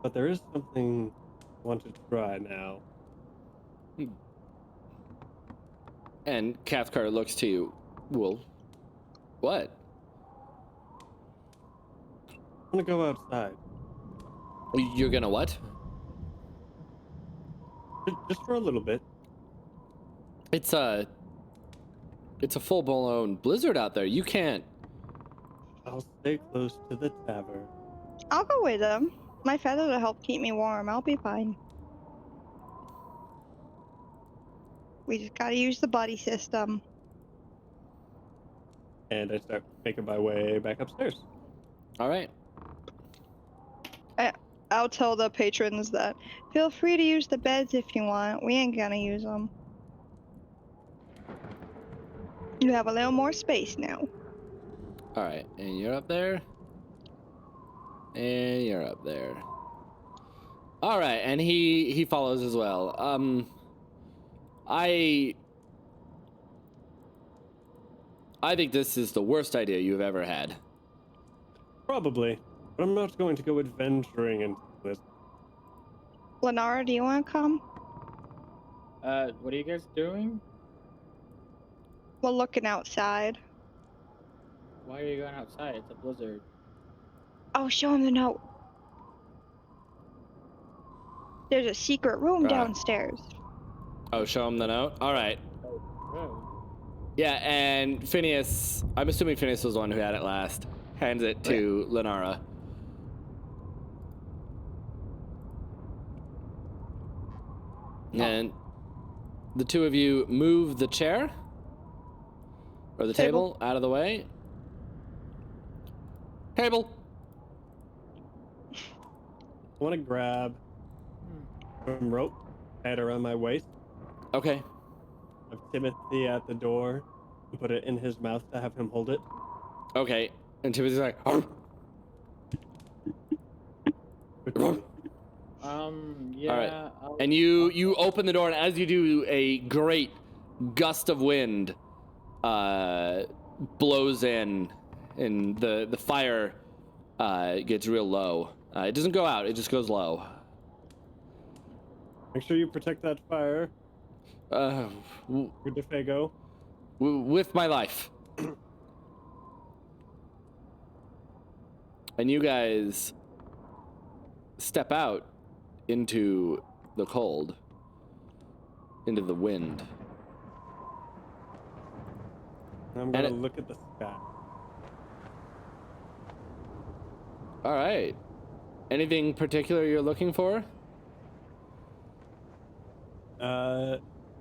But there is something I want to try now. And Cathcar looks to you. Well, what? I'm gonna go outside. You're gonna what? Just for a little bit. It's a full-blown blizzard out there. You can't. I'll stay close to the tavern. I'll go with him. My feathers will help keep me warm. I'll be fine. We just gotta use the buddy system. And I start making my way back upstairs. All right. I'll tell the patrons that feel free to use the beds if you want. We ain't gonna use them. You have a little more space now. All right, and you're up there. And you're up there. All right, and he follows as well. I think this is the worst idea you've ever had. Probably. But I'm not going to go adventuring into this. Lenara, do you want to come? What are you guys doing? We're looking outside. Why are you going outside? It's a blizzard. Oh, show him the note. There's a secret room downstairs. Oh, show him the note? All right. Oh. Yeah, and Phineas, I'm assuming Phineas was the one who had it last, hands it to Lenara. And the two of you move the chair or the table out of the way. Table. I want to grab some rope, tie it around my waist. Okay. Have Timothy at the door and put it in his mouth to have him hold it. Okay. And Timothy's like, Yeah. all right. And you open the door, and as you do, a great gust of wind blows in, and the fire gets real low. It doesn't go out; it just goes low. Make sure you protect that fire. Good to Fago. With my life. And you guys step out into the cold, into the wind. I'm gonna look at the sky. All right. Anything particular you're looking for?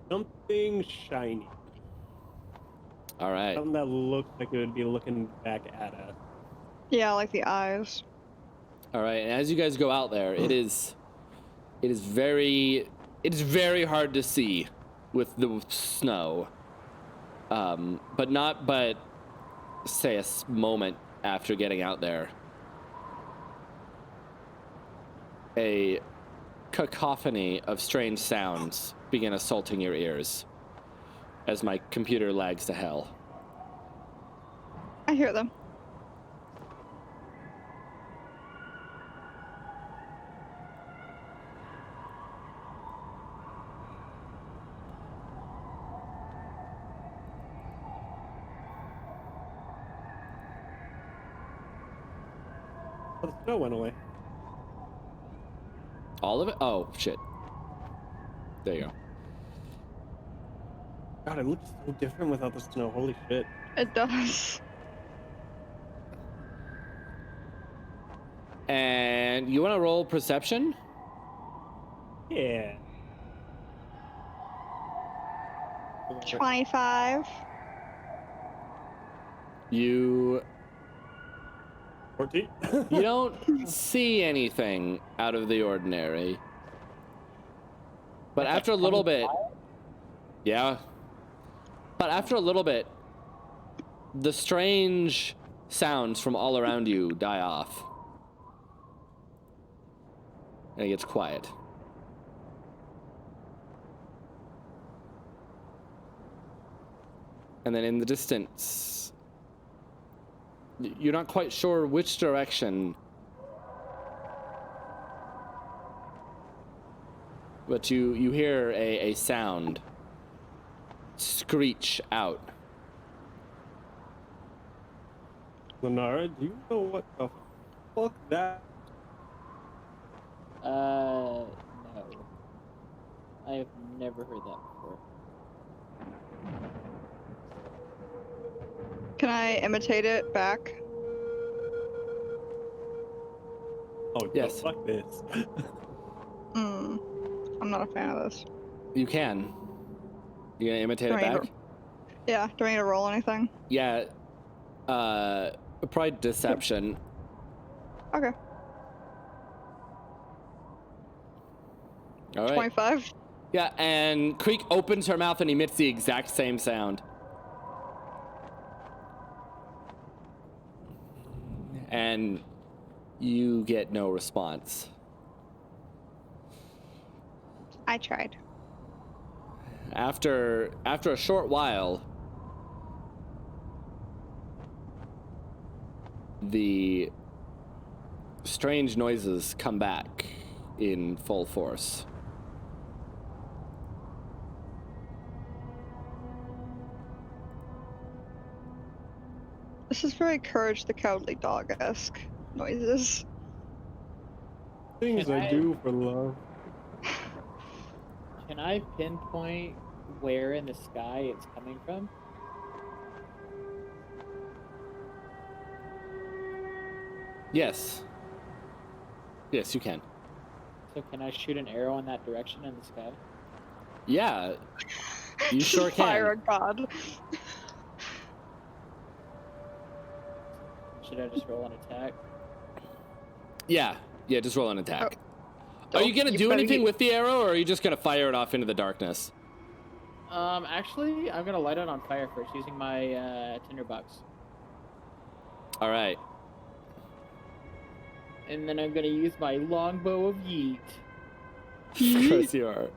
Something shiny. All right. Something that looks like it would be looking back at us. Yeah, like the eyes. All right. And as you guys go out there, it is very hard to see with the snow. But say a moment after getting out there, a cacophony of strange sounds begin assaulting your ears as my computer lags to hell. I hear them. Oh, the snow went away. All of it? Oh, shit. There you go. God, it looks so different without the snow. Holy shit. It does. And you want to roll perception? Yeah. 25. You 14. you don't see anything out of the ordinary. But after a little bit, yeah. But after a little bit, the strange sounds from all around you die off. And it gets quiet. And then in the distance, you're not quite sure which direction, but you hear a sound screech out. Lenara, do you know what the fuck that? No. I have never heard that before. Can I imitate it back? Oh, Yes. fuck this. I'm not a fan of this. You can. You gonna imitate it Do I need back? Yeah, do I need to roll anything? Yeah. Probably deception. Okay. All right. 25. Yeah, and Creek opens her mouth and emits the exact same sound. And you get no response. I tried. After a short while, the strange noises come back in full force. This is very Courage the Cowardly Dog-esque noises. Things Can I I- do for love. Can I pinpoint where in the sky it's coming from? Yes. Yes, you can. So can I shoot an arrow in that direction in the sky? Yeah, you sure Fire can. a god. Should I just roll an attack? Yeah, just roll an attack. Oh, Are you gonna you do better anything get- with the arrow, or are you just gonna fire it off into the darkness? Actually, I'm gonna light it on fire first using my tinderbox, All right. and then I'm gonna use my longbow of yeet. Of course you are.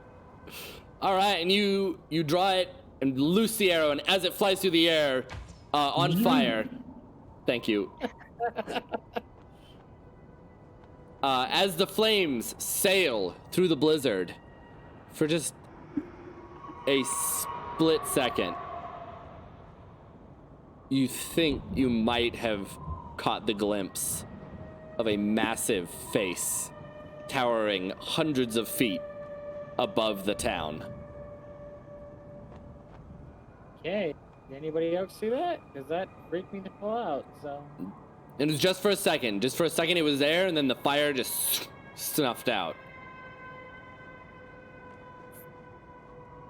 All right, and you draw it and loose the arrow, and as it flies through the air, on fire. Thank you. As the flames sail through the blizzard for just a split second, you think you might have caught the glimpse of a massive face towering hundreds of feet above the town. Okay. Did anybody else see that? Because that freaked me the hell out. So And it was just for a second. Just for a second it was there, and then the fire just snuffed out.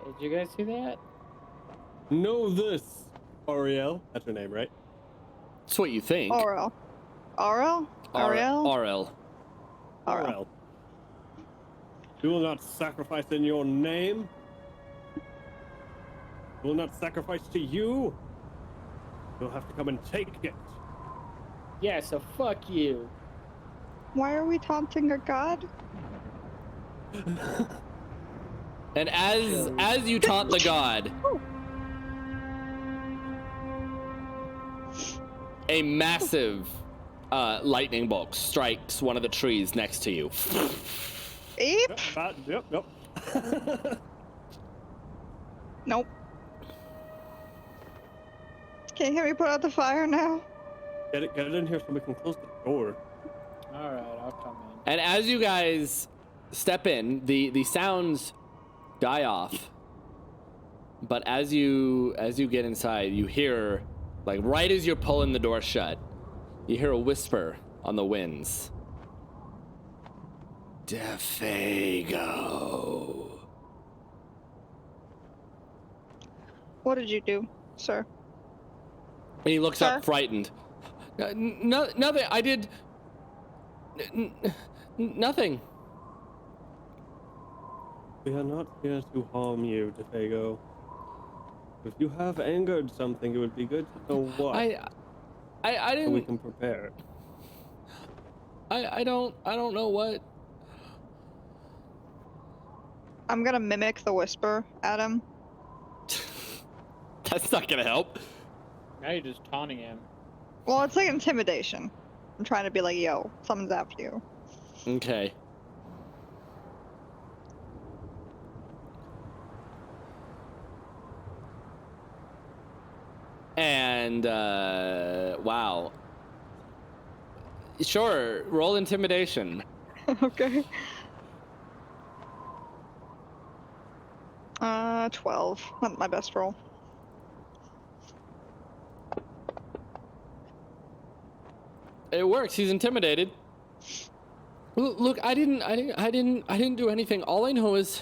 did you guys see that? Know this, Ariel. That's her name, right? That's what you think. Aurel. Aurel? Ariel? Aurel. Aurel. Ariel. We will not sacrifice in your name. We will not sacrifice to you. You'll have to come and take it. Yeah, so fuck you. Why are we taunting a god? And as you taunt the god, a massive lightning bolt strikes one of the trees next to you. Eep? Yep. Nope. Can you hear me put out the fire now? Get it in here so we can close the door. All right, I'll come in. And as you guys step in, the sounds die off. But as you get inside, you hear, like right as you're pulling the door shut, you hear a whisper on the winds. Defago. What did you do, sir? And he looks Sir? up frightened. Nothing. I did. Nothing. We are not here to harm you, Defago. If you have angered something, it would be good to know what, I so we didn't. can prepare. I don't know what. I'm gonna mimic the whisper at him. That's not gonna help. Now you're just taunting him. Well, it's like intimidation. I'm trying to be like, yo, someone's after you. Okay. And wow. Sure, roll intimidation. Okay. 12. Not my best roll. It works. He's intimidated. Look, I didn't do anything. All I know is,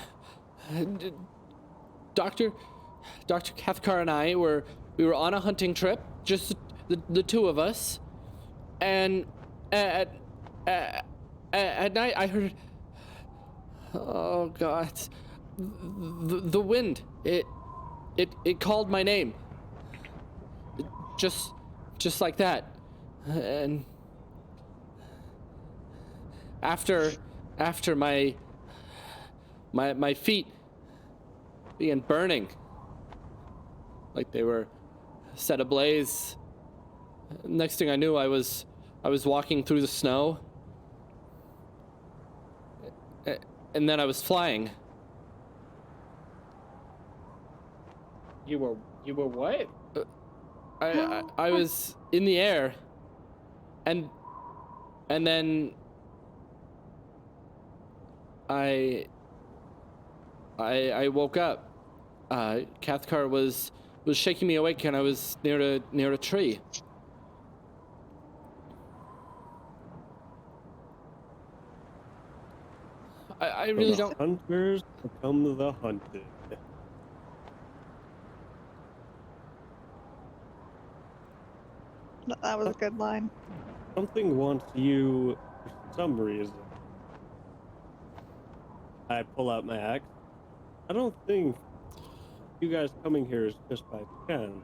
Doctor Dr. Cathcart and I were on a hunting trip, just the two of us, and at night I heard, oh God, the wind. It called my name, just like that, and after my feet began burning like they were set ablaze. Next thing I knew, I was walking through the snow, and then I was flying. You were what? I was in the air, and then I woke up. Cathcart was shaking me awake, and I was near a tree. I really don't. Hunters become the hunted. That was a good line. Something wants you for some reason. I pull out my axe. I don't think you guys coming here is just by chance.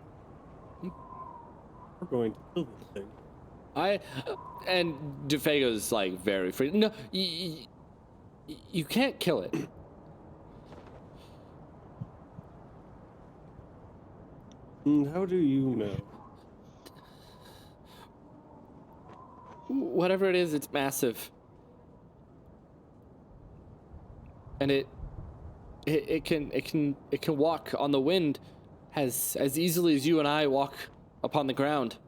We're going to kill this thing. And DeFago's like very free. No, you can't kill it. How do you know? Whatever it is, it's massive. And it can walk on the wind as easily as you and I walk upon the ground.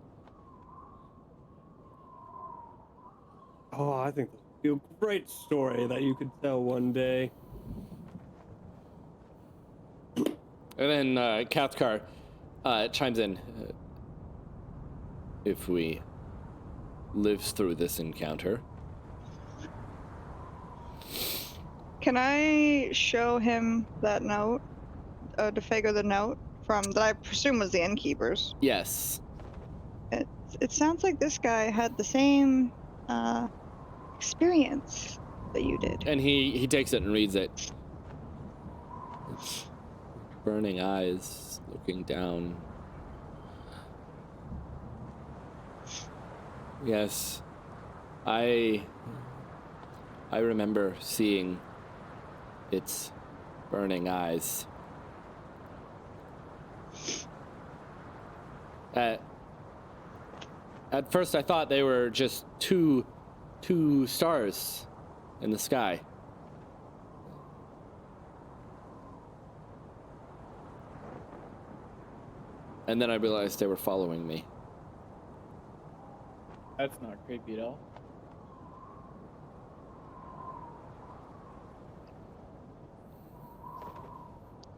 Oh, I think this would be a great story that you could tell one day. And then Cathcart chimes in. If we live through this encounter. Can I show him that note? DeFago the note from that I presume was the innkeeper's. Yes. It sounds like this guy had the same experience that you did. And he takes it and reads it. It's burning eyes looking down. Yes. I remember seeing its burning eyes. At first I thought they were just two stars in the sky. And then I realized they were following me. That's not creepy at all.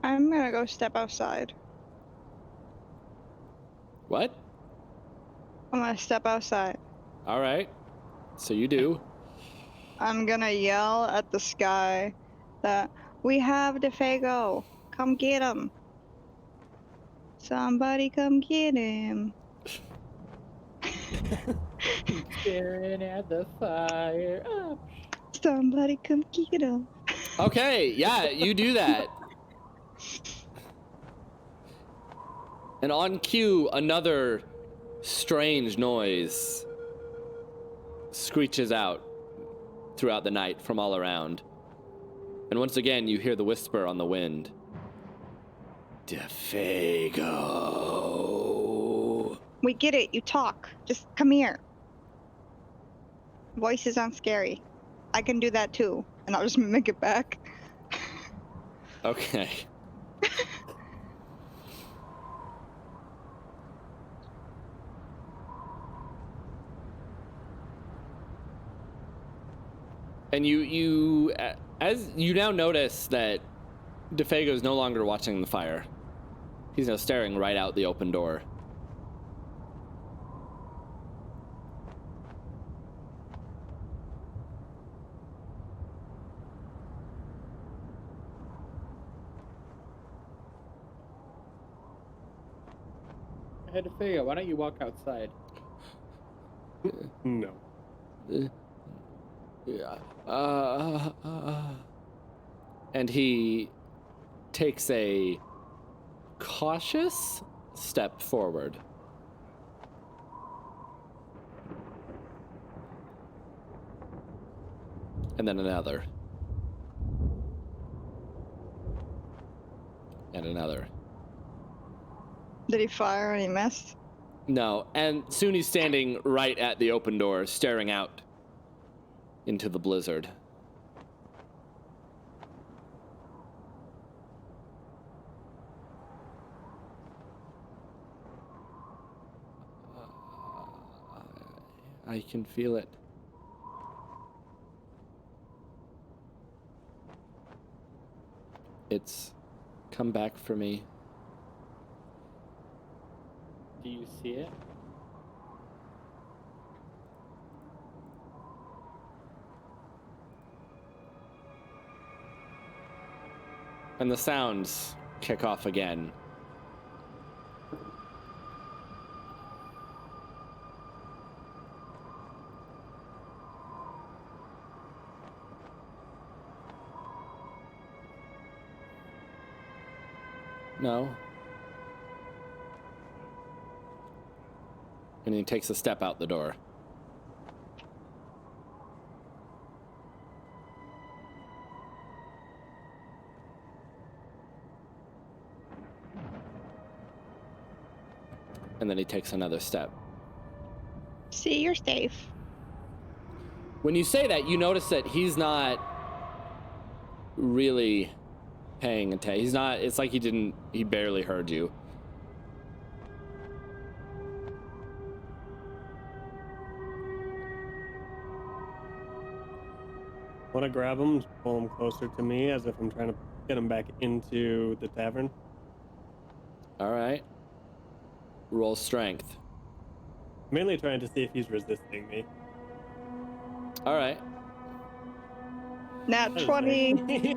I'm gonna go step outside. What? I'm gonna step outside. All right. So you do. I'm gonna yell at the sky that we have DeFago. Come get him. Somebody come get him. Staring at the fire. Oh. Somebody come get him. Okay, yeah, you do that. And on cue, another strange noise screeches out throughout the night from all around. And once again, you hear the whisper on the wind. DeFago. We get it. You talk. Just come here. Voices aren't scary. I can do that too. And I'll just mimic it back. Okay. And you as you now notice that DeFago is no longer watching the fire. He's now staring right out the open door. had to figure. Why don't you walk outside? No. Yeah. And he takes a cautious step forward. And then another. And another. Did he fire and he missed? No, and soon he's standing right at the open door, staring out into the blizzard. I can feel it. It's come back for me. Do you see it? And the sounds kick off again. No. And he takes a step out the door. And then he takes another step. See, you're safe. When you say that, you notice that he's not really paying attention. He's not, it's like he barely heard you. Want to grab him, pull him closer to me as if I'm trying to get him back into the tavern. All right. Roll strength. Mainly trying to see if he's resisting me. All right. Nat 20.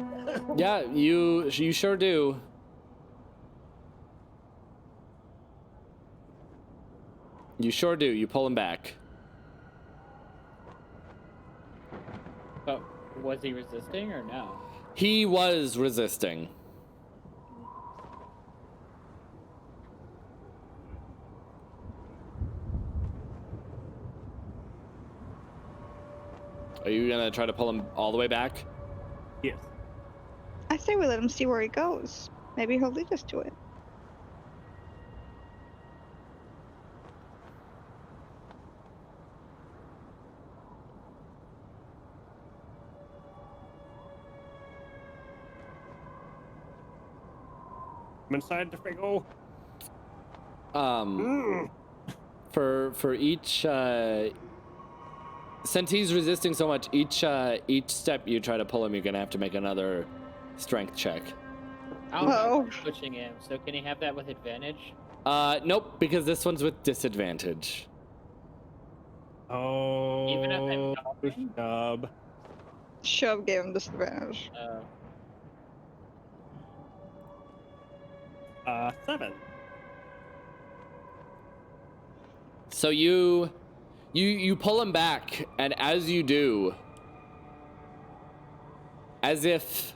Yeah, you sure do. You sure do. You pull him back. But was he resisting or no? He was resisting. Are you gonna try to pull him all the way back? Yes. I say we let him see where he goes. Maybe he'll lead us to it. I'm inside the frigo. For each since he's resisting so much, each step you try to pull him, you're gonna have to make another strength check. I'm pushing him, so can he have that with advantage? Nope, because this one's with disadvantage. Oh, Even if I'm talking? shove. Shove gave him disadvantage. 7. So you pull him back, and as you do, as if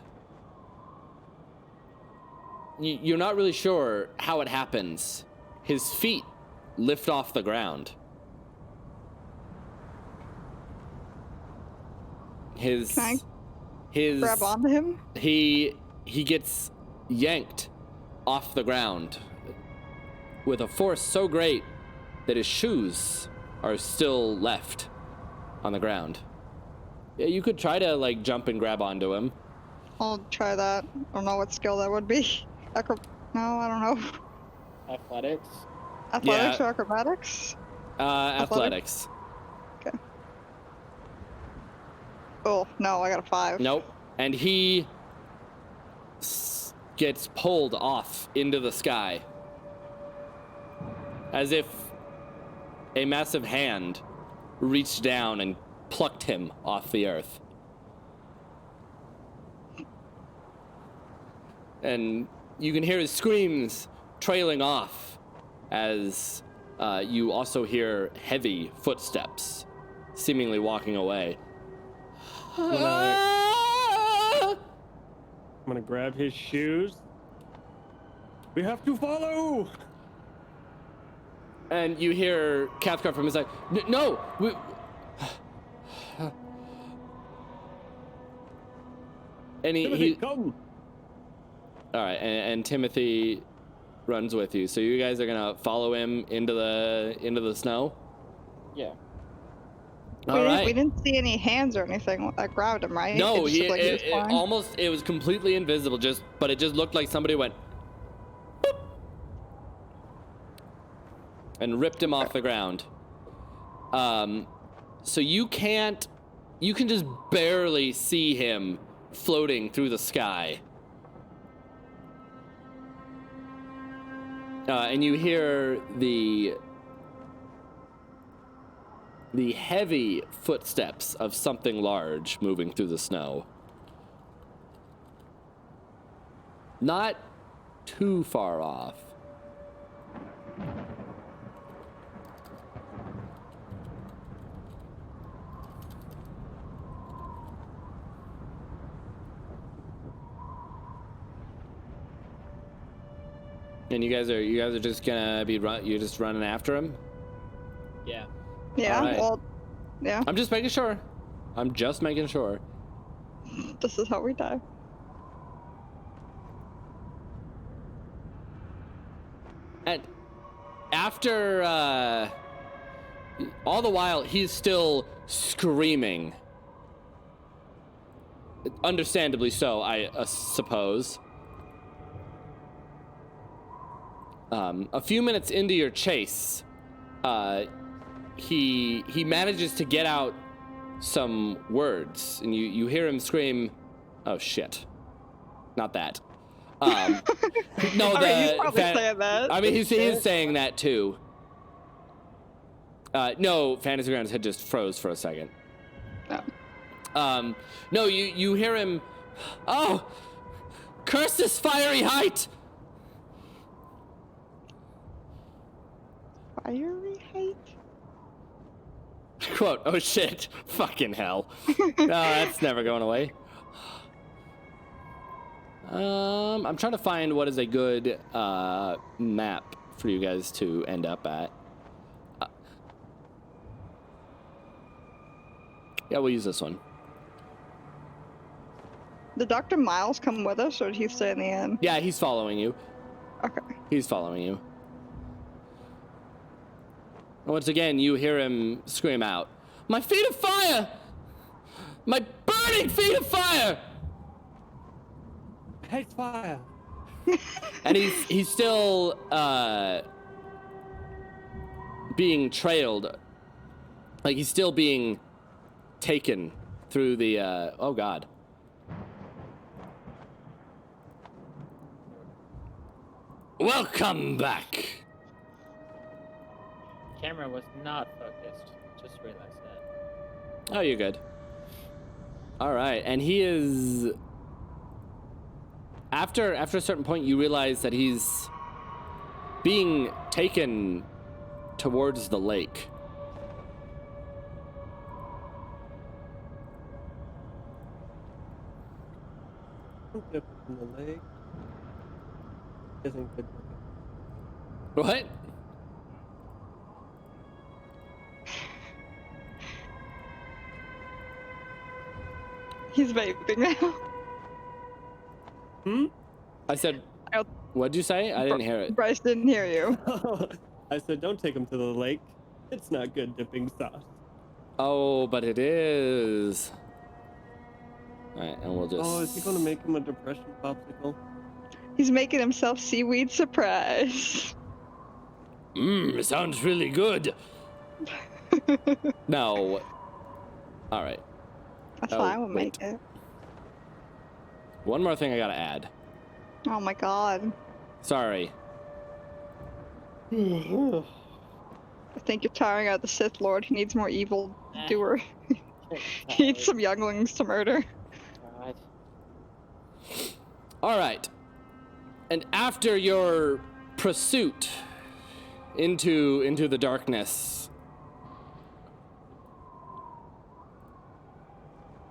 you're not really sure how it happens, his feet lift off the ground. His Can I grab onto him? He gets yanked off the ground with a force so great that his shoes are still left on the ground. Yeah, you could try to like jump and grab onto him. I'll try that. I don't know what skill that would be. No, I don't know. Athletics? Athletics Yeah. or acrobatics? Athletics. Okay. Oh, no, I got a 5. Nope. And he gets pulled off into the sky as if a massive hand reached down and plucked him off the earth. And you can hear his screams trailing off as you also hear heavy footsteps seemingly walking away. I'm gonna grab his shoes. We have to follow! And you hear Cathcart from his side. No! And Timothy, come! All right, and Timothy runs with you. So you guys are gonna follow him into the snow. Yeah. All right. We didn't see any hands or anything that grabbed him, right? No, it just looked like he was flying. it was completely invisible. But it just looked like somebody went boop, and ripped him off the ground. So you can just barely see him floating through the sky. And you hear the heavy footsteps of something large moving through the snow. Not too far off. And you guys are just gonna be you're just running after him? Yeah. Yeah, Alright. well, yeah, I'm just making sure. this is how we die. And after all the while he's still screaming. Understandably so, I suppose. A few minutes into your chase, he manages to get out some words, and you hear him scream, "Oh shit!" Not that. No, He's probably saying that. I mean, he's saying that too. No, Fantasy Grounds had just froze for a second. No. No, you hear him. Oh, curse this fiery height! Fiery height? Quote, oh shit, fucking hell. No, that's never going away. I'm trying to find what is a good map for you guys to end up at. Yeah, we'll use this one. Did Dr. Miles come with us, or did he stay in the inn? Yeah, he's following you. Okay. He's following you. Once again, you hear him scream out, "My feet of fire! My burning feet of fire!" I hate fire. And he's still being trailed. Like he's still being taken through the oh god. Welcome back. Camera was not focused. Just realized that. Oh, you're good. All right, and he is. After a certain point, you realize that he's being taken towards the lake. Dip in the lake. Isn't good. What? He's vaping now. I said. Oh. What'd you say? I didn't hear it. Bryce didn't hear you. I said, don't take him to the lake. It's not good dipping sauce. Oh, but it is. All right, and we'll just. Oh, is he gonna make him a depression popsicle? He's making himself seaweed surprise. Sounds really good. No. All right. That's Oh, why I would wait. make it. One more thing I gotta add. Oh my god. Sorry. I think you're tiring out the Sith Lord. He needs more evil doer. He needs some younglings to murder. God. All right. And after your pursuit into the darkness.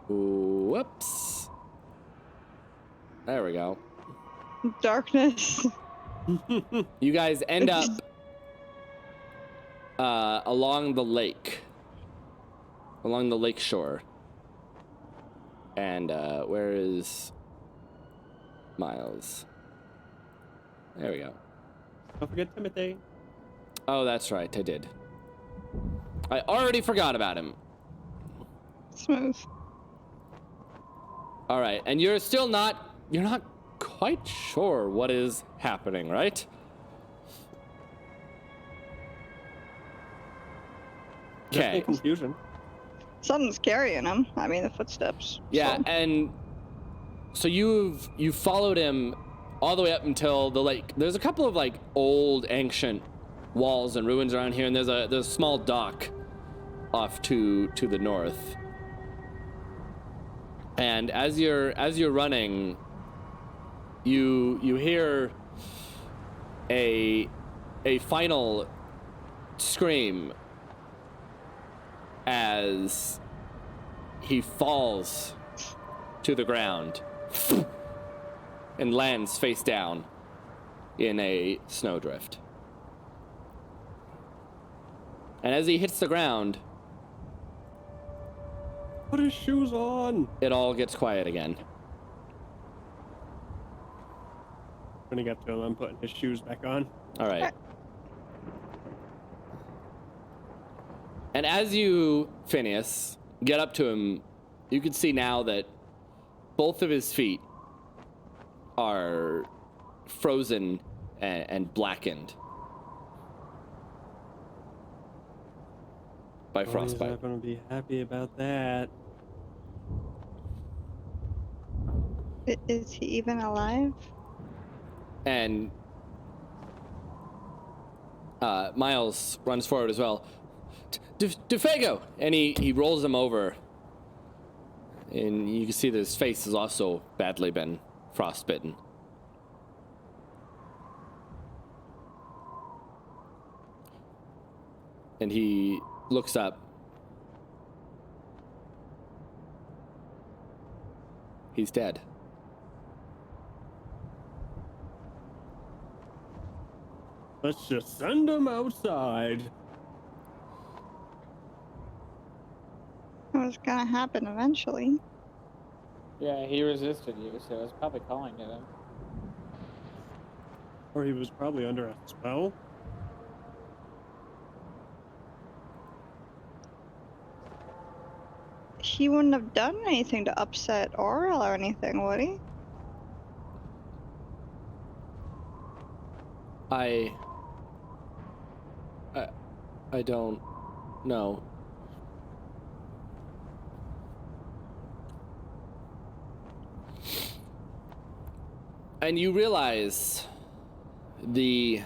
Whoops. There we go. Darkness. You guys end up along the lake shore. And where is Miles? There we go. Don't forget Timothy. Oh, that's right, I did. I already forgot about him. Smooth. All right, and you're not quite sure what is happening, right? Definitely Okay. confusion. Something's carrying him. I mean, the footsteps. Yeah, so. and so you've followed him all the way up until the lake. There's a couple of like old ancient walls and ruins around here, and there's a small dock off to the north. And as you're running, you hear a final scream as he falls to the ground and lands face down in a snowdrift. And as he hits the ground, Put his shoes on. it all gets quiet again. When he got to him, I'm putting his shoes back on. All right. And as you, Phineas, get up to him, you can see now that both of his feet are frozen and blackened by frostbite. He's not going to be happy about that. Is he even alive? And Miles runs forward as well. Defago! And he rolls him over. And you can see that his face has also badly been frostbitten. And he looks up. He's dead. Let's just send him outside. It was gonna happen eventually. Yeah, he resisted you, so I was probably calling to him. Or he was probably under a spell. He wouldn't have done anything to upset Aurel or anything, would he? I don't know. And you realize the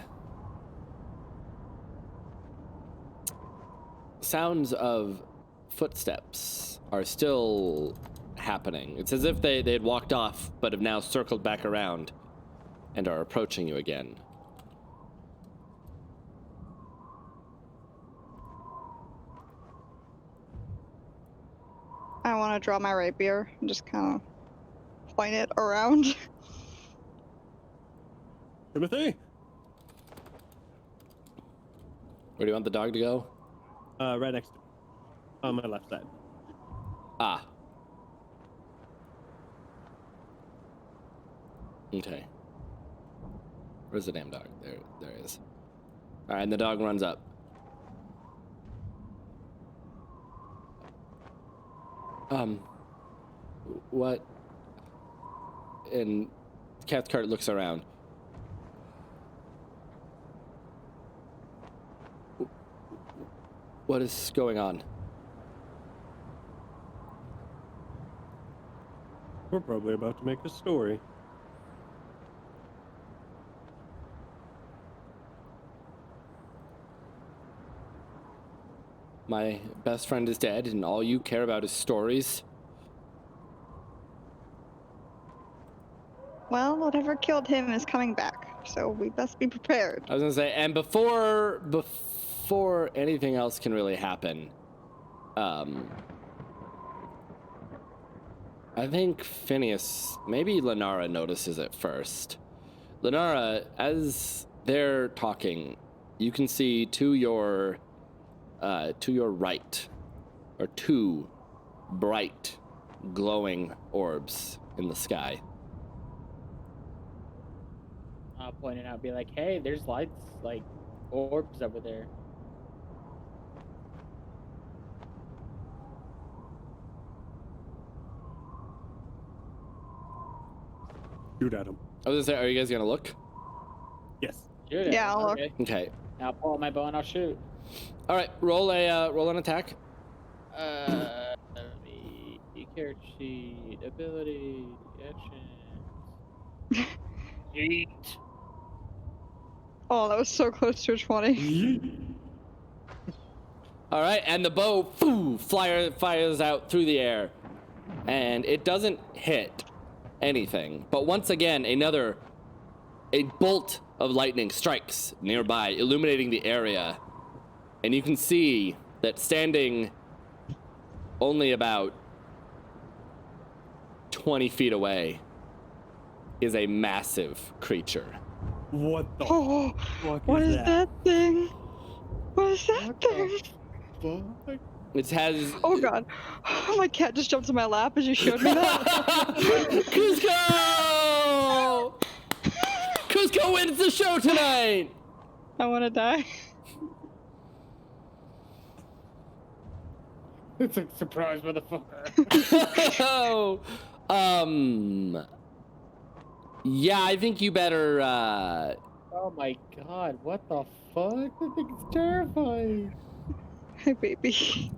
sounds of footsteps are still happening. It's as if they had walked off but have now circled back around and are approaching you again. I want to draw my rapier and just kind of point it around. Timothy? Where do you want the dog to go? Right next to me. On my left side. Ah. Okay. Where's the damn dog? There it is. All right, and the dog runs up. What? And Cathcart looks around. What is going on? We're probably about to make a story. My best friend is dead, and all you care about is stories? Well, whatever killed him is coming back. so we best be prepared. I was gonna say, and before anything else can really happen, I think Phineas, maybe Lenara notices it first. Lenara, as they're talking, you can see to your right, are two bright, glowing orbs in the sky. I'll point it out, be like, hey, there's lights, like orbs over there. Shoot at him. I was gonna say, are you guys gonna look? Yes. Shoot it. Yeah, I'll look. Okay. Okay. I'll pull out my bow and I'll shoot. All right. Roll an attack. Let me character sheet, ability, action. Yeet. Oh, that was so close to a 20. All right, and the bow fires out through the air, and it doesn't hit anything. But once again, a bolt of lightning strikes nearby, illuminating the area, and you can see that standing only about 20 feet away is a massive creature. What the Oh, fuck what is that? that thing? What is that What thing? the fuck? It has Oh god. My cat just jumped in my lap as you showed me that. Cusco! Cusco wins the show tonight. I want to die. It's a surprise, motherfucker. Oh, yeah, I think you better. Oh my god, what the fuck? That thing's terrifying. Hey, baby.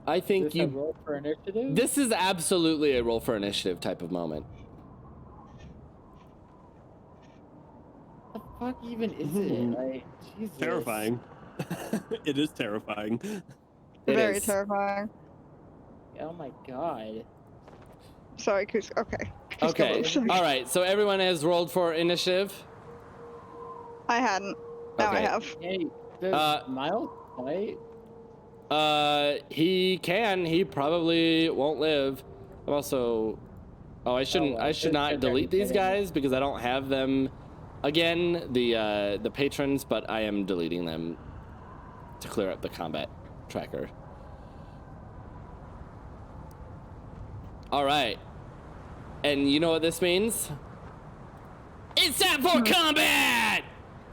I think Is this a roll for initiative? This is absolutely a roll for initiative type of moment. What the fuck even is it? Like, Jesus. Terrifying. It is terrifying. It Very is. terrifying. Oh my god. Sorry, Cusco. Okay. Cusco Okay. moves. All right. So everyone has rolled for initiative. I hadn't. Now I Okay. have. Hey, does Miles fight? He can. He probably won't live. I'm also. Oh, I shouldn't. well, I should it's not okay, delete these kidding. guys because I don't have them. Again, the patrons, but I am deleting them to clear up the combat tracker. All right. And you know what this means? It's time for combat!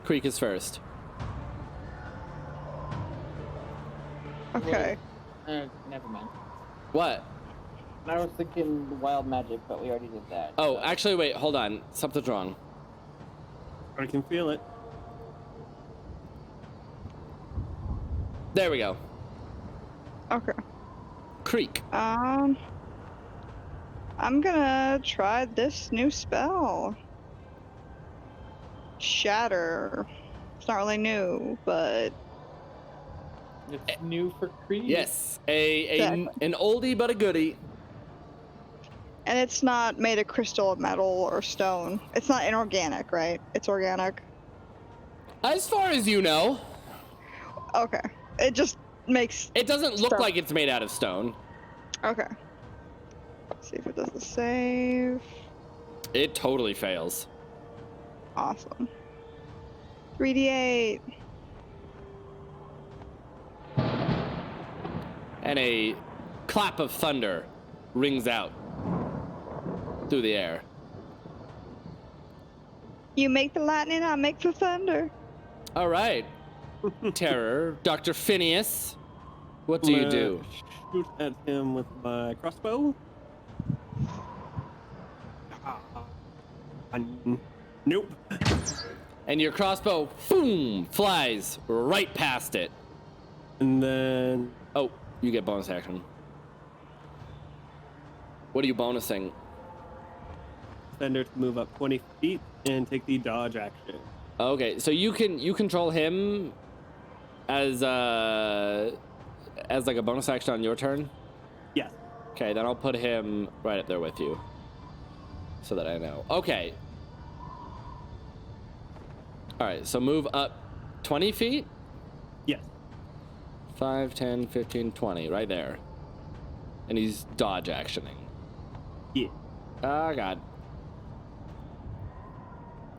Creek is first. Okay. Never mind. What? I was thinking wild magic, but we already did that. Oh, so- actually, wait, hold on. Something's wrong. I can feel it. There we go. Okay. Creek. I'm gonna try this new spell. Shatter. It's not really new, but It's new for Creed. Yes, Exactly. an oldie but a goodie. and it's not made of crystal, metal, or stone. It's not inorganic, right? It's organic. As far as you know, Okay. It just makes. it doesn't look Stuff. like it's made out of stone. Okay. Let's see if it does the save. It totally fails. Awesome. 3d8. And a clap of thunder rings out through the air. You make the lightning, I make the thunder. All right. Terror. Dr. Phineas, what do you do? Shoot at him with my crossbow. Nope. And your crossbow, boom, flies right past it. And then Oh, you get bonus action. What are you bonusing? Fender to move up 20 feet and take the dodge action. Okay, so you control him as like a bonus action on your turn. Yes. Okay, then I'll put him right up there with you. so that I know. Okay. All right, so move up 20 feet? Yes. 5, 10, 15, 20, right there. And he's dodge actioning. Yeah. Oh, God.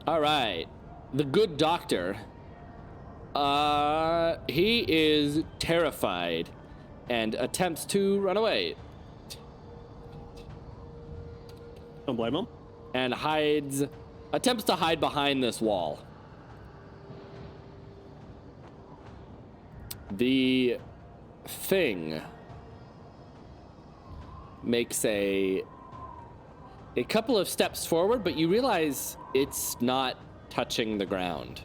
All right. The good doctor. He is terrified and attempts to run away. Don't blame him. And attempts to hide behind this wall. The thing makes a couple of steps forward, but you realize it's not touching the ground.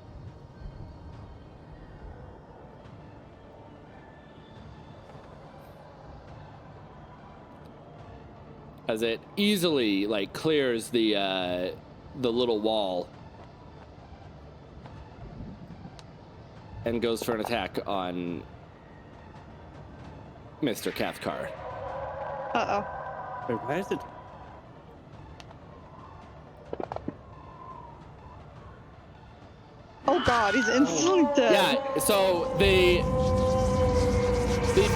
As it easily clears the little wall and goes for an attack on Mr. Cathcar. Uh-oh. Wait, why is it? Oh god, he's instantly dead. Yeah, so the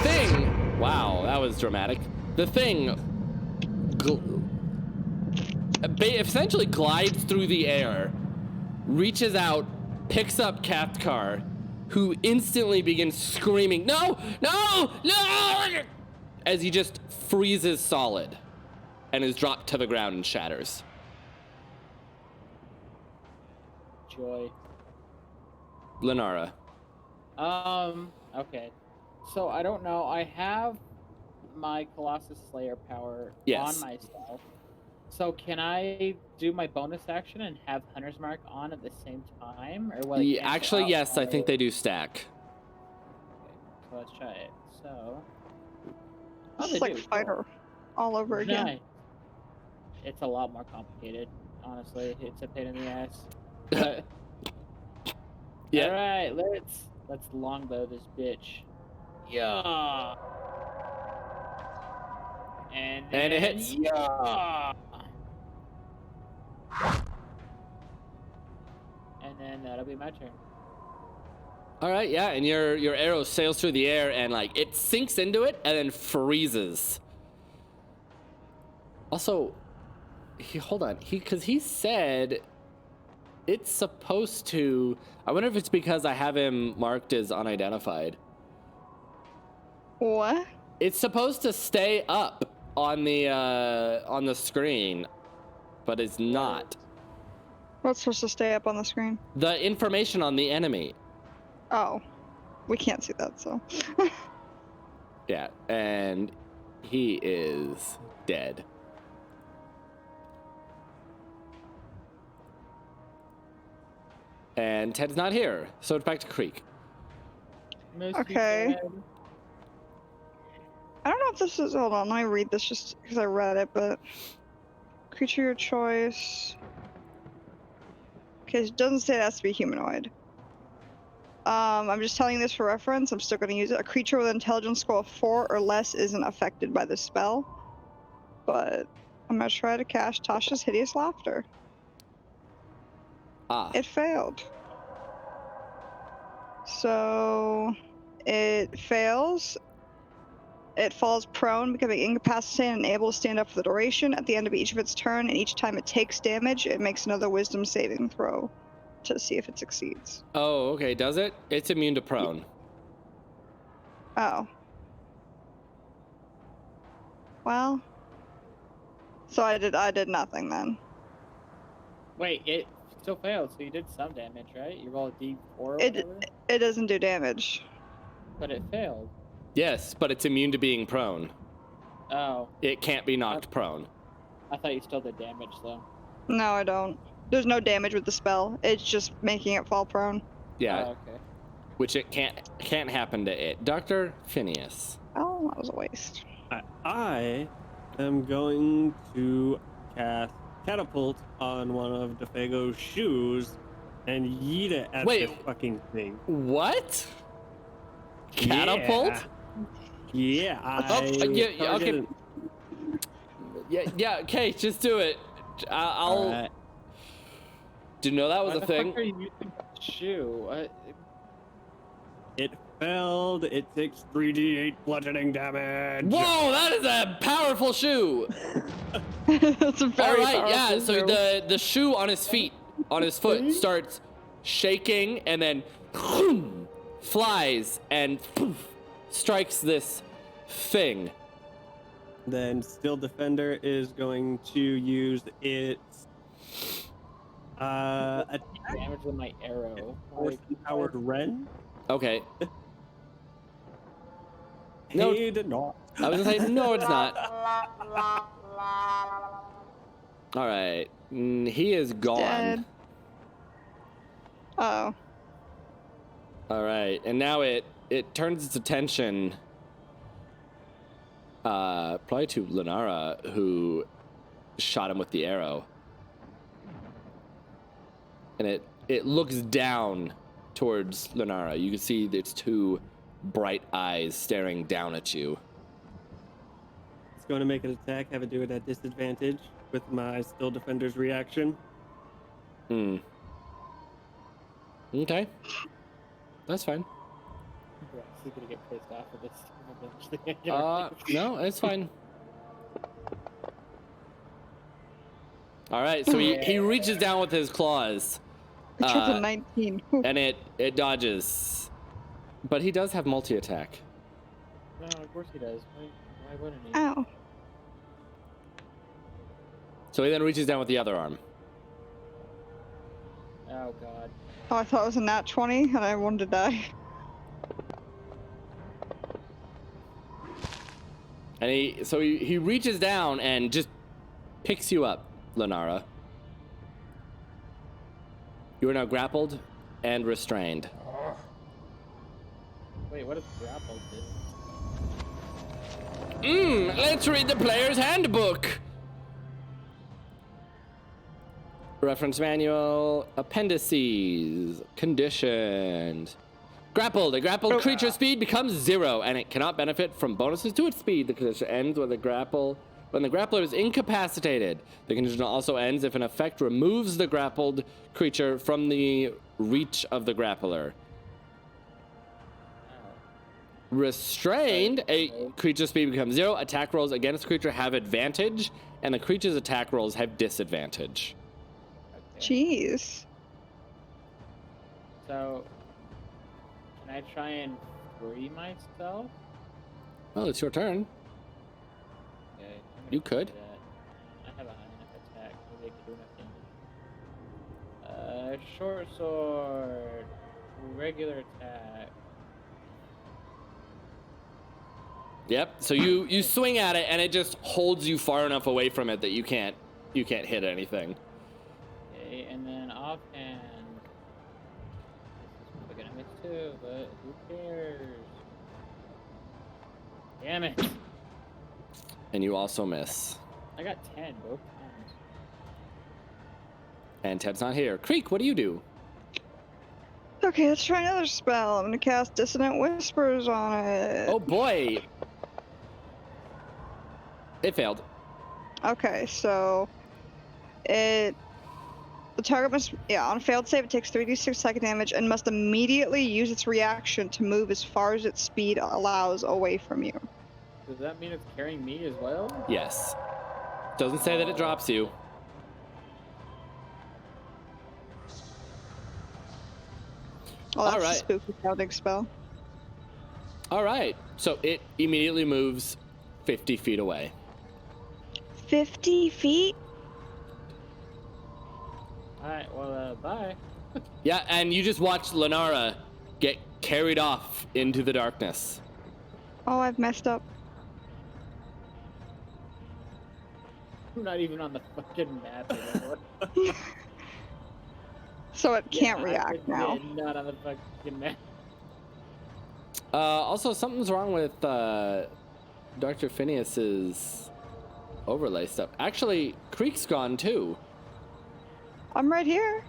thing, wow, that was dramatic. The thing essentially glides through the air, reaches out, picks up Cathcar, who instantly begins screaming, "No! No! No!" as he just freezes solid and is dropped to the ground and shatters. Joy. Lenara. Okay. So I don't know. I have my Colossus Slayer power Yes. on myself. So can I do my bonus action and have Hunter's Mark on at the same time? Or will it Yeah, cancel actually, out yes, I my- think they do stack. Okay, so let's try it. So. This they is like do. Fighter all over again. Nice. It's a lot more complicated, honestly. It's a pain in the ass. But Yeah. all right, let's longbow this bitch. Yeah. And it hits. Yeah. And then that'll be my turn. All right, yeah, and your arrow sails through the air and it sinks into it and then freezes. Also, hold on, because he said it's supposed to. I wonder if it's because I have him marked as unidentified. What? It's supposed to stay up on the screen, but it's not. What's supposed to stay up on the screen? The information on the enemy. Oh. We can't see that, so. Yeah, and he is dead. And Ted's not here, so it's back to Creek. Okay. I don't know if this is. Hold on, let me read this just because I read it, but. Creature your choice. Okay, it doesn't say it has to be humanoid. I'm just telling you this for reference. I'm still going to use it. A creature with an intelligence score of 4 or less isn't affected by this spell. But I'm going to try to cast Tasha's Hideous Laughter. Ah. It failed. So it fails. It falls prone, becoming incapacitated and unable to stand up for the duration. At the end of each of its turn, and each time it takes damage, it makes another wisdom saving throw to see if it succeeds. Oh, okay, does it? It's immune to prone. Oh. Well. So I did nothing then. Wait, it still failed, so you did some damage, right? You rolled a D4 or It whatever? it doesn't do damage. But it failed. Yes, but it's immune to being prone. Oh, It can't be knocked prone. I thought you still did damage, though. No, I don't. There's no damage with the spell. It's just making it fall prone. Yeah, Oh, okay. which it can't happen to it. Dr. Phineas. Oh, that was a waste. I am going to cast Catapult on one of DeFago's shoes and yeet it at Wait. this fucking thing. What? Catapult? Yeah. Oh, yeah, okay. targeted- Yeah, okay, just do it. I'll. All right. Do you know that was Why a the thing? fuck are you using shoe? It failed. It takes 3d8 bludgeoning damage. Whoa, that is a powerful shoe. That's a All very right, yeah. powerful So shoe. the shoe on his feet, on his foot, starts shaking and then flies and strikes this thing. Then Still Defender is going to use its attack Damage with my arrow. force empowered Ren. Okay. No. He did not. I was gonna say no, it's not. All right, he is gone. Dead. Oh. All right, and now it turns its attention probably to Lenara, who shot him with the arrow. And it looks down towards Lenara. You can see its two bright eyes staring down at you. It's going to make an attack. Have it do it at disadvantage with my Still Defender's reaction. Okay. That's fine. He's gonna get pissed off at this eventually. No, it's fine. All right, so he reaches down with his claws. It's a 19. And it dodges. But he does have multi-attack. No, of course he does. Why wouldn't he? Ow. So he then reaches down with the other arm. Oh god. Oh, I thought it was a nat 20 and I wanted to die. And he reaches down and just picks you up, Lenara. You are now grappled and restrained. Wait, what does grapple do? Let's read the player's handbook. Reference manual, appendices, conditions. Grappled. A grappled creature's speed becomes 0, and it cannot benefit from bonuses to its speed. The condition ends when the grappler is incapacitated. The condition also ends if an effect removes the grappled creature from the reach of the grappler. Restrained, a creature's speed becomes 0. Attack rolls against the creature have advantage, and the creature's attack rolls have disadvantage. Jeez. So, can I try and free myself? Well, it's your turn. Okay, I'm gonna You do could. that. I have a high enough attack. Maybe I can do nothing. Short sword. Regular attack. Yep. So you swing at it, and it just holds you far enough away from it that you can't hit anything. Okay, and then offhand. This is probably gonna miss too, but who cares? Damn it! And you also miss. I got 10 both times. And Ted's not here. Creek, what do you do? Okay, let's try another spell. I'm gonna cast Dissonant Whispers on it. Oh boy. It failed. Okay, so the target must, on a failed save, it takes 3d6 psychic damage and must immediately use its reaction to move as far as its speed allows away from you. Does that mean it's carrying me as well? Yes. Doesn't say that it drops you. Oh, that's Alright. a spooky sounding spell. All right. So it immediately moves 50 feet away. 50 feet? Alright, well, bye. Yeah, and you just watch Lenara get carried off into the darkness. Oh, I've messed up. I'm not even on the fucking map anymore. So it can't Yeah, I react admit, now. Not on the fucking map. Also, something's wrong with Dr. Phineas's overlay stuff. Actually, Creek's gone too. I'm right here.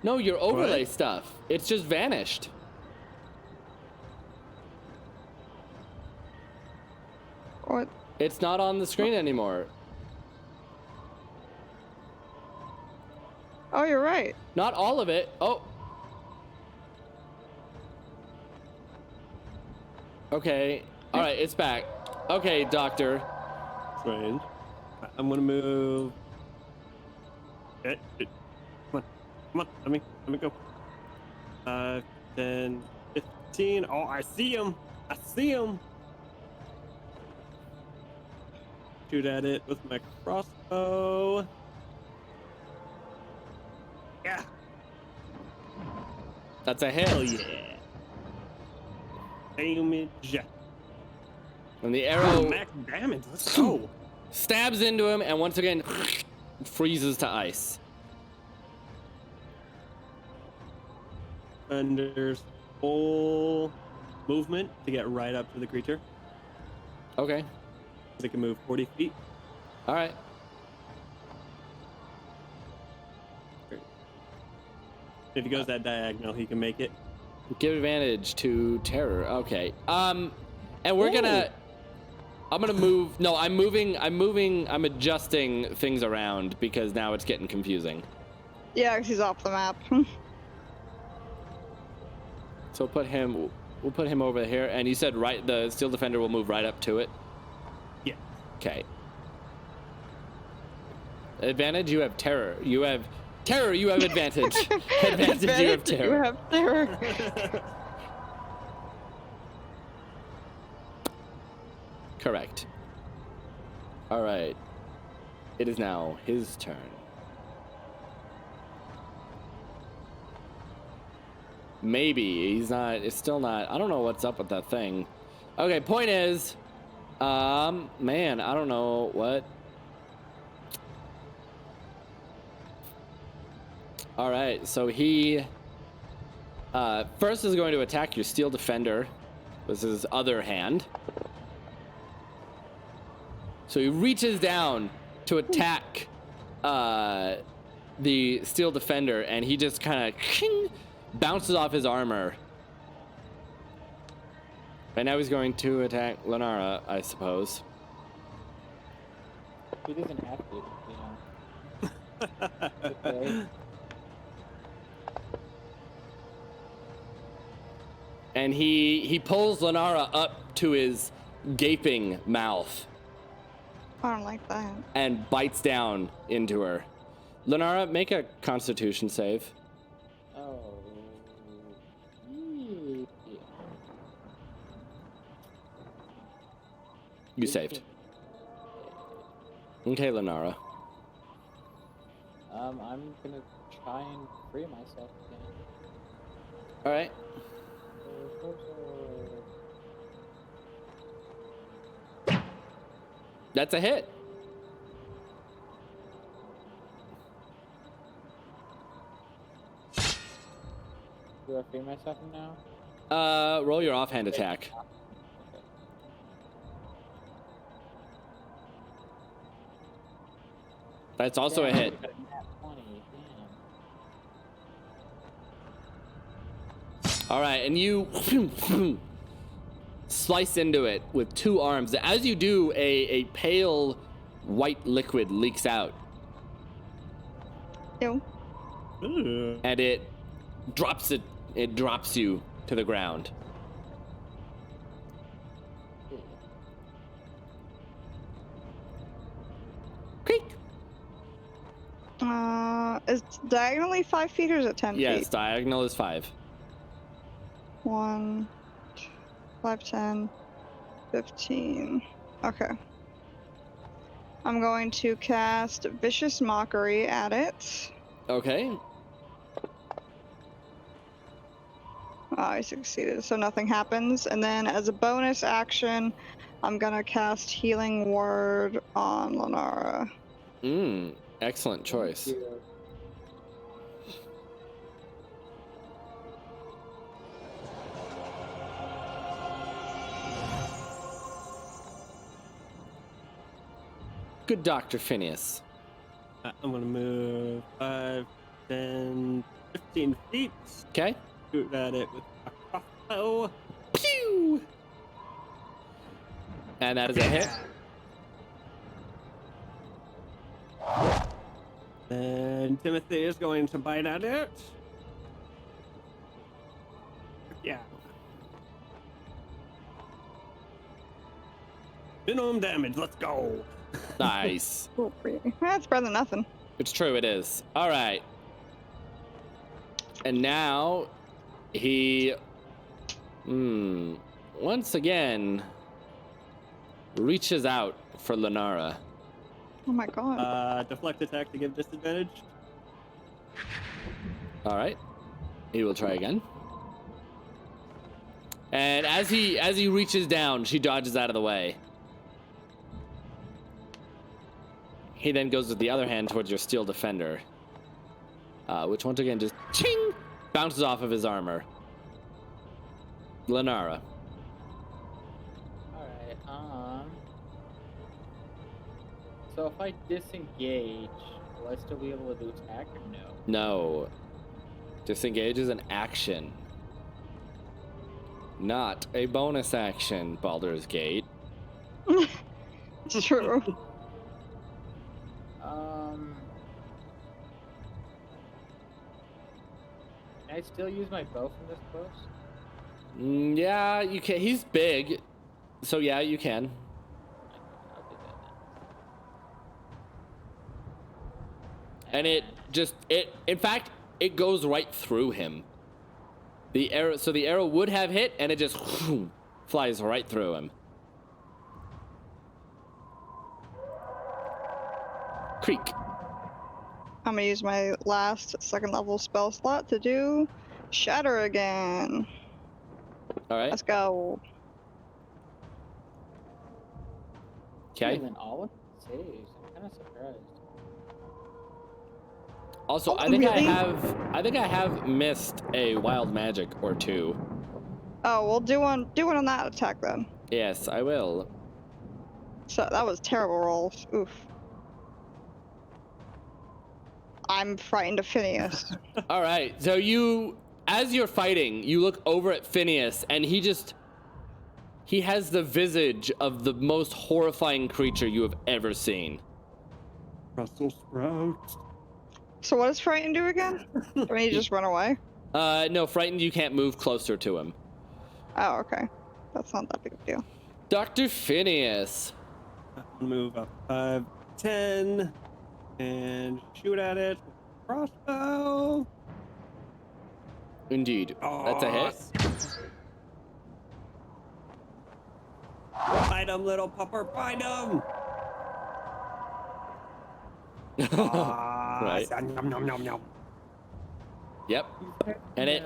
No, your overlay stuff. It's just vanished. What? It's not on the screen anymore. Oh, you're right. Not all of it. Oh. Okay. All right, it's back. Okay, doctor. Strange. I'm gonna move. Come on. Let me go. 5, 10, 15. Oh, I see him. Shoot at it with my crossbow. Yeah. That's a hit. Hell yeah. Damage. And the arrow Max damage. Let's go. stabs into him and once again freezes to ice. Thunder's full movement to get right up to the creature. Okay. They can move 40 feet. All right. If he goes that diagonal, he can make it. Give advantage to terror. Okay. And we're gonna. I'm gonna move. No, I'm moving. I'm adjusting things around because now it's getting confusing. Yeah, 'cause he's off the map. So we'll put him over here. And you said right. The steel defender will move right up to it. Yeah. Okay. Advantage. You have terror. You have terror. You have advantage. Advantage. You have terror. You have terror. Correct. All right. It is now his turn. Maybe he's not. It's still not. I don't know what's up with that thing. Okay. Point is, man, I don't know what. All right. So he first is going to attack your steel defender. This is his other hand. So he reaches down to attack the steel defender, and he just kind of bounces off his armor. And now he's going to attack Lenara, I suppose. He doesn't have to, you know. Okay. And he pulls Lenara up to his gaping mouth I don't like that. and bites down into her. Lenara, make a Constitution save. Oh. You saved. Okay, Lenara. I'm gonna try and free myself again. All right. That's a hit. Do I free myself now? Roll your offhand attack. Okay. That's also a Damn, hit. I got a nat 20, damn. All right, and you slice into it with two arms. As you do, a pale white liquid leaks out, Ew. Ooh. and it drops you to the ground. Creak. Is diagonally 5 feet or is it 10 Yes, feet? diagonal is 5. 1, 5, 10, 15. Okay. I'm going to cast Vicious Mockery at it. Okay. Oh, I succeeded, so nothing happens. And then as a bonus action, I'm gonna cast Healing Word on Lenara. Excellent choice. Thank you. Good Dr. Phineas. I'm gonna move 5, 10, 15 feet. Okay. Shoot at it with a crossbow. Pew! And that is a hit. Then Timothy is going to bite at it. Yeah. Minimum damage, let's go. Nice. Cool, pretty. That's better than nothing. It's true, it is. All right. And now he, once again, reaches out for Lenara. Oh my god. Deflect attack to give disadvantage. All right. He will try again. And as he reaches down, she dodges out of the way. He then goes with the other hand towards your steel defender, which once again just ching bounces off of his armor. Lenara. Alright, so if I disengage, will I still be able to do attack or no? No. Disengage is an action, not a bonus action, Baldur's Gate. It's true. Can I still use my bow from this close? Yeah, you can. He's big, so yeah, you can. I'll do that then. And in fact, it goes right through him. The arrow would have hit, and it just flies right through him. Creak. I'm gonna use my last second level spell slot to do Shatter again. All right. Let's go. Okay. And then all of it saves. I'm kind of surprised. Also, Oh, I think really? I have missed a wild magic or two. Oh, we'll do one on that attack then. Yes, I will. So that was terrible rolls. Oof. I'm frightened of Phineas. All right. So as you're fighting, you look over at Phineas, and he has the visage of the most horrifying creature you have ever seen. Brussels sprouts. So what does frightened do again? I mean, you just run away? No, frightened, you can't move closer to him. Oh, okay. That's not that big of a deal. Dr. Phineas. Move up 5, 10, and shoot at it. Crossbow. Indeed. That's a hit. Bite him, little pupper, bite him! Right. Nom, nom, nom, nom. Yep. And it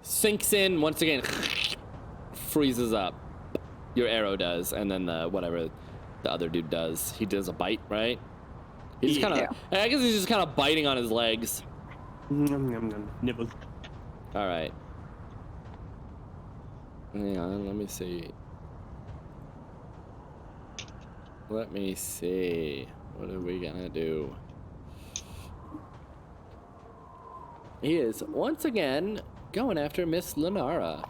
sinks in once again, freezes up. Your arrow does, and then whatever the other dude does. He does a bite, right? He's kind of. I guess he's just kind of biting on his legs. Nom, nom, nom. Nibble. All right. Hang on. Let me see. Let me see. What are we gonna do? He is once again going after Miss Lenara.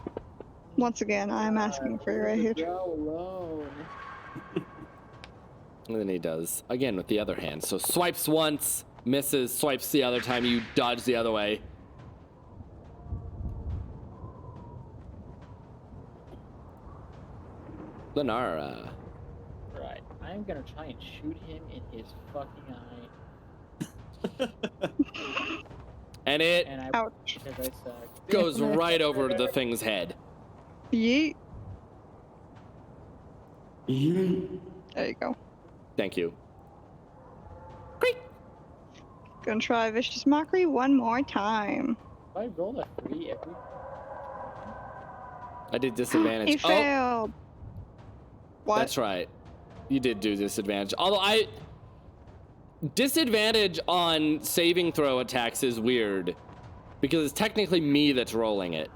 Once again, I'm asking for your aid. Go alone. And then he does again with the other hand. So swipes once, misses, swipes the other time, you dodge the other way. Lenara. Right. I'm gonna try and shoot him in his fucking eye. And it And I Ouch. because I suck. goes right over the thing's head. Yeet. There you go. Thank you. Gonna try Vicious Mockery one more time. If I roll a 3 every I did disadvantage. He failed. What? That's right. You did do disadvantage. Although disadvantage on saving throw attacks is weird. Because it's technically me that's rolling it.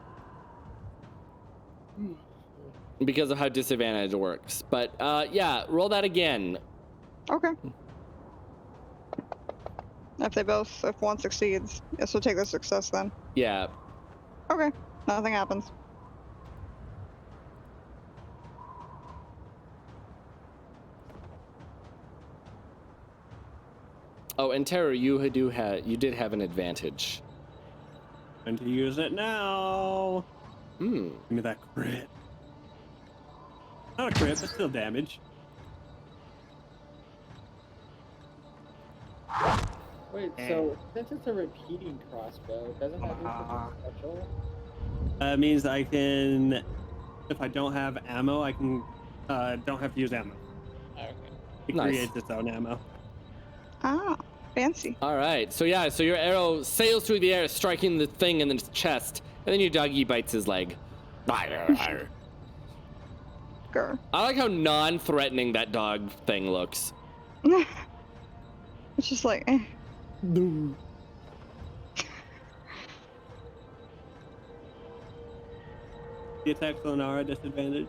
Because of how disadvantage works. But yeah, roll that again. Okay. If one succeeds, yes, we'll take the success then. Yeah. Okay. Nothing happens. Oh, and Terror, you did have an advantage. Going to use it now. Hmm. Give me that crit. Not a crit, but still damage. Wait, so since it's a repeating crossbow, doesn't that do something special? That means I can, if I don't have ammo, I can don't have to use ammo. Okay. It Nice. creates its own ammo. Ah, fancy. All right. So yeah. So your arrow sails through the air, striking the thing in its chest, and then your doggy bites his leg. Grr. I like how non-threatening that dog thing looks. It's just like, eh. The attacks on our disadvantage.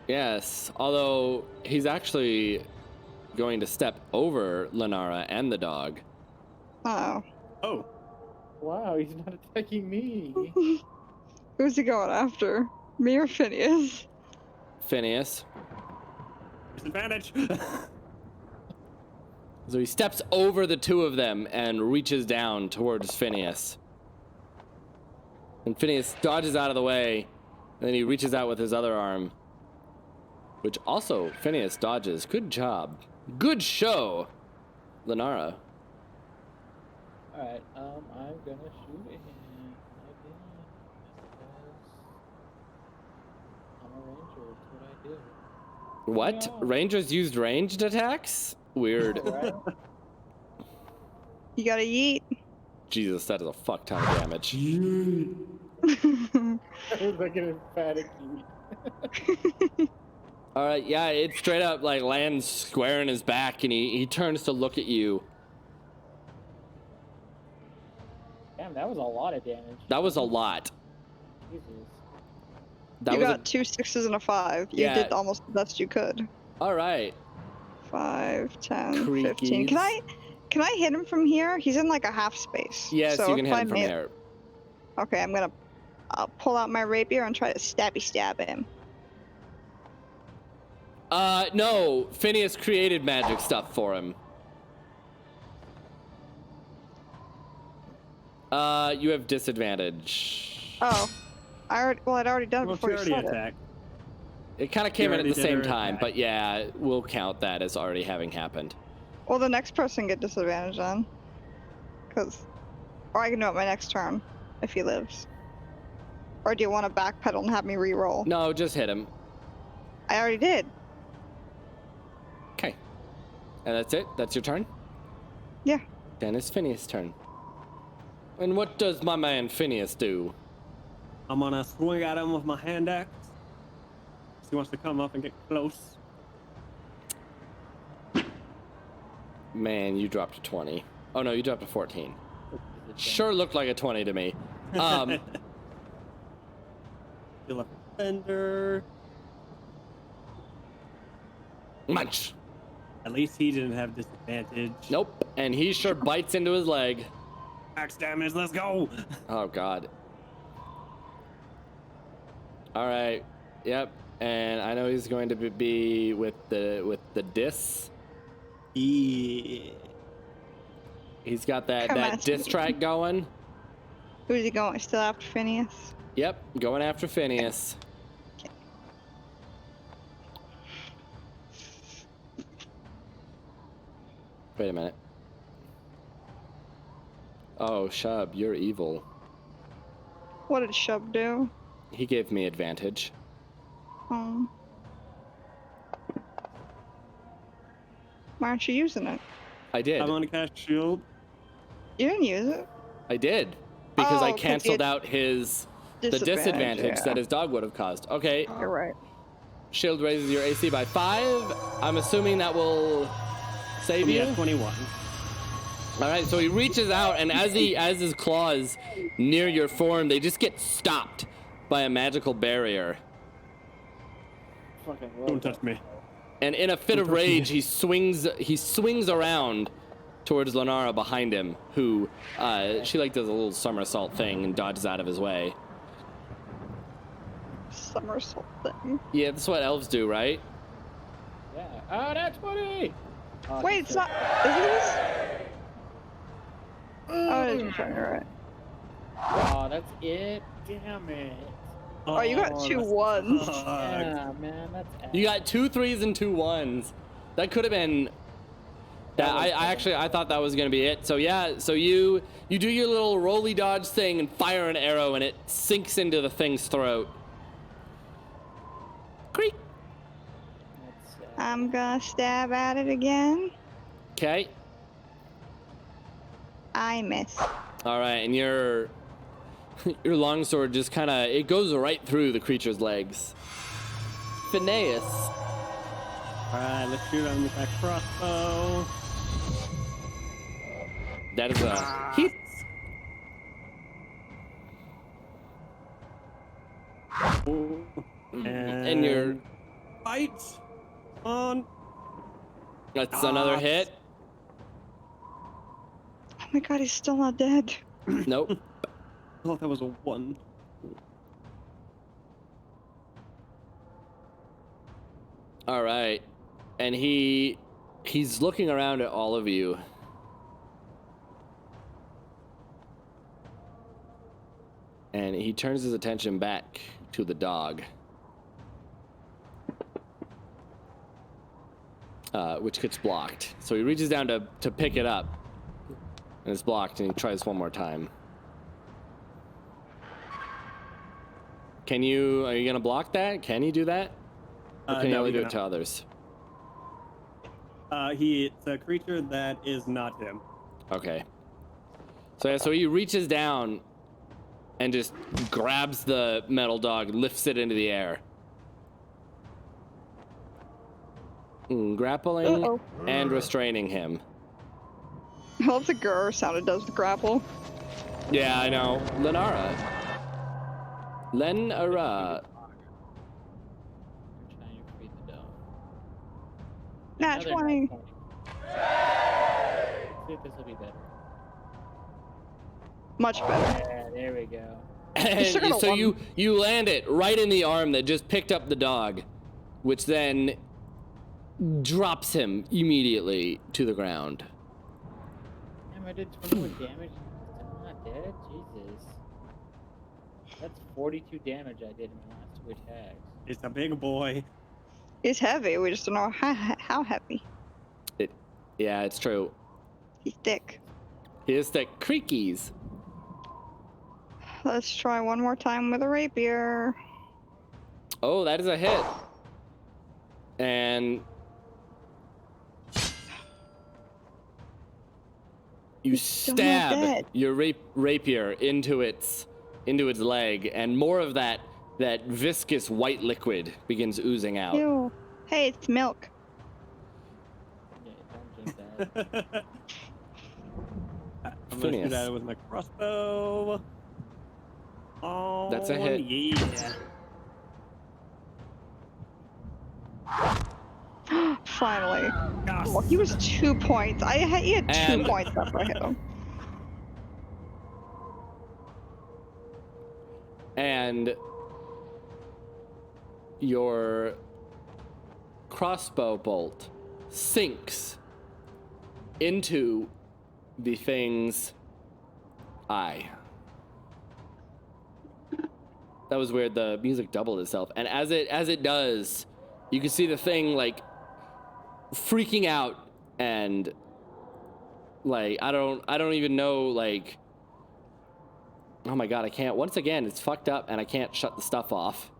Yes. Although he's actually going to step over Lenara and the dog. Uh-oh. Oh, Wow, he's not attacking me. Who's he going after? Me or Phineas? Phineas. disadvantage. So he steps over the two of them and reaches down towards Phineas. And Phineas dodges out of the way, and then he reaches out with his other arm, which also Phineas dodges. Good job. Good show, Lenara. Alright, I'm gonna shoot him again. Because I'm a ranger, it's what I do. What? Yeah. Rangers used ranged attacks? Weird. Right? You gotta yeet. Jesus, that is a fuck ton of damage. That was like an emphatic yeet. All right, yeah, it straight up like lands square in his back, and he turns to look at you. Damn, that was a lot of damage. That was a lot. Jesus. That You was got 2 6s and a 5. You Yeah. did almost the best you could. all right. 5, 10, Creakies. 15. Can I hit him from here? He's in like a half space. Yes, so you can if hit I him from ma- there. Okay, I'll pull out my rapier and try to stab him. No, Phineas created magic stuff for him. You have disadvantage. Oh, I'd already done it Well, before she you already said it. attacked. It kind of came in at already the did same her time, attack. but yeah, we'll count that as already having happened. Well, the next person get disadvantage then, or I can do it my next turn if he lives. Or do you want to backpedal and have me re-roll? No, just hit him. I already did. Okay. And that's it? That's your turn? Yeah. Then it's Phineas' turn. And what does my man Phineas do? I'm gonna swing at him with my hand axe. He wants to come up and get close. Man, you dropped a 20. Oh no, you dropped a 14. Sure looked like a 20 to me. You'll have defender. Munch. At least he didn't have disadvantage. Nope. And he sure bites into his leg. Max damage. Let's go. Oh god. All right. Yep. And I know he's going to be with the dis. Yeah. He's got that Come on, dis track going. Who's he going? Still after Phineas? Yep, going after Phineas. Wait a minute. Oh, Shub, you're evil. What did Shub do? He gave me advantage. Why aren't you using it? I did. I'm gonna cast shield. You didn't use it. I did. Because Oh, I 'cause canceled you- out the disadvantage yeah. that his dog would have caused. Okay, You're right. shield raises your AC by 5. I'm assuming that will save you. Yeah, 21. All right, so he reaches out, and as his claws near your form, they just get stopped by a magical barrier. Fucking Don't touch me. And in a fit of rage, he swings around towards Lenara behind him, who she like does a little somersault thing and dodges out of his way. Somersault thing. Yeah, that's what elves do, right? Yeah. Oh, that's 20! Oh, Wait, he's it's so- not. Is it this? Oh, it is returning, right. Oh, that's it. Damn it. Oh, you got two that ones. sucks. Yeah, man, that's. You got 2 3s and 2 1s. That could have been. That was I actually I thought that was gonna be it. So yeah, so you do your little rolly dodge thing and fire an arrow and it sinks into the thing's throat. Creak. That's, I'm gonna stab at it again. Okay. I miss. All right, and your longsword just kind of it goes right through the creature's legs. Phineas. All right, let's shoot him with that crossbow. That is a hit. Ooh. And your fight on. that's another hit. Oh my god, he's still not dead. Nope. Oh, that was a 1. All right, and he's looking around at all of you. And he turns his attention back to the dog. Which gets blocked. So he reaches down to pick it up. And it's blocked, and he tries one more time. Are you going to block that? Can you do that? Or can you No, only we do it cannot. to others? It's a creature that is not him. Okay. So yeah, so he reaches down and just grabs the metal dog, lifts it into the air. Grappling Uh-oh. and restraining him. I love the grr sound it does with grapple. Yeah, I know. Lenara. I'm trying to free the dog. Nat Another 20. nat 20. See if this will be better. Much better. Yeah, there we go. And still got a so one. you land it right in the arm that just picked up the dog, which then drops him immediately to the ground. Damn, I did 21 damage. Still not dead? Jesus. That's 42 damage I did in my last 2 attacks. It's a big boy. He's heavy, we just don't know how heavy. Yeah, it's true. He's thick. He is thick. Creakies. Let's try one more time with a rapier. Oh, that is a hit. And you still not stab dead. your rapier into its leg, and more of that viscous white liquid begins oozing out. Ew. Hey, it's milk. Yeah, don't drink that. I'm gonna Phineas. shoot at it with my crossbow. Oh, That's a hit. Yeah. Finally. Yes. Oh, he was 2 points. He had 2 And- points after I hit him. And your crossbow bolt sinks into the thing's eye. That was weird. The music doubled itself, and as it does, you can see the thing like freaking out and like I don't even know like. Oh my god, I can't. Once again, it's fucked up and I can't shut the stuff off.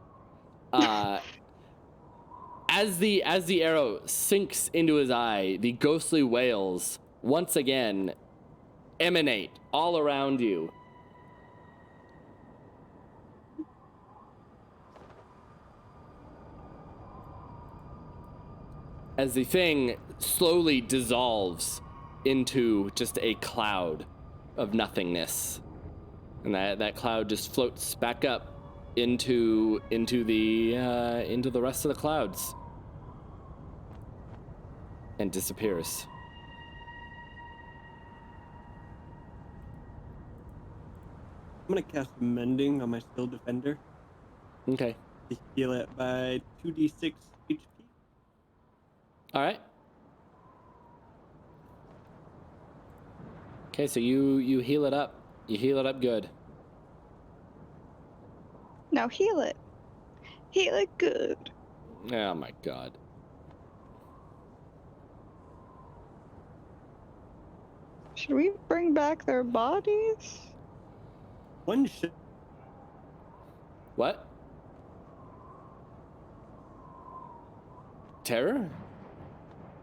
As the arrow sinks into his eye, the ghostly wails once again emanate all around you. As the thing slowly dissolves into just a cloud of nothingness. And that cloud just floats back up into the rest of the clouds and disappears. I'm gonna cast Mending on my Still Defender Okay. to heal it by 2d6 HP. All right. Okay, so you heal it up. You heal it up good. Now heal it. Heal it good. Oh my god. Should we bring back their bodies? One should. What? Terror?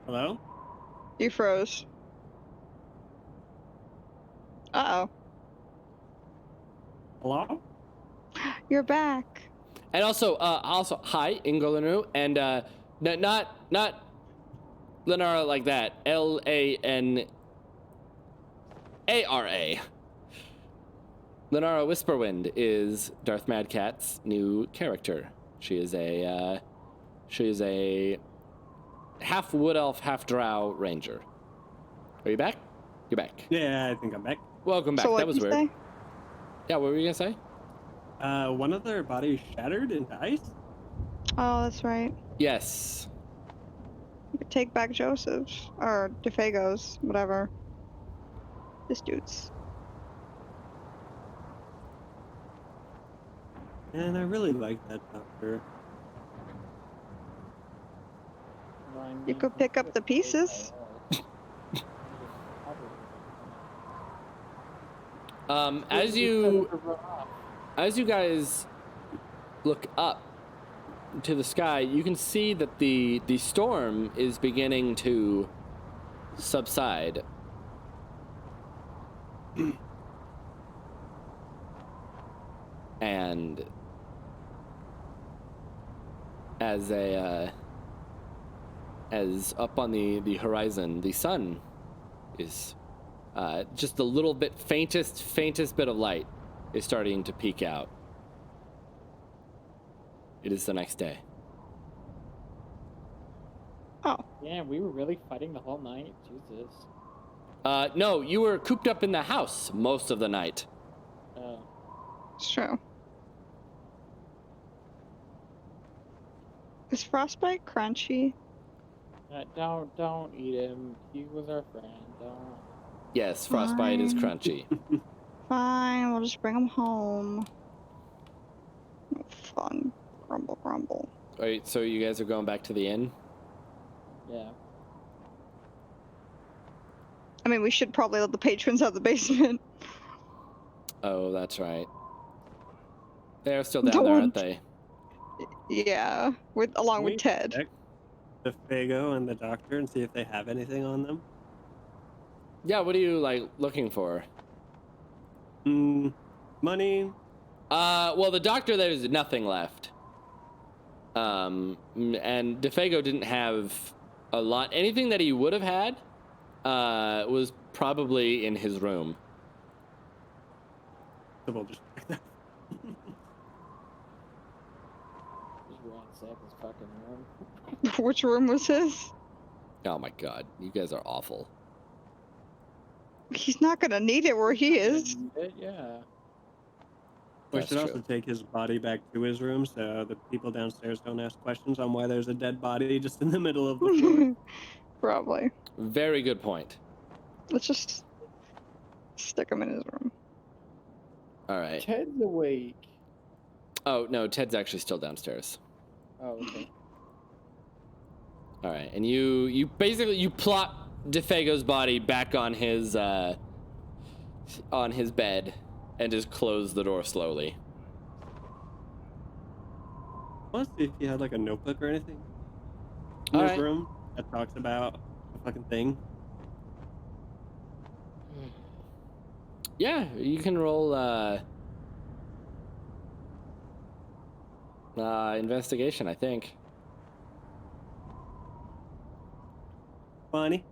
Hello? You froze. Uh-oh. Hello? You're back. And also hi, Ingolanu, and not Lenara like that. Lanara. Lenara Whisperwind is Darth Madcat's new character. She is a half wood elf, half drow ranger. Are you back? You're back. Yeah, I think I'm back. Welcome back. So That what'd was you weird. say? Yeah, what were you gonna say? One of their bodies shattered into ice? Oh, that's right. Yes. We could take back Joseph's. Or DeFago's. Whatever. This dude's. And I really like that doctor. You could pick up the pieces. As you guys look up to the sky, you can see that the storm is beginning to subside. And as up on the horizon, the sun is just a little bit faintest bit of light is starting to peek out. It is the next day. Oh. Yeah, we were really fighting the whole night. Jesus. No, you were cooped up in the house most of the night. Oh. It's true. Is Frostbite crunchy? Don't eat him. He was our friend. Don't. Yes, Frostbite is Fine. crunchy. Fine, we'll just bring him home. Oh, fun. Grumble, grumble. All right, so you guys are going back to the inn? Yeah. I mean, we should probably let the patrons out of the basement. Oh, that's right. They're still down Don't there, want- aren't they? Yeah, along with Ted. Check the Fago and the doctor and see if they have anything on them. Yeah, what are you, looking for? Money. Well, the doctor, there's nothing left. And DeFago didn't have a lot. Anything that he would have had was probably in his room. So we'll just check that. Just ransack his fucking room. Which room was his? Oh my god, you guys are awful. He's not gonna need it where he is. Yeah. We That's should also true. take his body back to his room so the people downstairs don't ask questions on why there's a dead body just in the middle of the floor. Probably. Very good point. Let's just stick him in his room. All right. Ted's awake. Oh, no, Ted's actually still downstairs. Oh, okay. All right, and you basically plop DeFago's body back on his bed and just close the door slowly. I want to see if he had a notebook or anything in All his right. room that talks about a fucking thing. Yeah, you can roll investigation, I think. Funny.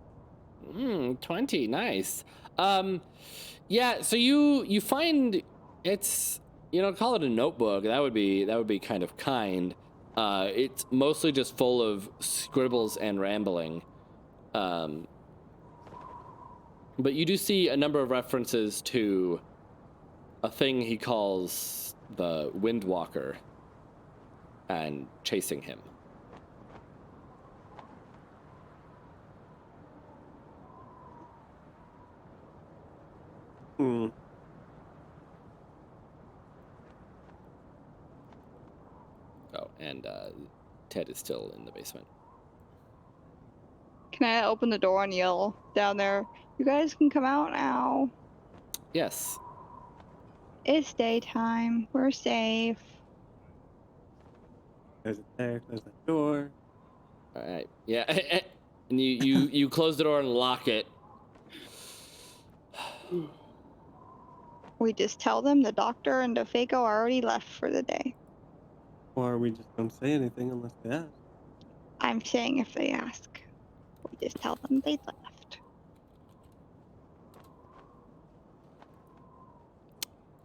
20, nice. Yeah, so you find it's, call it a notebook. That would be kind of kind. It's mostly just full of scribbles and rambling. But you do see a number of references to a thing he calls the Windwalker and chasing him. Hmm. Oh, and Ted is still in the basement. Can I open the door and yell down there, "You guys can come out now. Yes. It's daytime. We're safe." There's it there. Close the door. All right. Yeah. And you close the door and lock it. We just tell them the doctor and DeFaco already left for the day. Or we just don't say anything unless they ask. I'm saying if they ask, we just tell them they left.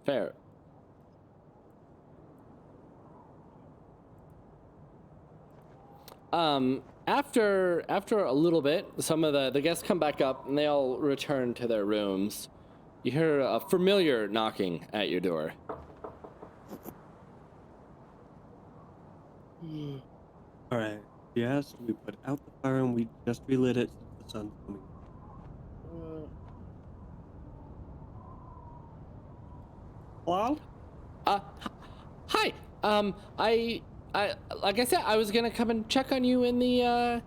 Fair. After a little bit, some of the guests come back up and they all return to their rooms. You hear a familiar knocking at your door. All right. Yes, we put out the fire and we just relit it since the sun's coming. Hello? Hi. I like I said, I was gonna come and check on you in the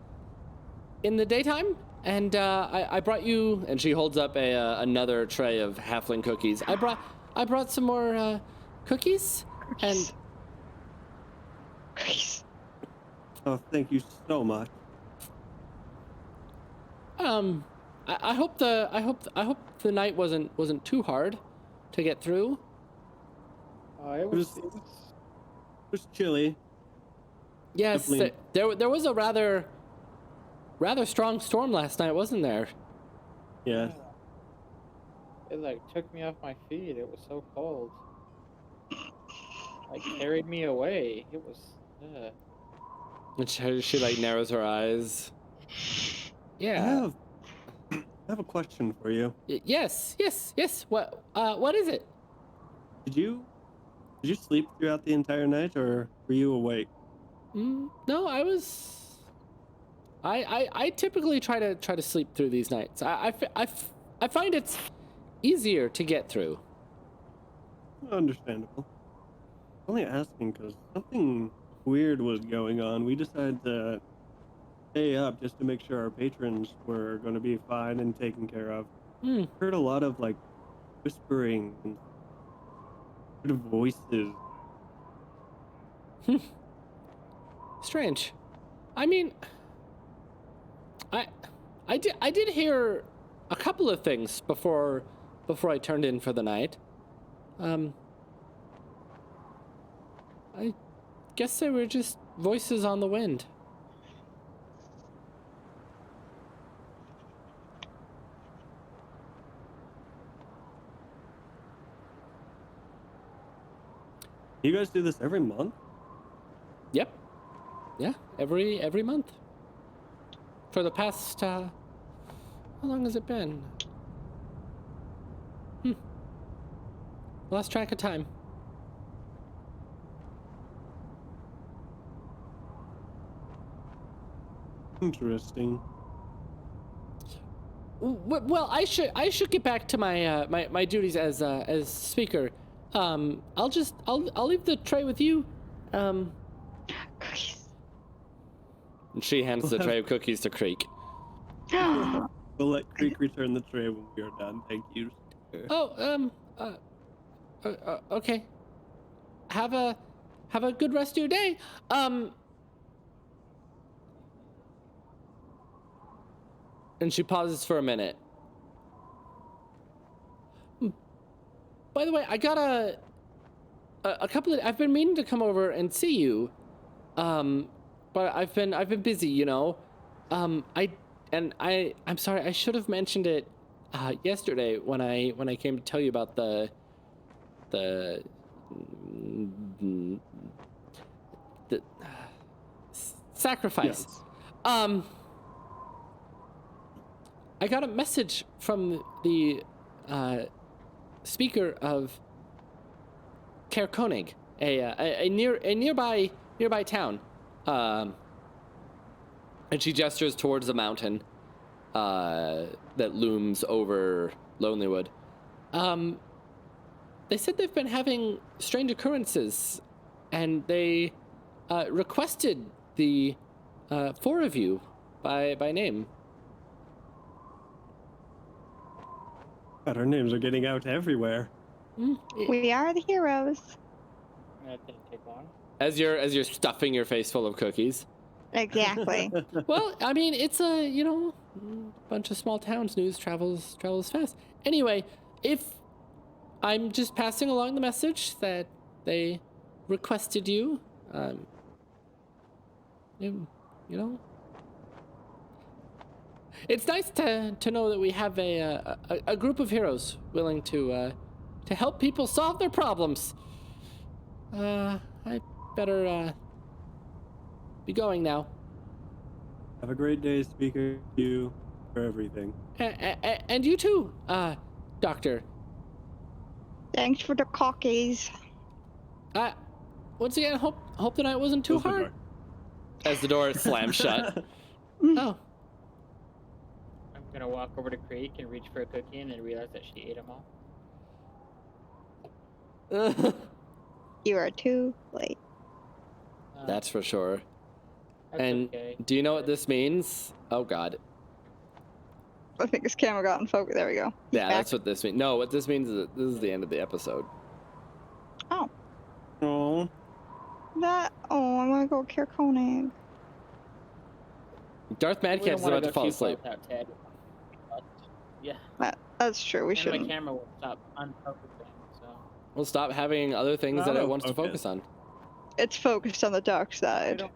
daytime, and I brought you. And she holds up another tray of halfling cookies. I brought some more cookies, and Cookies. Oh, thank you so much. I hope the night wasn't too hard to get through. It was- It was chilly. Yes, Definitely. there was a rather strong storm last night, wasn't there? Yes. It like took me off my feet. It was so cold. Like carried me away. It was. And she like narrows her eyes. Yeah. I have a question for you. Yes. What is it? Did you sleep throughout the entire night, or were you awake? No, I was. I typically try to sleep through these nights. I find it's easier to get through. Understandable. Only asking because something weird was going on. We decided to stay up just to make sure our patrons were going to be fine and taken care of. Heard a lot of like whispering and sort of voices. Strange. I mean, I did hear a couple of things before I turned in for the night. I guess they were just voices on the wind. You guys do this every month? Yep. Yeah, every month. For the past, how long has it been? Lost track of time. Interesting. Well, I should get back to my my duties as speaker. I'll leave the tray with you. Cookies. And she hands the tray of cookies to Creek. We'll let Creek return the tray when we are done. Thank you. Oh, okay. Have a good rest of your day. And she pauses for a minute. By the way, I got a couple of. I've been meaning to come over and see you, but I've been busy, you know. I'm sorry. I should have mentioned it yesterday when I came to tell you about the sacrifice. Yes. I got a message from the speaker of Caer Konig, a nearby town, and she gestures towards the mountain that looms over Lonelywood. They said they've been having strange occurrences, and they requested the 4 of you by name. God, our names are getting out everywhere. We are the heroes. That didn't take long. As you're stuffing your face full of cookies. Exactly. Well, I mean, it's a bunch of small towns. News travels fast. Anyway, if I'm just passing along the message that they requested you, it's nice to know that we have a group of heroes willing to help people solve their problems. I better be going now. Have a great day, speaker. You for everything. And you too, Doctor. Thanks for the cookies. Once again, hope the night wasn't too Close the hard. door. As the door slams shut. Oh. I'm gonna walk over to Creek and reach for a cookie and then realize that she ate them all. You are too late. That's for sure. That's And okay. do you know what this means? Oh God. I think his camera got in focus. There we go. He's Yeah, back. that's what this means. No, what this means is that this is the end of the episode. Oh. Oh, I want to go cure Koenig. Darth We Madcats don't is wanna about to go fall too asleep. far without Ted. Yeah. That's true. We And my shouldn't. camera will stop unfocusing, so. We'll stop having other things that it Oh, wants to okay. focus on. It's focused on the dark side. don't-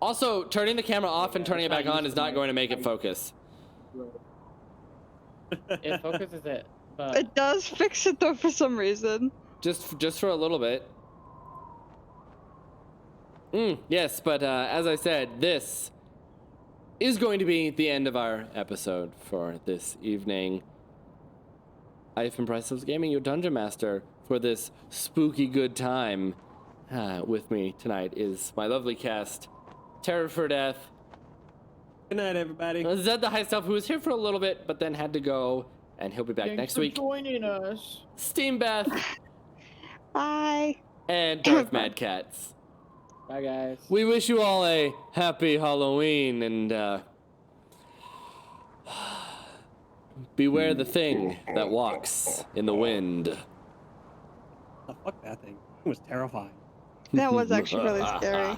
Also, turning the camera off and Yeah, turning it it's back not on used is to not my- going to make it focus. It focuses it, but It does fix it though for some reason. Just for a little bit. Yes, but as I said, this is going to be the end of our episode for this evening. I've been Priceless Gaming, your Dungeon Master, for this spooky good time. With me tonight is my lovely cast, Terror for Death, good night, everybody. Zed the High Self, who was here for a little bit, but then had to go, and he'll be back thanks next for week. joining us. Steam Beth, Bye. and Darth Madcats. Bye, guys. We wish you all a happy Halloween, and beware the thing that walks in the wind. Oh, fuck that thing. It was terrifying. That was actually really scary.